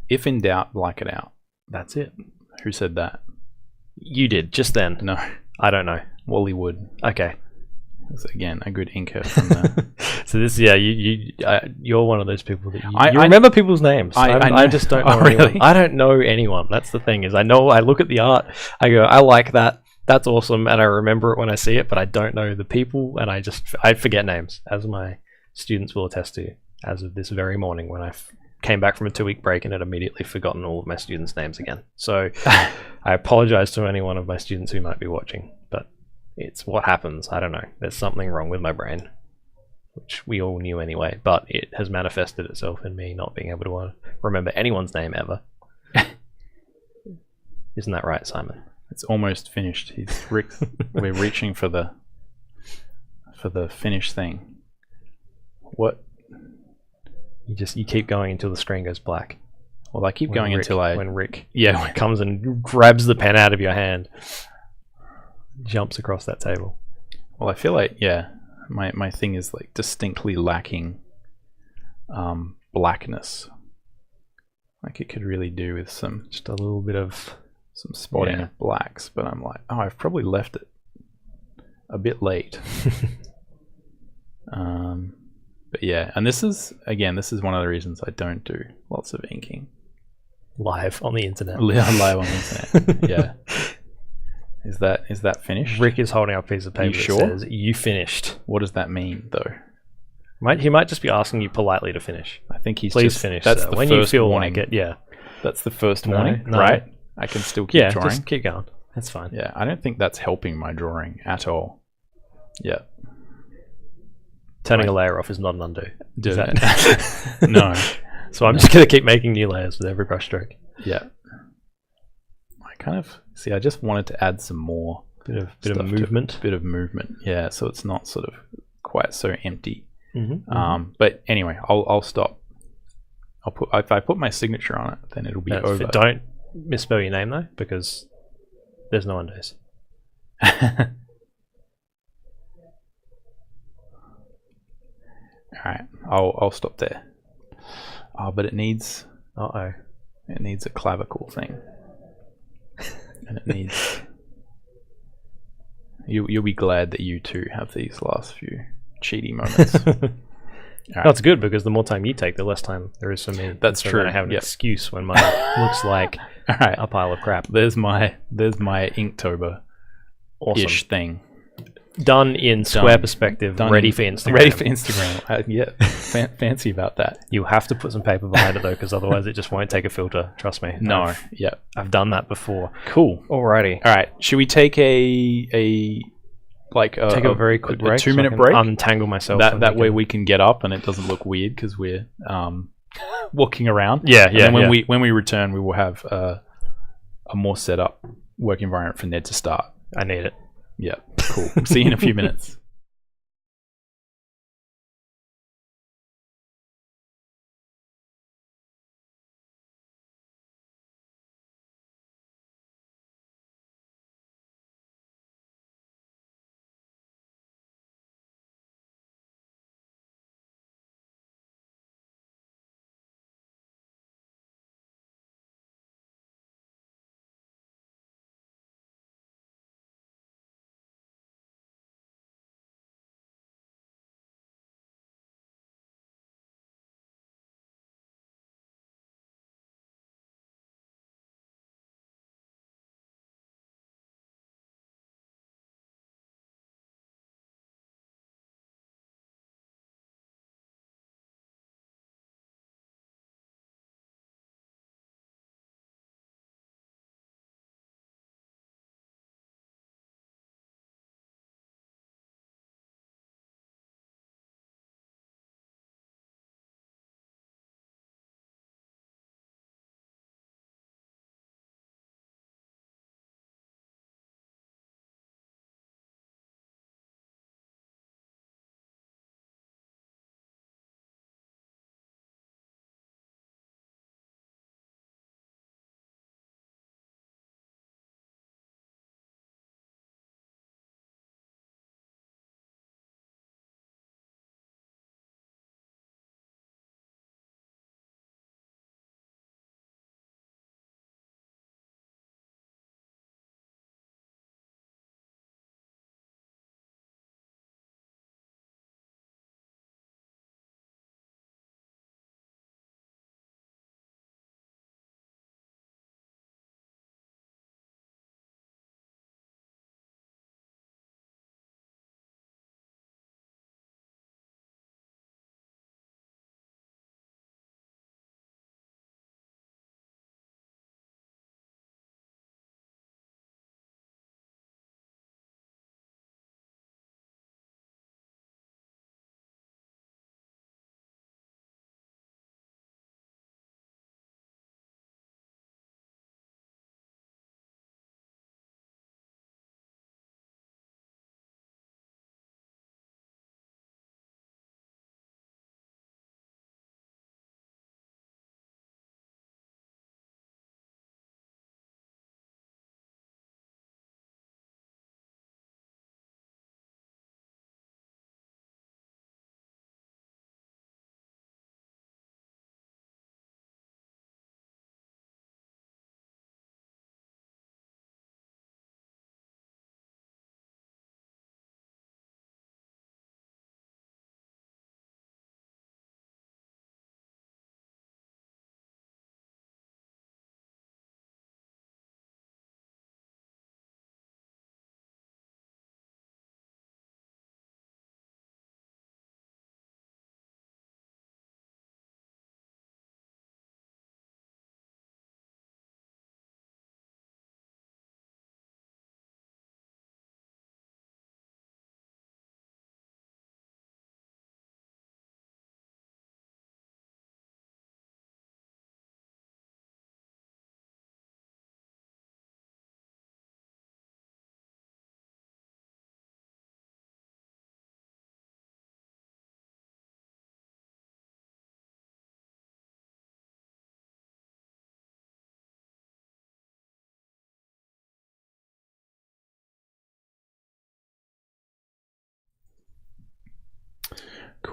if in doubt, black it out. That's it. Who said that? You did just then. No, I don't know. Wally Wood. Okay. That's again a good inker from the. So this, you're one of those people that you remember people's names. I just don't know. Really? I don't know anyone. That's the thing is I look at the art. I go, I like that. That's awesome, and I remember it when I see it, but I don't know the people, and I forget names, as my students will attest to, as of this very morning when I came back from a 2-week break and had immediately forgotten all of my students' names again. So I apologize to any one of my students who might be watching, but it's what happens. I don't know. There's something wrong with my brain, which we all knew anyway, but it has manifested itself in me not being able to remember anyone's name ever. Isn't that right, Simon? It's almost finished. We're reaching for the finish thing. What? You keep going until the screen goes black. Well, I keep going until when Rick comes and grabs the pen out of your hand, jumps across that table. Well, I feel like my thing is like distinctly lacking blackness. Like it could really do with just a little bit of. Some spotting of blacks, but I'm like, I've probably left it a bit late. But yeah, and this is one of the reasons I don't do lots of inking live on the internet. Live on the internet. Yeah. Is that finished? Rick is holding up a piece of paper that says, "You finished." What does that mean, though? He might just be asking you politely to finish. I think he's Please finish. That's the when first you feel warning. like it. Yeah, that's the first warning, right? I can still keep drawing. Just keep going. That's fine. Yeah, I don't think that's helping my drawing at all. Yeah. Turning a layer off is not an undo. No. So I'm just going to keep making new layers with every brush stroke. Yeah. I just wanted to add some more bit of movement. Bit of movement. Yeah, so it's not sort of quite so empty. Mm-hmm. But anyway, I'll stop. If I put my signature on it, then it'll be over. Don't misspell your name though, because there's no undos. Alright, I'll stop there. But it needs it needs a clavicle thing. And it needs you'll be glad that you two have these last few cheaty moments. Right. That's good, because the more time you take, the less time there is for me. That's true. I have an excuse when mine looks like a pile of crap. There's my Inktober ish thing. Done in square perspective, ready for Instagram. Ready for Instagram. Fancy about that. You have to put some paper behind it though, because otherwise it just won't take a filter. Trust me. No. I've done that before. Cool. Alrighty. All right. Should we take a very quick break? 2-minute break. Untangle myself. That way we can get up and it doesn't look weird because we're walking around. Yeah. And then when we return, we will have a more set up work environment for Ned to start. I need it. Yeah. Cool. See you in a few minutes.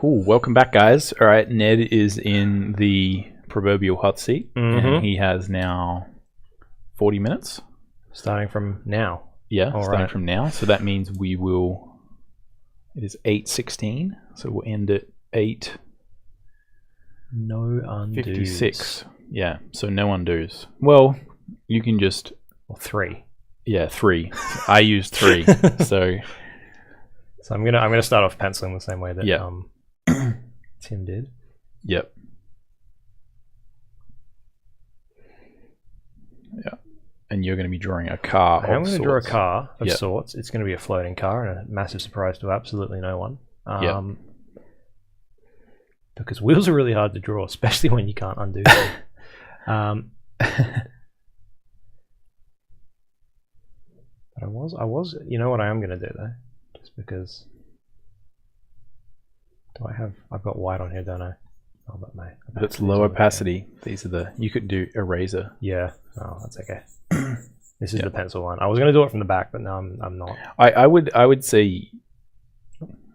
Cool. Welcome back, guys. All right, Ned is in the proverbial hot seat, and he has now 40 minutes. Starting from now. Yeah, starting from now. So that means we will... It is 8:16, so we'll end at 8... No undos. 56. Yeah, so no undos. Well, you can just... Or 3. Yeah, 3. I used 3, so... So I'm gonna start off penciling the same way that Tim did. Yep. Yeah. And you're going to be drawing a car. I'm going to draw a car of sorts. It's going to be a floating car, and a massive surprise to absolutely no one. Because wheels are really hard to draw, especially when you can't undo them. But I was. You know what I am going to do though, just because. I've got white on here, don't I? Oh, but no. It's low opacity. These are you could do eraser. Yeah. Oh, that's okay. This is the pencil one. I was going to do it from the back, but no, I'm not. I would say.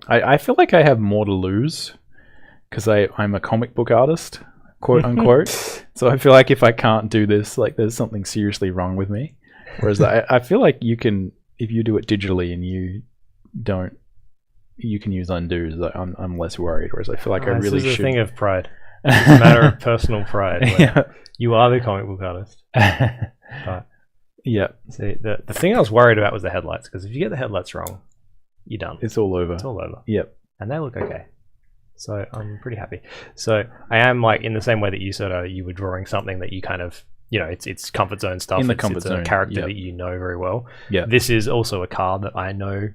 I feel like I have more to lose. Because I'm a comic book artist, quote unquote. So I feel like if I can't do this, like there's something seriously wrong with me. Whereas I feel like you can, if you do it digitally and you don't, you can use undos. I'm less worried. Whereas I feel like I really should. This is a thing of pride. It's a matter of personal pride. You are the comic book artist. But, see, the thing I was worried about was the headlights. Because if you get the headlights wrong, you're done. It's all over. It's all over. Yep. And they look okay. So I'm pretty happy. So I am like in the same way that you said you were drawing something that you kind of, it's comfort zone stuff. In the comfort zone. It's a character that you know very well. Yeah. This is also a car that I know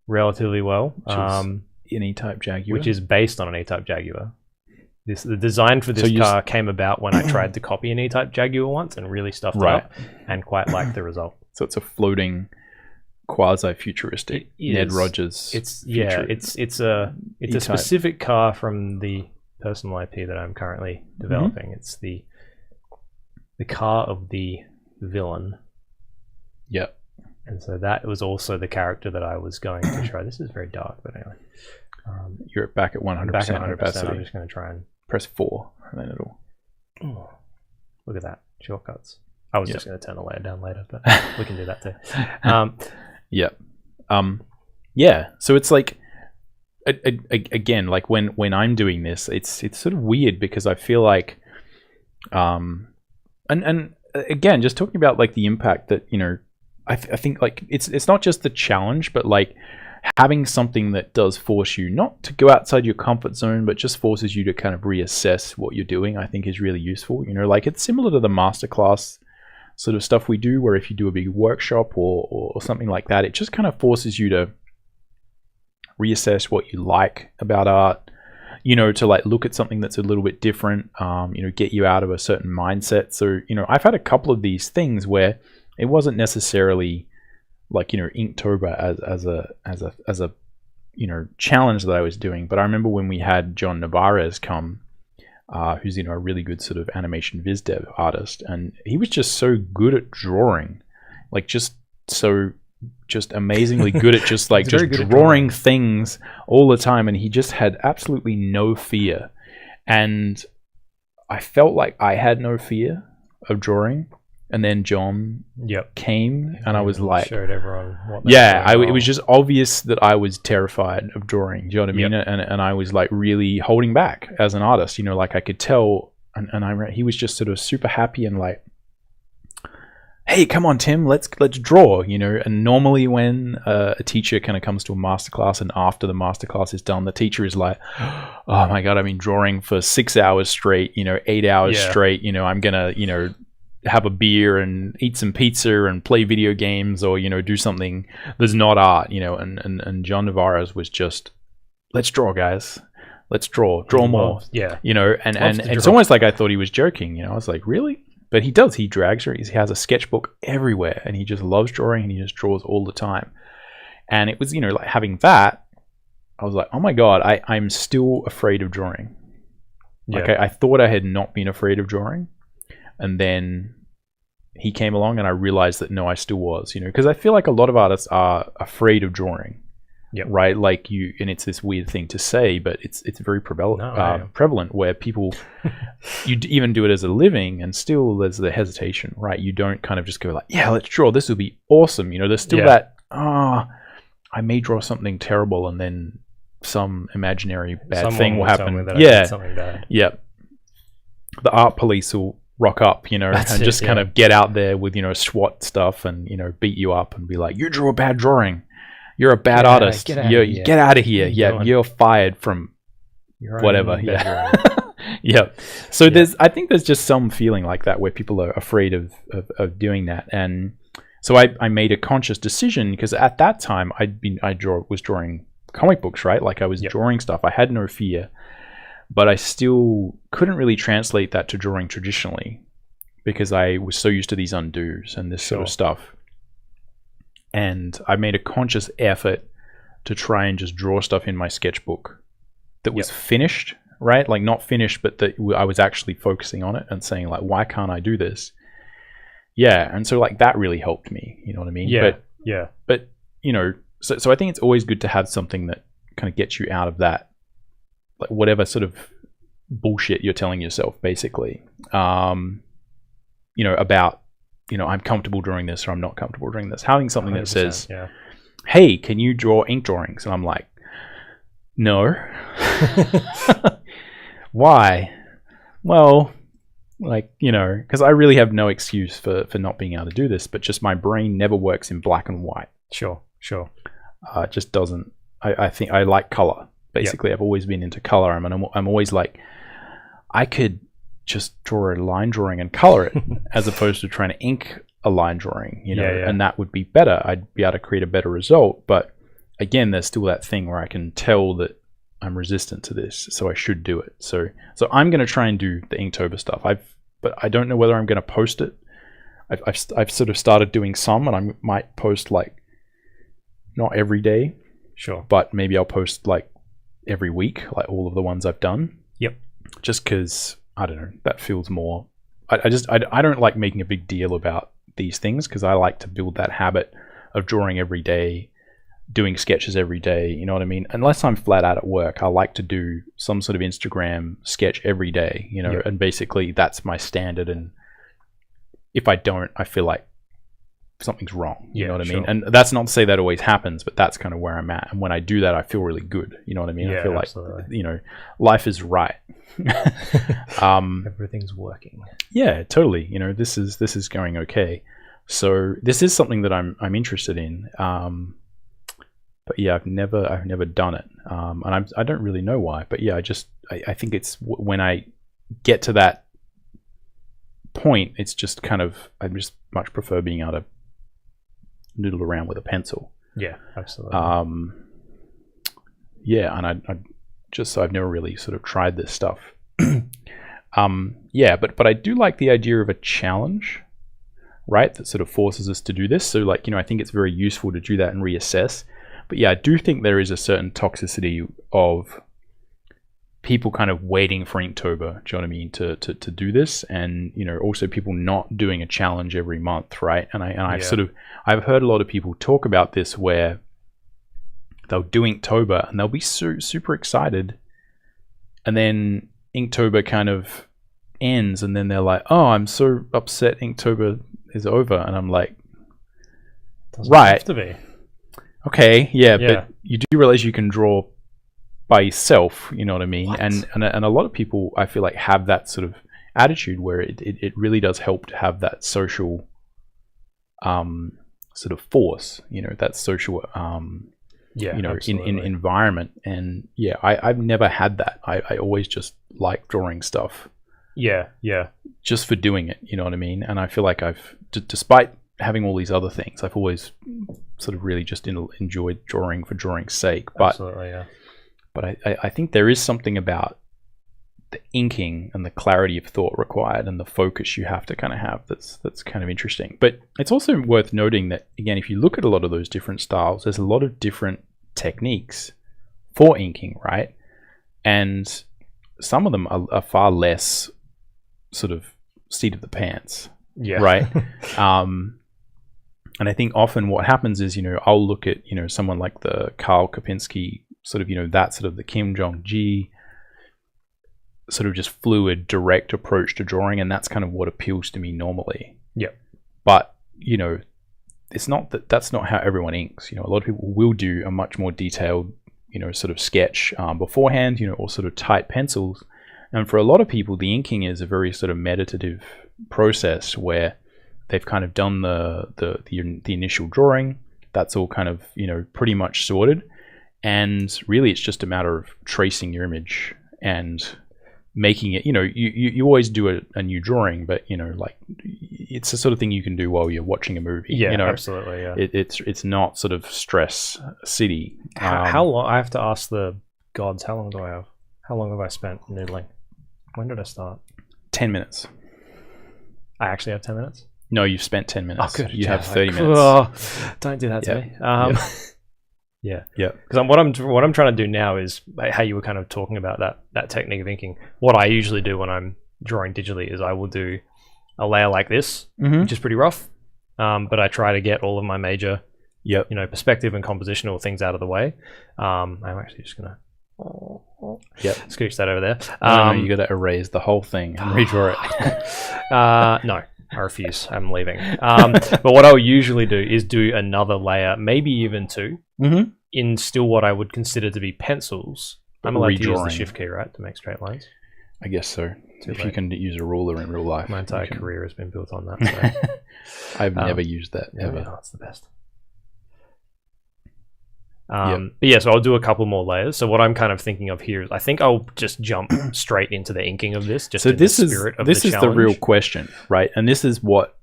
relatively well. An E-Type Jaguar. Which is based on an E-Type Jaguar. The design for this car came about when I tried to copy an E-Type Jaguar once and really stuffed it up and quite liked the result. So it's a floating... quasi-futuristic Ned Rogers. It's a specific car from the personal IP that I'm currently developing. It's the car of the villain. Yep. And so that was also the character that I was going to try. This is very dark, but anyway. You're back at 100%. Back at 100%. I'm just going to try and press 4, and then it'll. Oh, look at that shortcuts. I was just going to turn the layer down later, but we can do that too. So it's like again, like when I'm doing this, it's sort of weird because I feel like and again, just talking about like the impact that I think like it's not just the challenge, but like having something that does force you not to go outside your comfort zone, but just forces you to kind of reassess what you're doing, I think is really useful. Like it's similar to the masterclass sort of stuff we do, where if you do a big workshop or something like that, it just kind of forces you to reassess what you like about art, to like look at something that's a little bit different, get you out of a certain mindset. So, I've had a couple of these things where it wasn't necessarily like, Inktober as a challenge that I was doing. But I remember when we had John Navarez come, who's a really good sort of animation viz dev artist, and he was just so good at drawing, like just amazingly good at just like just drawing things all the time, and he just had absolutely no fear, and I felt like I had no fear of drawing. And then John came, and I was like, showed everyone what it was just obvious that I was terrified of drawing. Do you know what I mean? And I was like really holding back as an artist. Like I could tell, and he was just sort of super happy and like, hey, come on, Tim, let's draw. And normally when a teacher kind of comes to a masterclass, and after the masterclass is done, the teacher is like, oh my god, I've been drawing for 6 hours straight. 8 hours straight. I'm gonna have a beer and eat some pizza and play video games, or do something that's not art, and John Navarez was just, let's draw, guys, let's draw more, and it's almost like I thought he was joking. I was like, really? But he does. He drags her. He has a sketchbook everywhere, and he just loves drawing, and he just draws all the time. And it was like having that, I was like, oh my god, I'm still afraid of drawing. Like I thought I had not been afraid of drawing. And then he came along, and I realized that no, I still was, because I feel like a lot of artists are afraid of drawing. right? Like and it's this weird thing to say, but it's very prevalent where people, you even do it as a living and still there's the hesitation, right? You don't kind of just go like, yeah, let's draw. This will be awesome. There's still that, I may draw something terrible and then some imaginary bad thing will happen. Something bad. Yeah. The art police will rock up, and just kind of get out there with, SWAT stuff and, beat you up and be like, you drew a bad drawing. You're a bad artist. Get out of here. You're fired from whatever. Yeah. So I think there's just some feeling like that where people are afraid of doing that. And so I made a conscious decision because at that time was drawing comic books, right? Like I was drawing stuff. I had no fear, but I still couldn't really translate that to drawing traditionally because I was so used to these undos and this sort of stuff. And I made a conscious effort to try and just draw stuff in my sketchbook that was finished, right? Like not finished, but that I was actually focusing on it and saying like, why can't I do this? Yeah. And so like that really helped me, you know what I mean? But so I think it's always good to have something that kind of gets you out of that, like whatever sort of bullshit you're telling yourself basically, about, I'm comfortable drawing this or I'm not comfortable drawing this. Having something that says, hey, can you draw ink drawings? And I'm like, no. Why? Well, like, because I really have no excuse for not being able to do this, but just my brain never works in black and white. Sure. It just doesn't. I think I like color. Basically, I've always been into color. I'm always like, I could just draw a line drawing and color it as opposed to trying to ink a line drawing, and that would be better. I'd be able to create a better result. But again, there's still that thing where I can tell that I'm resistant to this, so I should do it. So I'm going to try and do the Inktober stuff. But I don't know whether I'm going to post it. I've sort of started doing some, and I might post like not every day, but maybe I'll post like every week, like all of the ones I've done. Just because I don't know, that feels more. I don't like making a big deal about these things because I like to build that habit of drawing every day, doing sketches every day. You know what I mean? Unless I'm flat out at work, I like to do some sort of Instagram sketch every day. And basically that's my standard. And if I don't, I feel like something's wrong. You know what I mean? And that's not to say that always happens, but that's kind of where I'm at. And when I do that, I feel really good. You know what I mean? I feel like, life is right. Everything's working. Yeah, totally. This is going okay. So this is something that I'm interested in. But yeah, I've never done it. And I don't really know why, but yeah, I think it's when I get to that point, it's just kind of, I just much prefer being able to noodle around with a pencil. Yeah, absolutely. Yeah, and I've never really sort of tried this stuff. Yeah, but I do like the idea of a challenge, right? That sort of forces us to do this. So like, I think it's very useful to do that and reassess. But yeah, I do think there is a certain toxicity of people kind of waiting for Inktober, do you know what I mean, to do this, and also people not doing a challenge every month, right? And I've heard a lot of people talk about this where they'll do Inktober and they'll be super excited, and then Inktober kind of ends, and then they're like, "Oh, I'm so upset Inktober is over," and I'm like, doesn't have to be. Okay, yeah, but you do realize you can draw by yourself, you know what I mean? What? And a lot of people, I feel like, have that sort of attitude where it really does help to have that social sort of force, that social in environment. And yeah, I've never had that. I always just like drawing stuff. Yeah. Just for doing it, you know what I mean? And I feel like despite having all these other things, I've always sort of really just enjoyed drawing for drawing's sake. Absolutely, yeah. But I think there is something about the inking and the clarity of thought required and the focus you have to kind of have that's kind of interesting. But it's also worth noting that, again, if you look at a lot of those different styles, there's a lot of different techniques for inking, right? And some of them are far less sort of seat of the pants, right? And I think often what happens is, I'll look at, someone like the Karl Kopinski, sort of, that sort of the Kim Jong-ji, sort of just fluid, direct approach to drawing, and that's kind of what appeals to me normally. Yeah. But, it's not that's not how everyone inks. A lot of people will do a much more detailed, sort of sketch beforehand, or sort of tight pencils. And for a lot of people, the inking is a very sort of meditative process where they've kind of done the initial drawing. That's all kind of, pretty much sorted. And really, it's just a matter of tracing your image and making it, you always do a new drawing, but, like, it's the sort of thing you can do while you're watching a movie. Yeah, absolutely, yeah. It's not sort of stress city. How long, I have to ask the gods, how long do I have? How long have I spent noodling? When did I start? 10 minutes. I actually have 10 minutes? No, you've spent 10 minutes. Oh, good. You have 30 minutes. Oh, don't do that to me. Yeah. Because what I'm trying to do now is how you were kind of talking about that technique of inking. What I usually do when I'm drawing digitally is I will do a layer like this, which is pretty rough, but I try to get all of my major, perspective and compositional things out of the way. I'm actually just gonna scooch that over there. No, you got to erase the whole thing and redraw it. No. I refuse. I'm leaving. But what I'll usually do is do another layer, maybe even two, in still what I would consider to be pencils. I'm allowed to use the shift key, right, to make straight lines? I guess so. If you can use a ruler in real life. My entire career has been built on that. So. I've never used that, ever. No, it's the best. But yeah, so I'll do a couple more layers. So what I'm kind of thinking of here is I think I'll just jump straight into the inking of this. Just so this is the real question, right? And this is what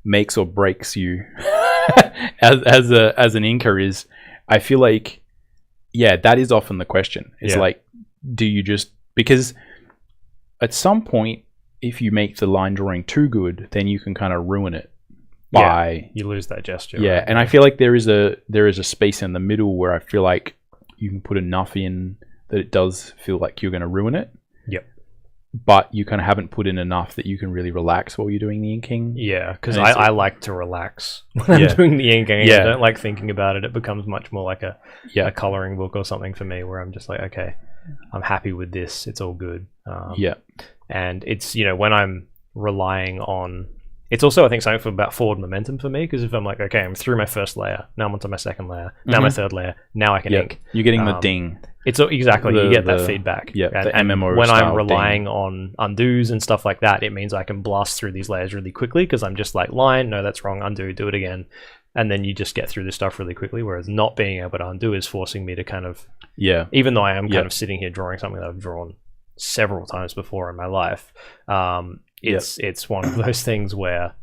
makes or breaks you as an inker. Is I feel like, that is often the question. It's like, do you just, because at some point, if you make the line drawing too good, then you can kind of ruin it. You lose that gesture. Yeah, right? And I feel like there is a space in the middle where I feel like you can put enough in that it does feel like you're going to ruin it. Yep. But you kind of haven't put in enough that you can really relax while you're doing the inking. Yeah, because I like to relax when I'm doing the inking. I don't like thinking about it. It becomes much more like a coloring book or something for me, where I'm just like, okay, I'm happy with this. It's all good. And it's, when I'm relying on... It's also, I think, something about forward momentum for me, because if I'm like, okay, I'm through my first layer, now I'm onto my second layer, now my third layer, now I can ink. You're getting the ding. It's exactly, you get that feedback. Yeah, the MMO when I'm relying on undos and stuff like that, it means I can blast through these layers really quickly, because I'm just like, line, no, that's wrong, undo, do it again. And then you just get through this stuff really quickly, whereas not being able to undo is forcing me to kind of... Even though I am kind of sitting here drawing something that I've drawn several times before in my life, it's one of those things where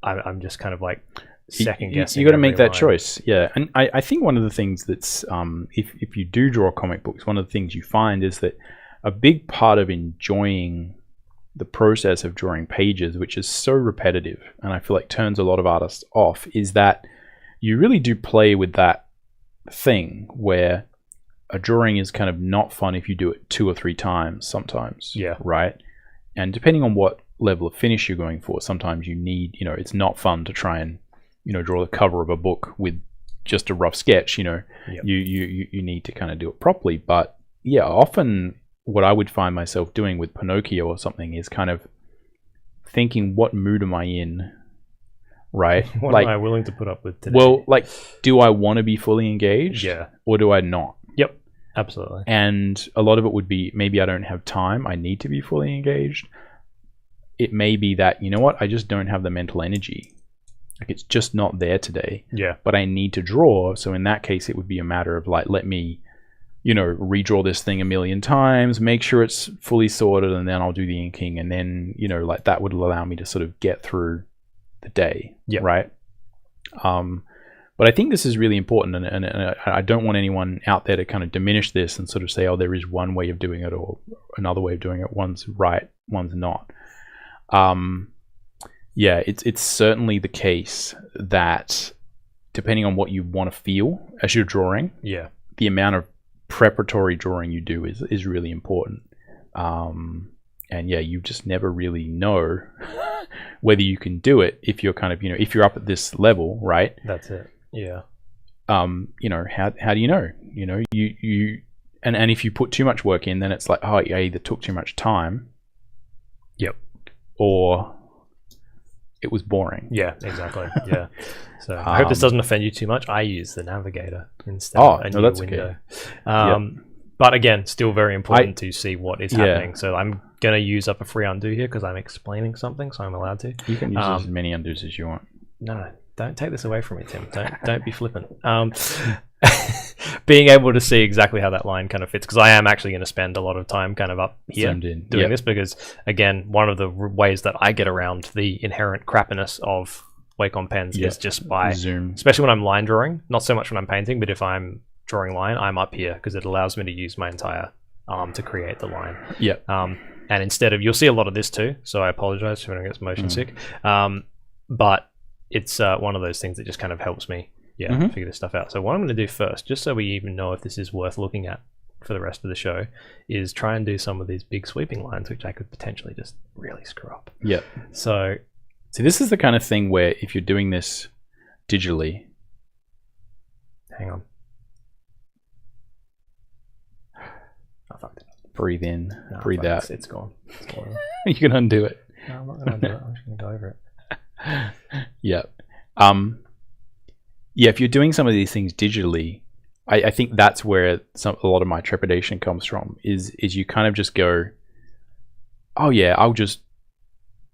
I'm just kind of like second guessing. You got to make that choice, And I think one of the things that's if you do draw comic books, one of the things you find is that a big part of enjoying the process of drawing pages, which is so repetitive, and I feel like turns a lot of artists off, is that you really do play with that thing where a drawing is kind of not fun if you do it 2 or 3 times sometimes. Right? And depending on what level of finish you're going for, sometimes you need, it's not fun to try and, draw the cover of a book with just a rough sketch. You need to kind of do it properly. But often what I would find myself doing with Pinocchio or something is kind of thinking, what mood am I in? Right? What am I willing to put up with today? Well, like, do I want to be fully engaged? Or do I not? Yep. Absolutely. And a lot of it would be, maybe I don't have time, I need to be fully engaged. It may be that, you know what, I just don't have the mental energy. Like, it's just not there today. But I need to draw. So in that case, it would be a matter of like, let me, redraw this thing a million times, make sure it's fully sorted, and then I'll do the inking. And then, like, that would allow me to sort of get through the day. Right. But I think this is really important, and I don't want anyone out there to kind of diminish this and sort of say, oh, there is one way of doing it or another way of doing it. One's right, one's not. It's certainly the case that depending on what you want to feel as you're drawing, the amount of preparatory drawing you do is really important. And you just never really know whether you can do it if you're kind of, if you're up at this level, right? That's it. Yeah. How do you know? And if you put too much work in, then it's like, oh, you either took too much time. Yep. Or it was boring. Yeah, exactly. Yeah. So I hope this doesn't offend you too much. I use the navigator instead of a new window. Okay. But again, still very important to see what is happening. So I'm going to use up a free undo here because I'm explaining something, so I'm allowed to. You can use as many undos as you want. No, don't take this away from me, Tim. Don't be flippant. Being able to see exactly how that line kind of fits, because I am actually going to spend a lot of time kind of up here doing this, because again, one of the ways that I get around the inherent crappiness of Wacom pens is just by zoom, especially when I'm line drawing, not so much when I'm painting, but if I'm drawing line, I'm up here because it allows me to use my entire arm to create the line. And instead of, you'll see a lot of this too, so I apologize if anyone gets motion sick, but it's one of those things that just kind of helps me figure this stuff out. So what I'm going to do first, just so we even know if this is worth looking at for the rest of the show, is try and do some of these big sweeping lines, which I could potentially just really screw up. So this is the kind of thing where if you're doing this digitally, hang on, I fucked it up. Breathe in, breathe out. It's gone. You can undo it. No, I'm not going to undo it. I'm just going to go over it. If you're doing some of these things digitally, I think that's where a lot of my trepidation comes from, is you kind of just go, oh yeah, I'll just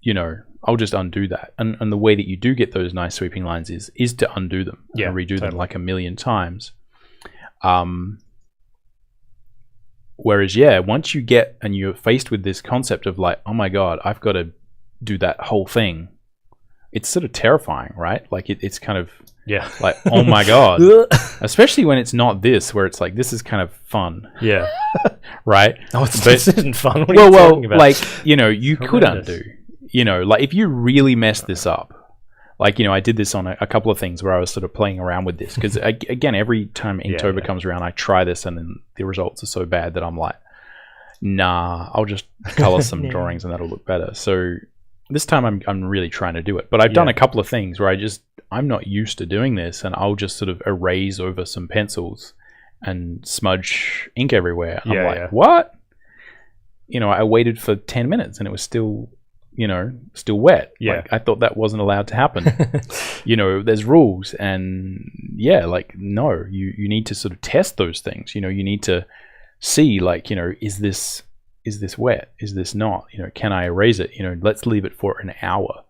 undo that. And the way that you do get those nice sweeping lines is to undo them and redo them like a million times. Whereas, once you get and you're faced with this concept of like, oh my God, I've got to do that whole thing, it's sort of terrifying, right? Like it's kind of like, oh my God, especially when it's not this, where it's like, this is kind of fun. Right? Oh, this isn't fun. What are you talking about? Like, you could undo, like if you really mess this up, like, I did this on a couple of things where I was sort of playing around with this, because again, every time Inktober comes around, I try this and then the results are so bad that I'm like, nah, I'll just color some drawings and that'll look better. So this time I'm really trying to do it, but I've done a couple of things where I'm not used to doing this, and I'll just sort of erase over some pencils and smudge ink everywhere. I'm like, what? I waited for 10 minutes and it was still wet. Like, I thought that wasn't allowed to happen. There's rules, and no, you need to sort of test those things. You need to see, like, is this wet? Is this not? Can I erase it? Let's leave it for an hour.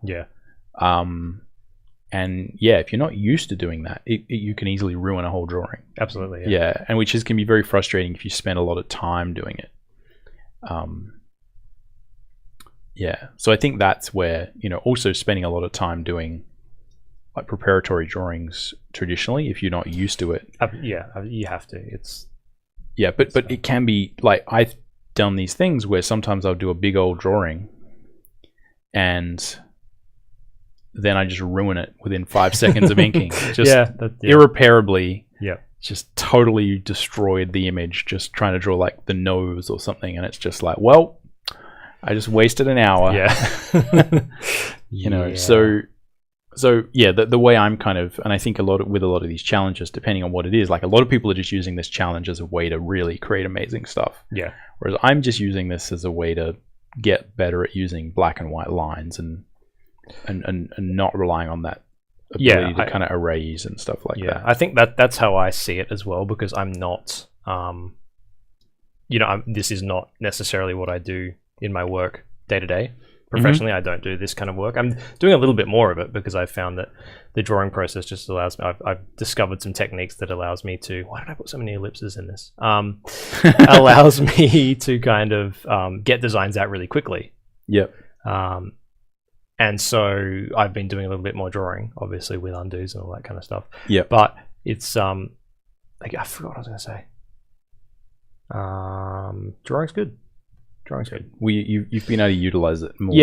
And if you're not used to doing that, you can easily ruin a whole drawing. Absolutely. And which can be very frustrating if you spend a lot of time doing it. So I think that's where, also spending a lot of time doing like preparatory drawings traditionally, if you're not used to it. You have to. But it can be like, I've done these things where sometimes I'll do a big old drawing and then I just ruin it within 5 seconds of inking. Irreparably. Just totally destroyed the image just trying to draw like the nose or something, and it's just like, well, I just wasted an hour. So the way I'm kind of, and I think with a lot of these challenges, depending on what it is, like a lot of people are just using this challenge as a way to really create amazing stuff. Whereas I'm just using this as a way to get better at using black and white lines and not relying on that ability to kind of erase and stuff like that. I think that's how I see it as well, because I'm not, this is not necessarily what I do in my work day to day. Professionally, I don't do this kind of work. I'm doing a little bit more of it because I've found that the drawing process just allows me, I've discovered some techniques that allows me to, why did I put so many ellipses in this? Allows me to kind of get designs out really quickly. And so I've been doing a little bit more drawing, obviously with undos and all that kind of stuff. But it's, like, I forgot what I was going to say. Drawing's good. You've been able to utilize it more.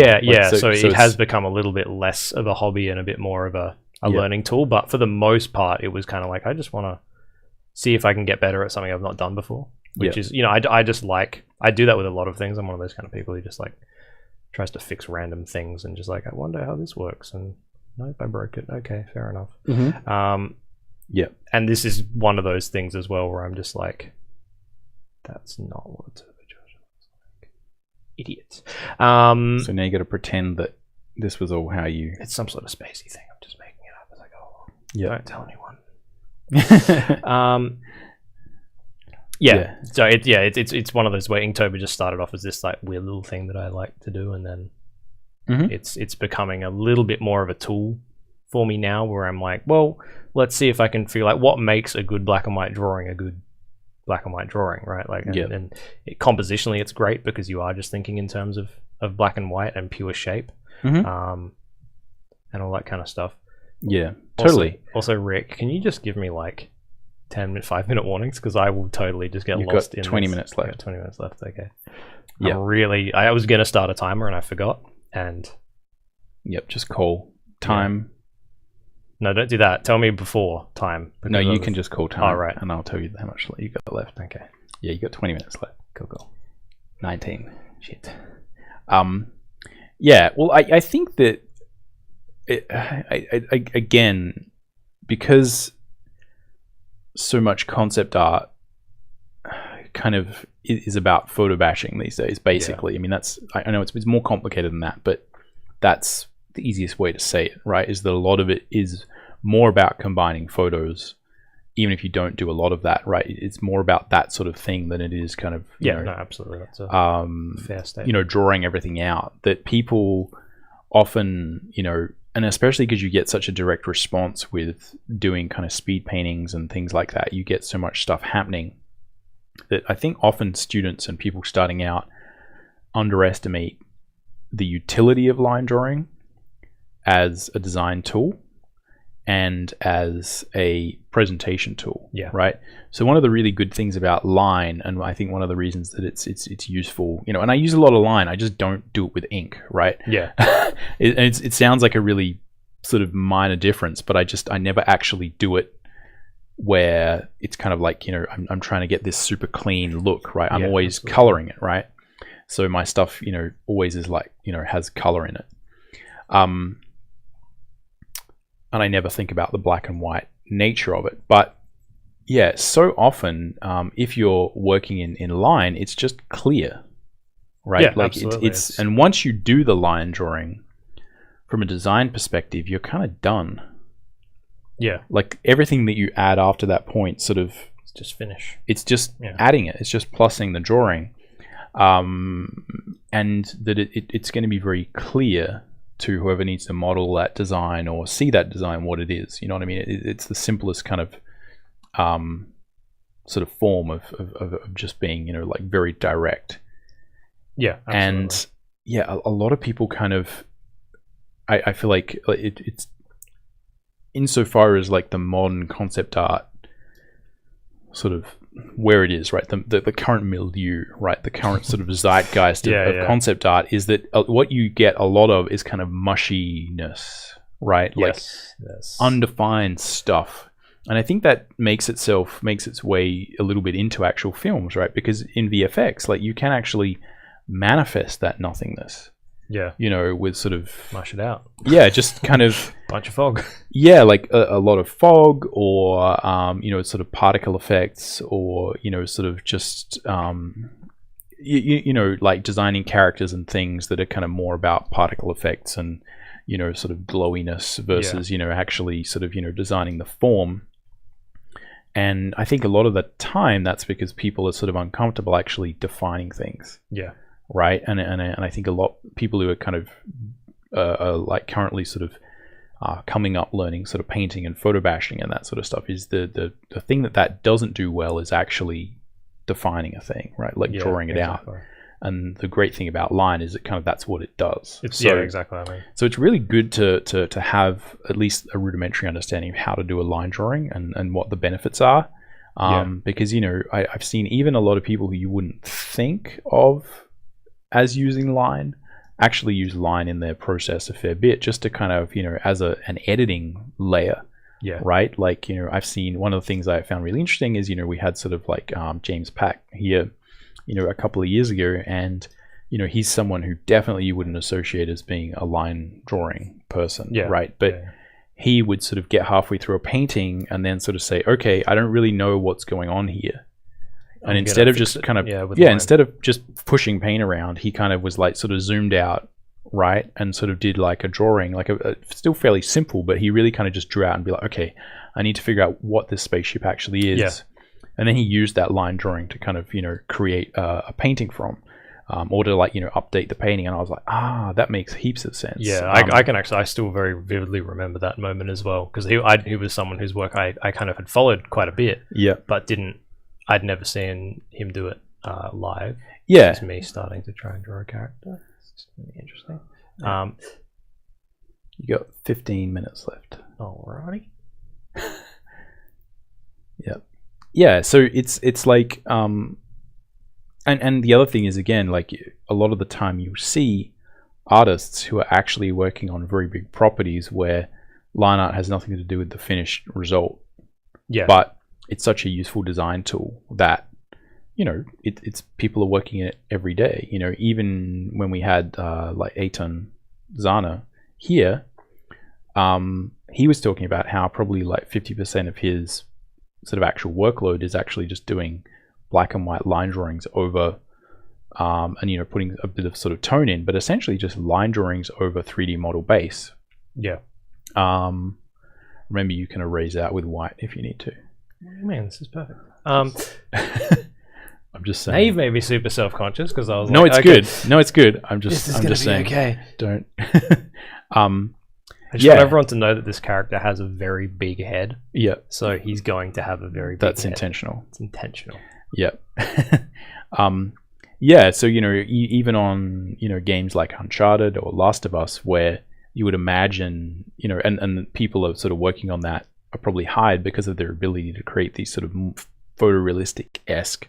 So it has become a little bit less of a hobby and a bit more of a learning tool. But for the most part, it was kind of like, I just want to see if I can get better at something I've not done before. Which is, I just like, I do that with a lot of things. I'm one of those kind of people who just like tries to fix random things and just like, I wonder how this works, and nope, I broke it. Okay, fair enough. Yeah, and this is one of those things as well where I'm just like, that's not what a turbocharger looks like. Idiot. So now you got to pretend that this was all how you. It's some sort of spacey thing. I'm just making it up. It's like, oh, don't tell anyone. So it's one of those where Inktober just started off as this like weird little thing that I like to do, and then it's becoming a little bit more of a tool for me now, where I'm like, well, let's see if I can feel like what makes a good black and white drawing a good black and white drawing, right? Like, and compositionally, it's great because you are just thinking in terms of black and white and pure shape, and all that kind of stuff. Yeah, totally. Also, Rick, can you just give me like 5-minute warnings, because I will totally just get lost in 20 minutes left. 20 minutes left. Okay. Yeah. I was gonna start a timer and I forgot. And just call time. No, don't do that. Tell me before time. No, you can just call time. Oh, right. And I'll tell you how much you got left. Okay. Yeah, you got 20 minutes left. Cool. 19. Shit. Yeah. Well, I think that again, because so much concept art kind of is about photo bashing these days, basically. I mean, I know it's more complicated than that, but that's the easiest way to say it, right? Is that a lot of it is more about combining photos, even if you don't do a lot of that, right? It's more about that sort of thing than it is kind of absolutely, that's a fair statement. Drawing everything out. That people often, and especially because you get such a direct response with doing kind of speed paintings and things like that, you get so much stuff happening that I think often students and people starting out underestimate the utility of line drawing as a design tool and as a presentation tool. Yeah. Right. So one of the really good things about line, and I think one of the reasons that it's useful, and I use a lot of line, I just don't do it with ink, right? Yeah. it sounds like a really sort of minor difference, but I never actually do it where it's kind of like, I'm trying to get this super clean look, right? I'm always coloring it, right? So my stuff, always is like, has color in it. And I never think about the black and white nature of it. But yeah, so often, if you're working in line, it's just clear, right? Yeah, like absolutely. And once you do the line drawing from a design perspective, you're kind of done. Yeah. Like everything that you add after that point sort of... It's just finish. It's just adding it. It's just plussing the drawing. And that it's going to be very clear to whoever needs to model that design or see that design what it is. You know what I mean? It's the simplest kind of sort of form of just being, like very direct. Yeah, absolutely. And yeah, a lot of people kind of... I feel like it's insofar as like the modern concept art sort of where it is, right? The current milieu, right? The current sort of zeitgeist of concept art is that what you get a lot of is kind of mushiness, right? Yes. Like undefined stuff. And I think that makes its way a little bit into actual films, right? Because in VFX, like you can actually manifest that nothingness. Yeah. With sort of... Mush it out. Yeah, just kind of... Bunch of fog. Yeah, like a lot of fog or, sort of particle effects or, sort of just, like designing characters and things that are kind of more about particle effects and, sort of glowiness versus, actually sort of, designing the form. And I think a lot of the time that's because people are sort of uncomfortable actually defining things. Yeah. Right. And I think a lot of people who are kind of are like currently sort of coming up learning sort of painting and photo bashing and that sort of stuff is the thing that doesn't do well is actually defining a thing, right? Like drawing it out. And the great thing about line is that's what it does. Exactly. I mean. So it's really good to have at least a rudimentary understanding of how to do a line drawing and what the benefits are. Because, I've seen even a lot of people who you wouldn't think of as using line actually use line in their process a fair bit just to kind of, as an editing layer. Yeah. Right. Like, I've seen one of the things I found really interesting is, we had sort of like James Pack here, a couple of years ago, and he's someone who definitely you wouldn't associate as being a line drawing person, right? But he would sort of get halfway through a painting and then sort of say, okay, I don't really know what's going on here. And instead of just kind of, instead of just pushing paint around, he kind of was like sort of zoomed out, right? And sort of did like a drawing, like a still fairly simple, but he really kind of just drew out and be like, okay, I need to figure out what this spaceship actually is. Yeah. And then he used that line drawing to kind of, create a painting from. Or to like, update the painting. And I was like, that makes heaps of sense. Yeah, I still very vividly remember that moment as well. Because he was someone whose work I kind of had followed quite a bit. Yeah. But I'd never seen him do it live. Yeah. It's me starting to try and draw a character. It's really interesting. Yeah. You got 15 minutes left. Alrighty. Yeah. Yeah, so it's like... And the other thing is, again, like a lot of the time you see artists who are actually working on very big properties where line art has nothing to do with the finished result. Yeah. But it's such a useful design tool that, it's people are working in it every day. Even when we had like Eitan Zana here, he was talking about how probably like 50% of his sort of actual workload is actually just doing black and white line drawings over and putting a bit of sort of tone in, but essentially just line drawings over 3D model base. Yeah. Remember, you can erase out with white if you need to. Man, this is perfect. I'm just saying. Now you've made me super self-conscious because I was no, like, it's good. No, it's good. I'm just saying. Okay. Don't. I just want everyone to know that this character has a very big head. Yeah. So he's going to have a very big That's head. intentional. It's intentional. Yeah. Yeah, so even on games like Uncharted or Last of Us, where you would imagine and people are sort of working on that are probably hired because of their ability to create these sort of photorealistic-esque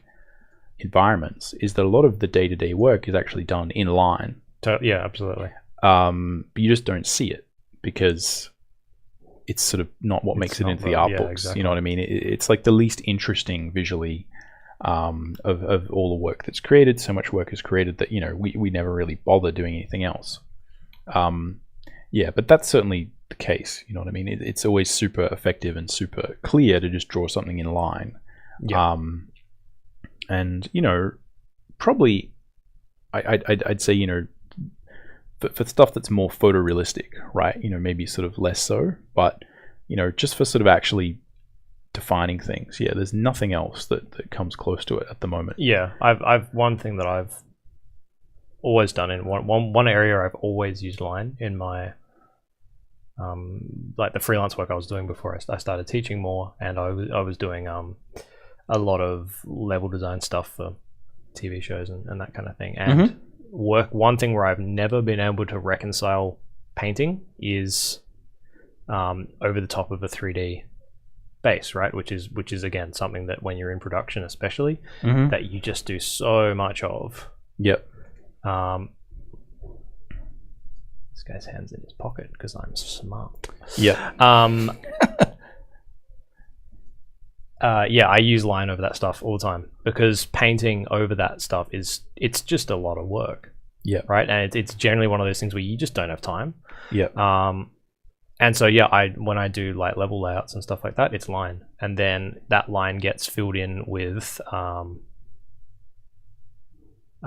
environments, is that a lot of the day-to-day work is actually done in line. Yeah, absolutely. But you just don't see it because it's sort of not what makes it into the art books. Exactly. You know what I mean? It's like the least interesting visually of all the work that's created. So much work is created that we never really bother doing anything else. Yeah, but that's certainly the case. You know what I mean? It's always super effective and super clear to just draw something in line. Yeah. And probably I'd say for stuff that's more photorealistic, right? Maybe sort of less so, but just for sort of actually defining things, there's nothing else that comes close to it at the moment. Yeah, I've one thing that I've always done in one area I've always used line in my like the freelance work I was doing before I started teaching more, and I was doing a lot of level design stuff for TV shows and that kind of thing, and one thing where I've never been able to reconcile painting is over the top of a 3D base, right? Which is again something that when you're in production especially that you just do so much of. Yep. This guy's hand's in his pocket because I'm smart. Yeah. Yeah, I use line over that stuff all the time because painting over that stuff it's just a lot of work. Yeah. Right. And it's generally one of those things where you just don't have time. Yeah. And so when I do like level layouts and stuff like that, it's line, and then that line gets filled in with a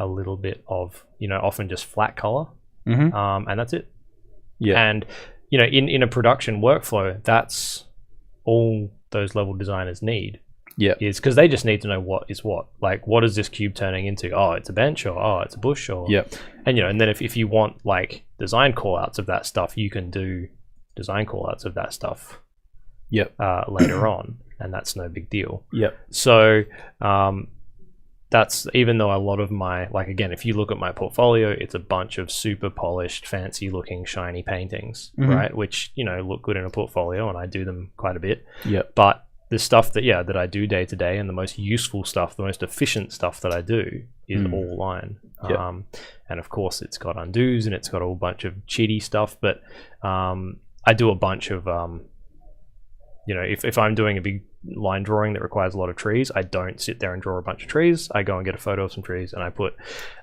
little bit of often just flat color, and that's it. Yeah. And in a production workflow, that's all those level designers need. Yeah. Is because they just need to know what is what. Like, what is this cube turning into? Oh, it's a bench, or oh, it's a bush, or and and then if you want like design callouts of that stuff, you can do design callouts of that stuff later on, and that's no big deal. So that's, even though a lot of my, like, again, if you look at my portfolio, it's a bunch of super polished, fancy looking, shiny paintings, right? Which, look good in a portfolio, and I do them quite a bit. But the stuff that I do day to day, and the most useful stuff, the most efficient stuff that I do is all line. And of course it's got undos and it's got a whole bunch of cheaty stuff, but I do a bunch of if I'm doing a big line drawing that requires a lot of trees, I don't sit there and draw a bunch of trees. I go and get a photo of some trees and I put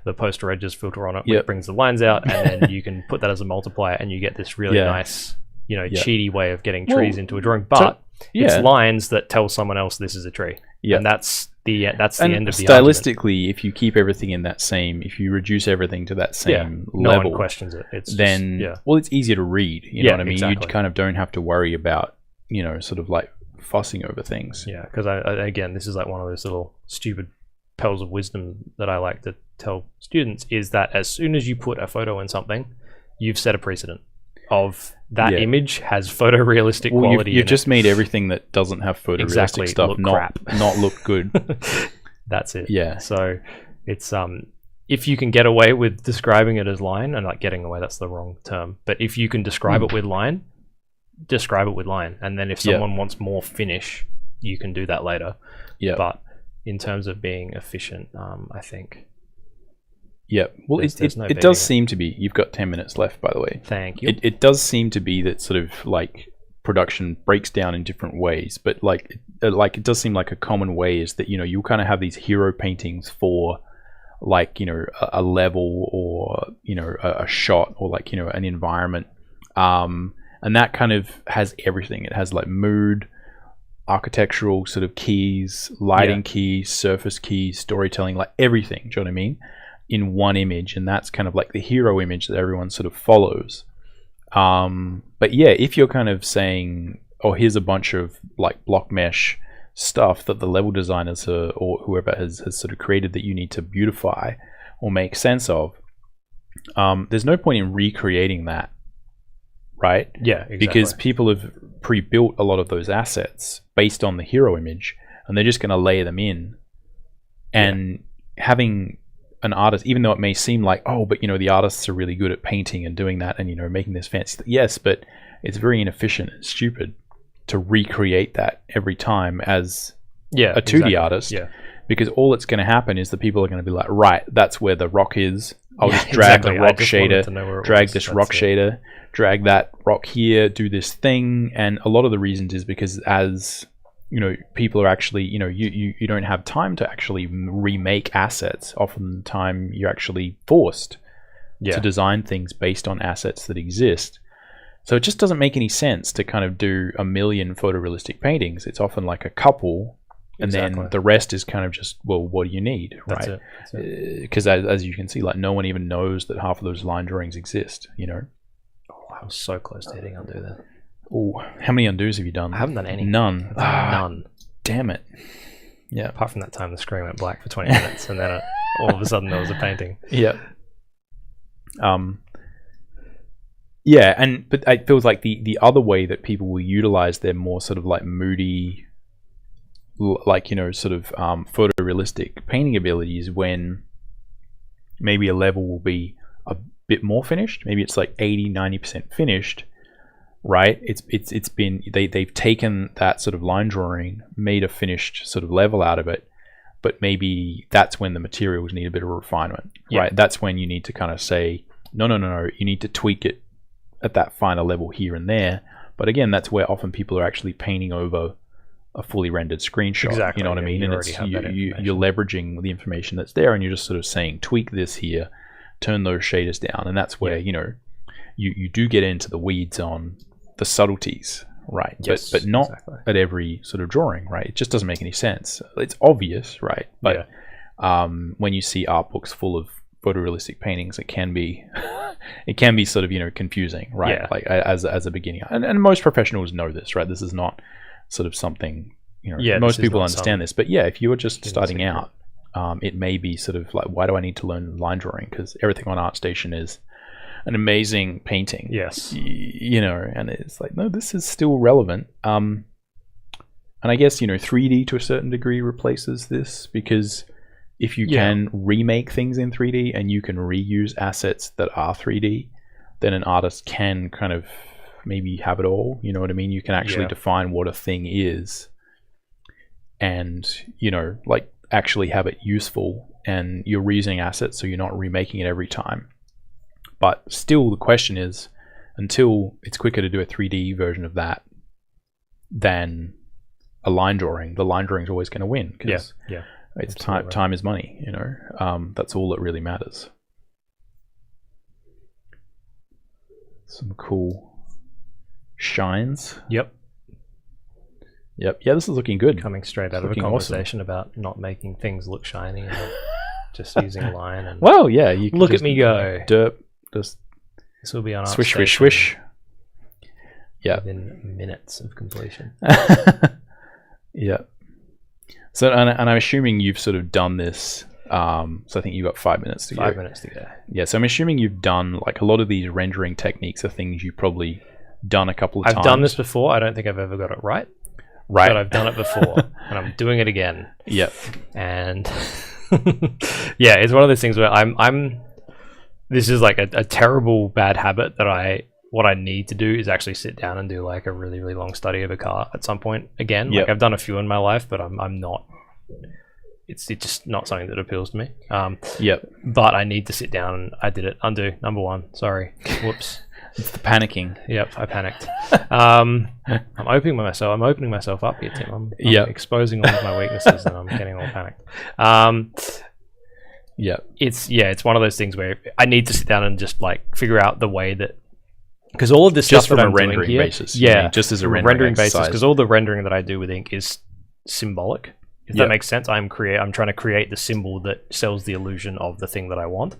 the poster edges filter on it, which brings the lines out, and then you can put that as a multiplier and you get this really nice, cheaty way of getting trees into a drawing. But it's lines that tell someone else this is a tree. And that's the end of the stylistically argument. If you keep everything in that same, if you reduce everything to that same no level, one questions it. It's it's easier to read, you know what I mean? Exactly. You kind of don't have to worry about sort of like fussing over things. Because again, this is like one of those little stupid pearls of wisdom that I like to tell students, is that as soon as you put a photo in something, you've set a precedent of that image has photorealistic quality. You've just made everything that doesn't have photorealistic stuff not look good. That's it. Yeah. So it's if you can get away with describing it as line, and like getting away, that's the wrong term, but if you can describe it with line, describe it with line, and then if someone wants more finish, you can do that later. But in terms of being efficient, I think well, it does seem to be. You've got 10 minutes left, by the way. Thank you. It does seem to be that sort of like production breaks down in different ways, but it does seem like a common way is that you kind of have these hero paintings for like a level or a shot or like an environment, and that kind of has everything. It has like mood, architectural sort of keys, lighting keys, surface keys, storytelling, like everything. Do you know what I mean? In one image, and that's kind of like the hero image that everyone sort of follows. But if you're kind of saying, oh, here's a bunch of like block mesh stuff that the level designers or whoever has sort of created that you need to beautify or make sense of, there's no point in recreating that, right? Exactly. Because people have pre-built a lot of those assets based on the hero image, and they're just going to lay them in. And having an artist, even though it may seem like, oh, but the artists are really good at painting and doing that and making this fancy yes, but it's very inefficient and stupid to recreate that every time as a 2D artist, because all that's going to happen is the people are going to be like, right, that's where the rock is, I'll just drag the rock shader, drag this rock shader, drag that rock here, do this thing. And a lot of the reasons is because as people are actually, you don't have time to actually remake assets. Often the time you're actually forced to design things based on assets that exist. So it just doesn't make any sense to kind of do a million photorealistic paintings. It's often like a couple, and then the rest is kind of just, well, what do you need, right? Because as you can see, like no one even knows that half of those line drawings exist, Oh, I was so close to hitting undo there. Oh, how many undos have you done? I haven't done any. None. None. Damn it. Yeah. Apart from that time the screen went black for 20 minutes and then all of a sudden there was a painting. Yeah. But it feels like the other way that people will utilize their more sort of like moody, like, sort of photorealistic painting abilities when maybe a level will be a bit more finished. Maybe it's like 80-90% finished. Right, it's been they've taken that sort of line drawing, made a finished sort of level out of it, but maybe that's when the materials need a bit of refinement, right? That's when you need to kind of say, no, you need to tweak it at that finer level here and there. But again, that's where often people are actually painting over a fully rendered screenshot. Exactly. You know what I mean? And you're leveraging the information that's there, and you're just sort of saying, tweak this here, turn those shaders down, and that's where you do get into the weeds on the subtleties, right? But not at every sort of drawing, right? It just doesn't make any sense. It's obvious, right? But when you see art books full of photorealistic paintings, it can be sort of confusing, right? Like as a beginner, and most professionals know this, right? This is not sort of something most people understand this, but if you were just starting out, it may be sort of like, why do I need to learn line drawing? Because everything on ArtStation is an amazing painting. Yes. And it's like, no, this is still relevant. And I guess, 3D to a certain degree replaces this, because if you can remake things in 3D and you can reuse assets that are 3D, then an artist can kind of maybe have it all. You know what I mean? You can actually define what a thing is and, like actually have it useful, and you're reusing assets, so you're not remaking it every time. But still, the question is, until it's quicker to do a 3D version of that than a line drawing, the line drawing is always going to win because it's time is money. That's all that really matters. Some cool shines. Yep. Yeah, this is looking good. Coming straight out of a conversation about not making things look shiny and just using a line. And well, yeah, you can look at me go. Derp, just this will be on swish, swish, swish. Yeah. Within minutes of completion. Yeah. So, and I'm assuming you've sort of done this. So I think you've got 5 minutes to go. 5 minutes to go. Yeah. So I'm assuming you've done like a lot of these rendering techniques are things you've probably done a couple of times. I've done this before. I don't think I've ever got it right. Right. But I've done it before and I'm doing it again. Yep. And yeah, it's one of those things where this is like a terrible bad habit that what I need to do is actually sit down and do like a really, really long study of a car at some point again. Like I've done a few in my life, but I'm not, it's just not something that appeals to me. But I need to sit down and I did it. Undo, number one. Sorry. Whoops. It's the panicking. Yep, I panicked. I'm opening myself up here, Tim. I'm exposing all of my weaknesses and I'm getting all panicked. It's one of those things where I need to sit down and just like figure out the way that, because all of this just stuff from that I'm a rendering doing here, basis, just as a rendering basis, because all the rendering that I do with ink is symbolic. If that makes sense, I'm trying to create the symbol that sells the illusion of the thing that I want.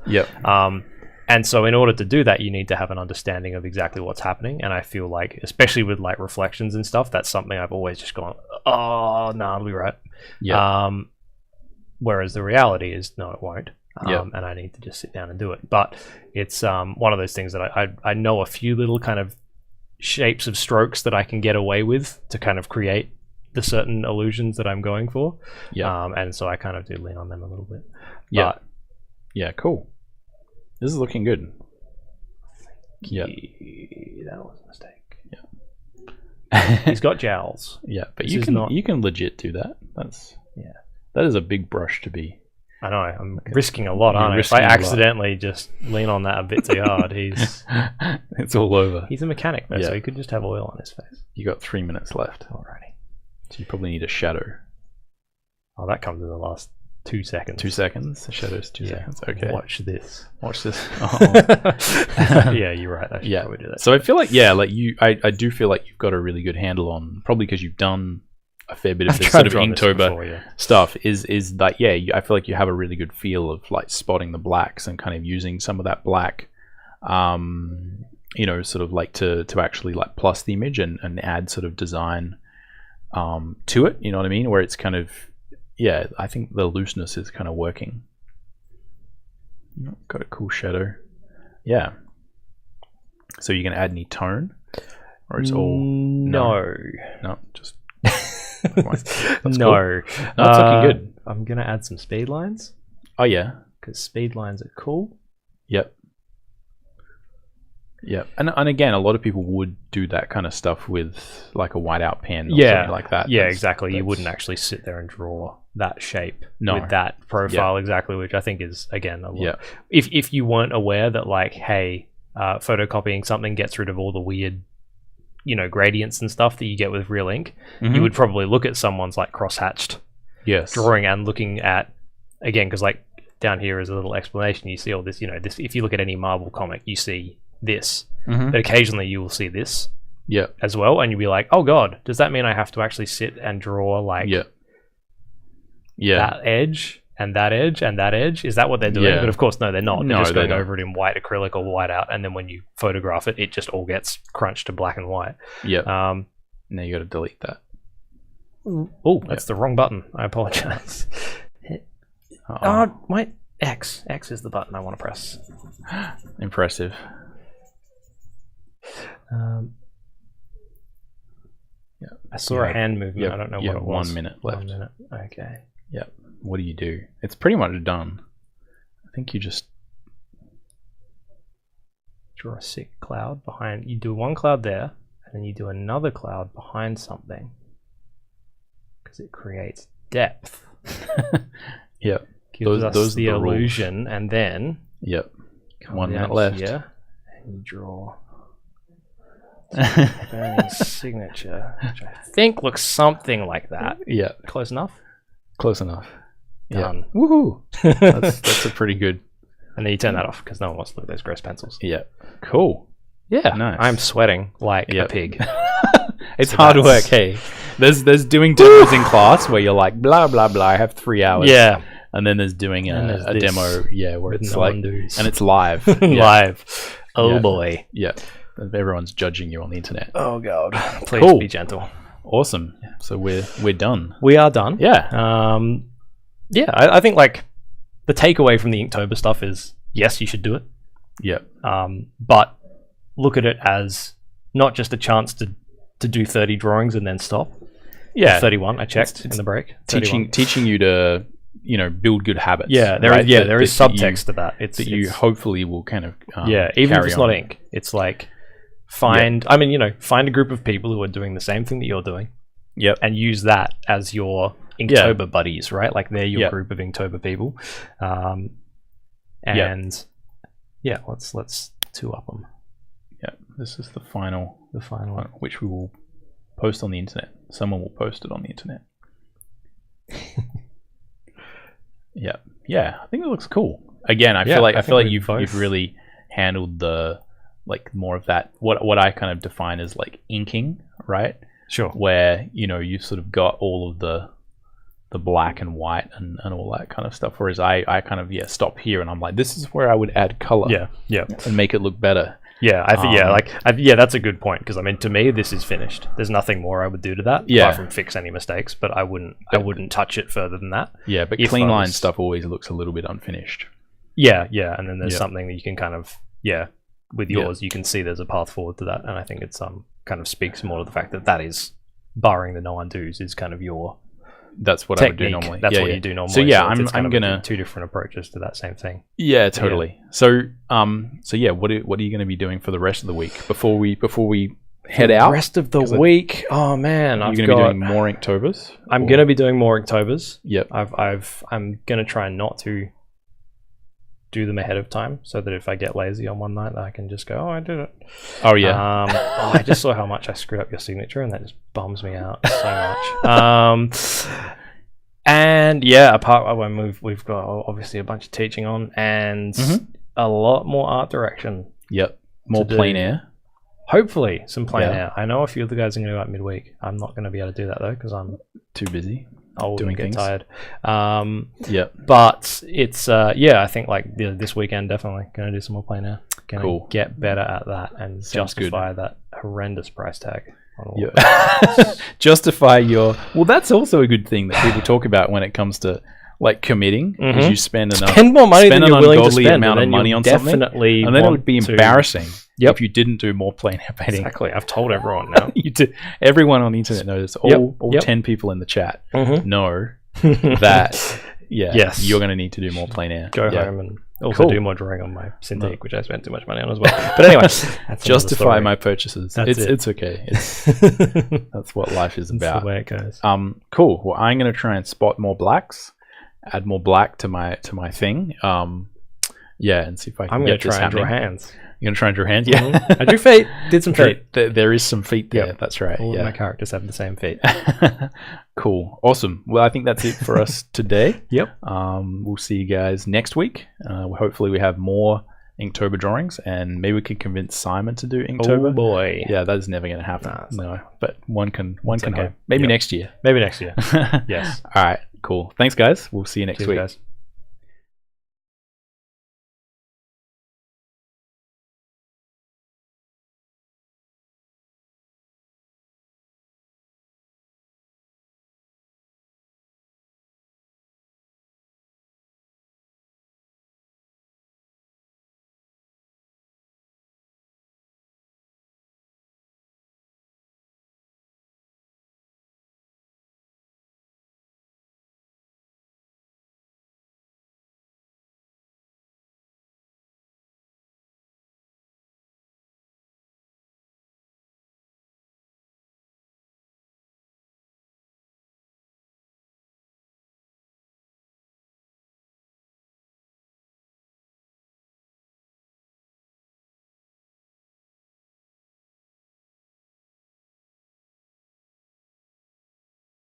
And so in order to do that, you need to have an understanding of exactly what's happening. And I feel like, especially with like reflections and stuff, that's something I've always just gone, oh, no, it'll be right. Whereas the reality is, no, it won't. And I need to just sit down and do it. But it's one of those things that I know a few little kind of shapes of strokes that I can get away with to kind of create the certain illusions that I'm going for. And so I kind of do lean on them a little bit. Yeah, cool. This is looking good. Yeah, that was a mistake. He's got jowls. But you can legit do that. That is a big brush to be. I know. I'm risking a lot, aren't I? If I accidentally just lean on that a bit too hard, it's all over. He's a mechanic, though, so he could just have oil on his face. You got 3 minutes left. Alrighty. So you probably need a shadow. Oh, that comes in the last 2 seconds. 2 seconds? The shadow's 2 seconds. Okay. Watch this. Oh. Yeah, you're right. I should probably do that. So I feel like, I do feel like you've got a really good handle on, probably because you've done a fair bit of this sort of Inktober stuff, is that, I feel like you have a really good feel of like spotting the blacks and kind of using some of that black, sort of like to actually like plus the image and add sort of design to it, you know what I mean? Where it's kind of, I think the looseness is kind of working. Got a cool shadow. Yeah. So you can add any tone? Or it's all... No, just... That's no. Cool. That's looking good. I'm going to add some speed lines. Oh, yeah. Because speed lines are cool. Yep. And again, a lot of people would do that kind of stuff with like a whiteout pen or something like that. Yeah, exactly. You wouldn't actually sit there and draw that shape with that profile exactly, which I think is, again, a lot. If you weren't aware that like, hey, photocopying something gets rid of all the weird, gradients and stuff that you get with real ink, you would probably look at someone's like cross-hatched drawing and looking at, again, because like down here is a little explanation. You see all this, this. If you look at any Marvel comic, you see this, but occasionally you will see this as well, and you'll be like, oh god, does that mean I have to actually sit and draw like that edge and that edge and that edge? Is that what they're doing? But of course, no, they're not. They're just going over it in white acrylic or white out, and then when you photograph it, it just all gets crunched to black and white. Now you got to delete that. Oh, that's the wrong button. I apologize. My X is the button I want to press. Impressive. I saw a hand movement. I don't know what it was. 1 minute left. 1 minute. Okay. What do you do? It's pretty much done. I think you just draw a sick cloud behind. You do one cloud there, and then you do another cloud behind something, because it creates depth. Gives us the illusion, and then 1 minute left. Here, and you draw Burning signature, which I think looks something like that. Yeah. Close enough? Close enough. Done. Yeah. Woohoo! That's a pretty good... And then you turn that off because no one wants to look at those gross pencils. Yeah. Cool. Yeah. Nice. I'm sweating like a pig. It's hard work, hey. There's doing demos in class where you're like, blah, blah, blah, I have 3 hours. Yeah. And then there's doing a demo, where it's like... And it's live. Live. Oh, boy. Yeah. Everyone's judging you on the internet. Oh, God. Please be gentle. Awesome. So we're done. We are done. Yeah. I think, like, the takeaway from the Inktober stuff is, yes, you should do it. Yeah. But look at it as not just a chance to do 30 drawings and then stop. Yeah. Or 31, I checked in the break. Teaching you to, build good habits. Yeah, there is subtext to that. It's you hopefully will kind of even if it's not ink. It's like find a group of people who are doing the same thing that you're doing. Yep. And use that as your Inktober buddies, right? Like they're your group of Inktober people. Let's 2-up them. Yeah, this is the final one, which we will post on the internet. Someone will post it on the internet. Yeah, I think it looks cool. Again, I feel like you've really handled the more of that what I kind of define as like inking, right? Sure. Where you've sort of got all of the black and white and all that kind of stuff. Whereas I kind of stop here and I'm like, this is where I would add color. Yeah. And make it look better. Yeah, I think that's a good point because I mean to me this is finished. There's nothing more I would do to that apart from fix any mistakes, but I wouldn't touch it further than that. Yeah, but clean line stuff always looks a little bit unfinished. Yeah, and then there's something that you can kind of with yours you can see there's a path forward to that, and I think it's kind of speaks more to the fact that is barring the no undos is kind of your that's what technique. I would do normally. That's what you do normally. So I'm gonna two different approaches to that same thing. Yeah, totally. Yeah. So what are you gonna be doing for the rest of the week before we head out? The rest of the week. Oh man, you're gonna be doing more Inktober's. I'm gonna be doing more Inktober's. Yep. I'm gonna try not to do them ahead of time so that if I get lazy on one night I can just go, I did it. Oh yeah. I just saw how much I screwed up your signature and that just bums me out so much. And apart when we've got obviously a bunch of teaching on and a lot more art direction. Yep. More plein air. Hopefully some plein air. I know a few of the guys are going to go out midweek. I'm not going to be able to do that though because I'm too busy. Old and get tired. But it's I think like this weekend definitely gonna do some more plein air. Gonna get better at that and justify that horrendous price tag. Justify your that's also a good thing that people talk about when it comes to like committing because you spend more money than you're willing to spend, amount of money on something, and then it would be embarrassing if you didn't do more plein air painting. Exactly, I've told everyone now. You do. Everyone on the internet knows. All 10 people in the chat know that. Yes, you're going to need to do more plein air. Go home and also do more drawing on my Cintiq, which I spent too much money on as well. But anyway, justify my purchases. It's okay. That's what life is about. That's the way it goes. Cool. Well, I'm going to try and spot more blacks. Add more black to my thing. And see if I can get this happening. I'm going to try and draw hands. You're going to try and draw hands? Yeah. I drew feet. Did some feet. There is some feet there. Yep. That's right. All of my characters have the same feet. Cool. Awesome. Well, I think that's it for us today. Yep. We'll see you guys next week. Hopefully we have more Inktober drawings and maybe we can convince Simon to do Inktober. Oh boy. Yeah, that is never going to happen. No, but one can hope. Maybe next year. Maybe next year. Yes. All right. Cool. Thanks, guys. We'll see you next week. Guys.